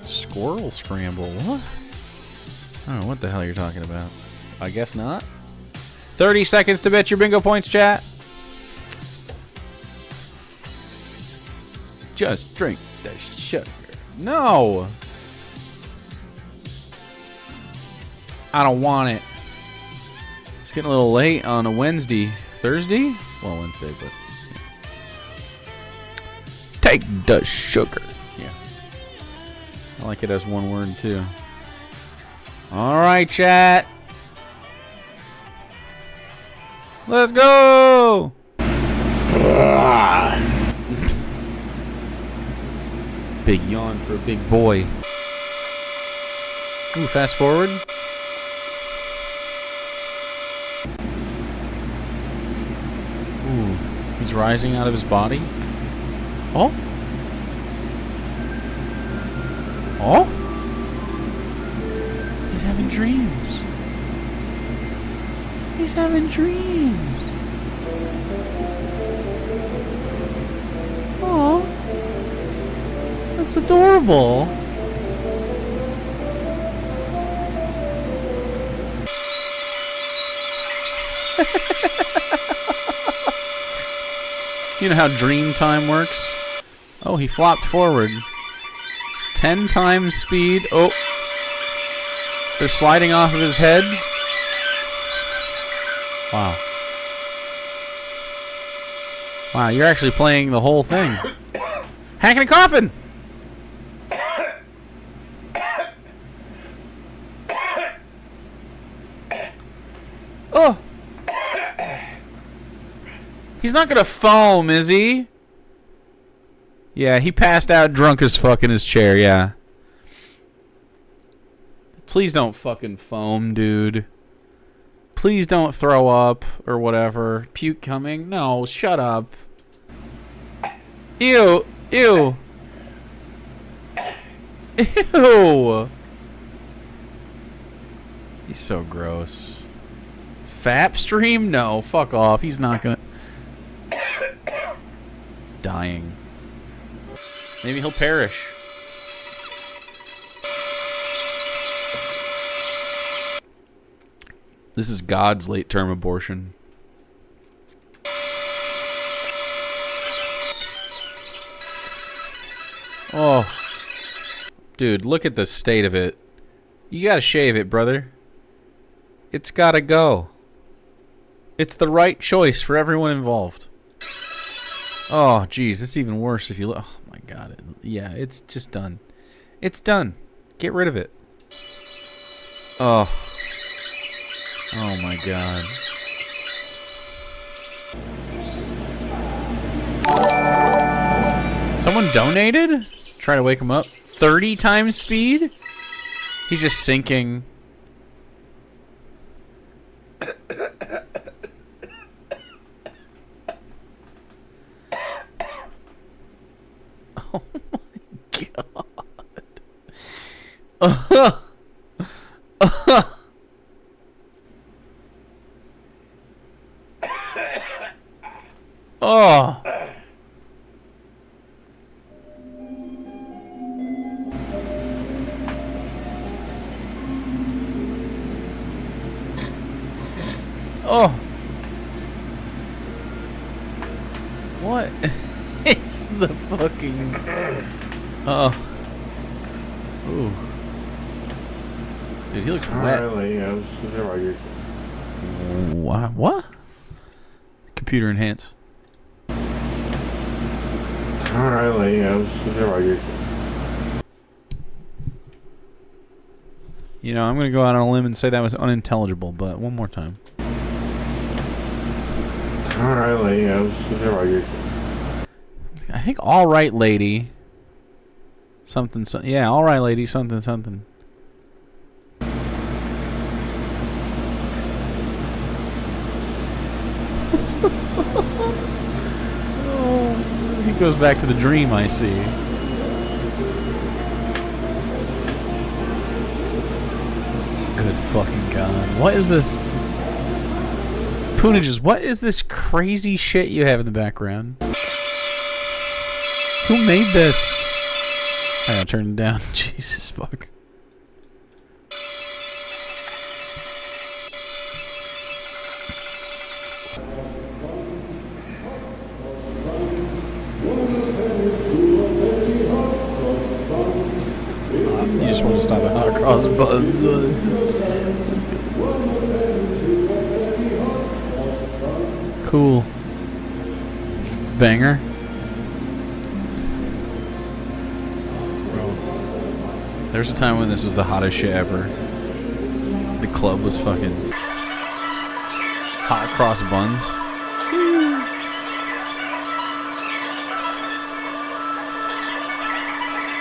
Squirrel scramble. What? I don't know what the hell you're talking about. I guess not. 30 seconds to bet your bingo points, chat. Just drink the sugar. No. I don't want it. It's getting a little late on a Wednesday. Thursday? Well, Wednesday, but... Take the sugar. Yeah. I like it as one word, too. All right, chat. Let's go. Big yawn for a big boy. Ooh, fast forward. Ooh, he's rising out of his body. Oh. Oh. He's having dreams. He's having dreams. Oh, that's adorable. You know how dream time works? Oh, he flopped forward. 10 times speed. Oh. They're sliding off of his head. Wow. Wow, you're actually playing the whole thing. Hacking a coffin! Oh! He's not gonna foam, is he? Yeah, he passed out drunk as fuck in his chair, yeah. Please don't fucking foam, dude. Please don't throw up or whatever. Puke coming. No, shut up. Ew. Ew. Ew. He's so gross. Fap stream? No, fuck off. He's not gonna... Dying. Maybe he'll perish. This is God's late-term abortion. Oh. Dude, look at the state of it. You gotta shave it, brother. It's gotta go. It's the right choice for everyone involved. Oh, geez, it's even worse if you look. Oh, my God. Yeah, it's just done. It's done. Get rid of it. Oh. Oh, my God. Someone donated? Try to wake him up. 30 times speed? He's just sinking. Oh my God. Oh. Oh. What is the fucking... Oh. Ooh. Dude, he looks wet. What? Computer enhance. You know, I'm going to go out on a limb and say that was unintelligible, but one more time. I think all right, lady. Something, yeah, all right, lady, something, something. Oh, he goes back to the dream, I see. Good fucking God. What is this? Poonages, what is this crazy shit you have in the background? Who made this? I gotta turn it down. Jesus fuck. You just want to stop at hot cross buns. Cool. Banger. Bro. There's a time when this was the hottest shit ever. The club was fucking hot cross buns.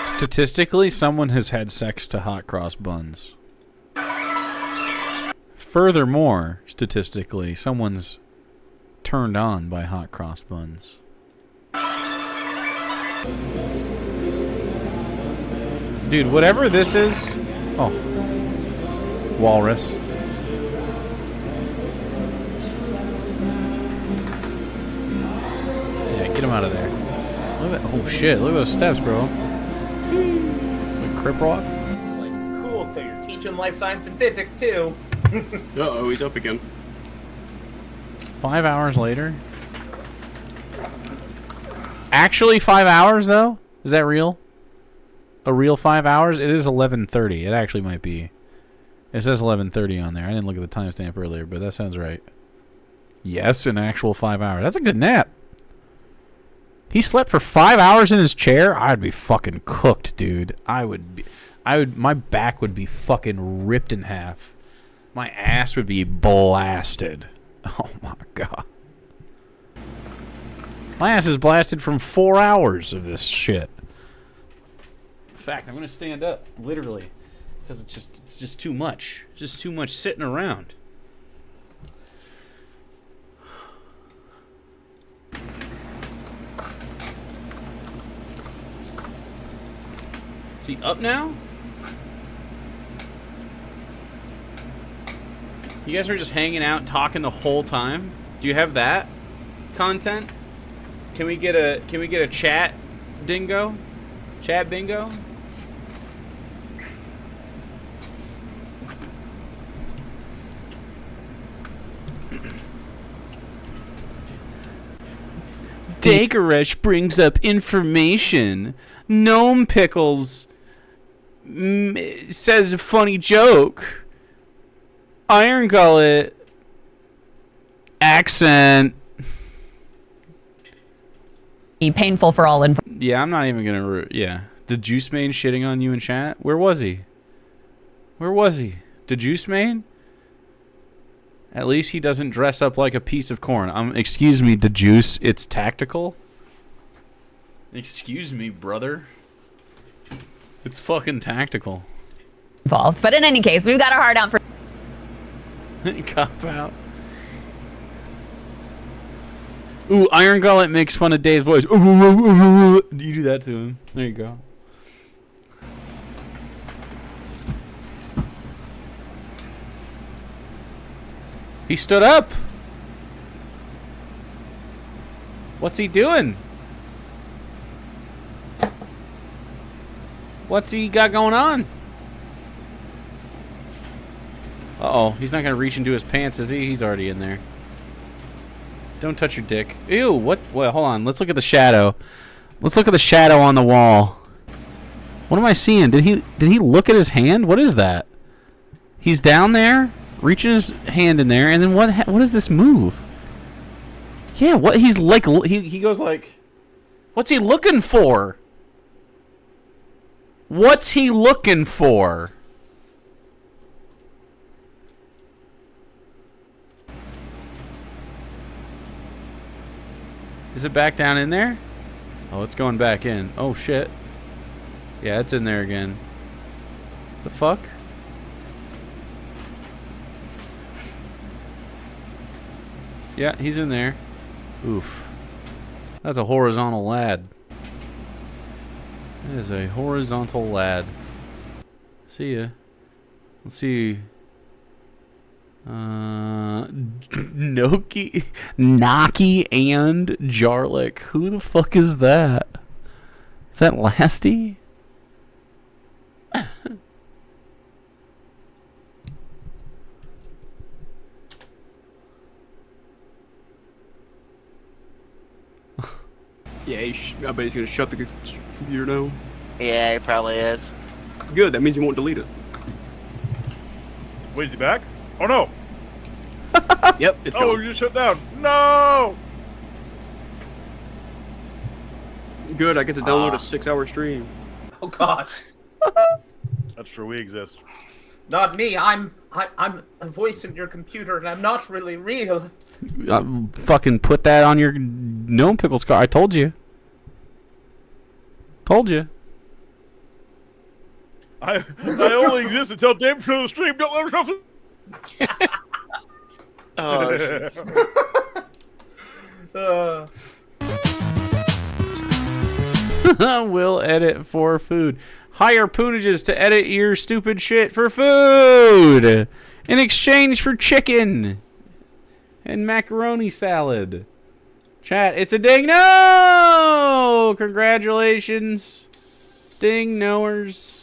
Statistically, someone has had sex to hot cross buns. Furthermore, statistically, someone's turned on by hot cross buns. Dude, whatever this is... Oh. Walrus. Yeah, get him out of there. Look at that. Oh shit, look at those steps, bro. Like crip walk?
Like, cool, so you're teaching life science and physics too.
Uh-oh, he's up again.
5 hours later? Actually 5 hours, though? Is that real? A real 5 hours? It is 11:30. It actually might be. It says 11:30 on there. I didn't look at the timestamp earlier, but that sounds right. Yes, an actual 5 hours. That's a good nap. He slept for 5 hours in his chair? I'd be fucking cooked, dude. My back would be fucking ripped in half. My ass would be blasted. Oh my God. My ass is blasted from 4 hours of this shit. In fact, I'm gonna stand up, literally, because it's just too much. Just too much sitting around. he up now? You guys are just hanging out, talking the whole time. Do you have that content? Can we get a chat, Dingo? Chat bingo? Dagoresh brings up information. Gnome Pickles says a funny joke. Iron Gullet accent.
Be painful for all involved.
Yeah, I'm not even gonna. Yeah, did Juice Main shitting on you in chat? Where was he? Where was he? Did Juice Main? At least he doesn't dress up like a piece of corn. Excuse me, Juice. It's tactical. Excuse me, brother. It's fucking tactical.
Involved. But in any case, we've got our heart out for
Cop out. Ooh, Iron Gullet makes fun of Dave's voice. You do that to him. There you go. He stood up. What's he doing? What's he got going on? Uh-oh, he's not gonna reach into his pants, is he? He's already in there. Don't touch your dick. Ew, what? Wait, hold on. Let's look at the shadow. Let's look at the shadow on the wall. What am I seeing? Did he look at his hand? What is that? He's down there, reaching his hand in there, and then what is this move? Yeah, what he's like he goes like, what's he looking for? What's he looking for? Is it back down in there? Oh, it's going back in. Oh, shit. Yeah, it's in there again. The fuck? Yeah, he's in there. Oof. That's a horizontal lad. That is a horizontal lad. See ya. Let's see. Naki and Jarlick. Who the fuck is that? Is that Lasty?
Yeah, I bet he's gonna shut the computer down.
Yeah, he probably is.
Good, that means he won't delete it.
Wait, is he back? Oh no!
Yep, it's
oh,
gone.
you just shut down. No!
Good, I get to download a 6-hour stream.
Oh God.
That's true. We exist.
Not me. I'm a voice in your computer, and I'm not really real.
Fucking put that on your gnome pickles car. I told you. Told you.
I only exist until Dave shows the stream. Don't let yourself.
Oh, shit.
We'll edit for food. Hire Poonages to edit your stupid shit for food in exchange for chicken and macaroni salad. Chat, it's a ding no! Congratulations, ding knowers.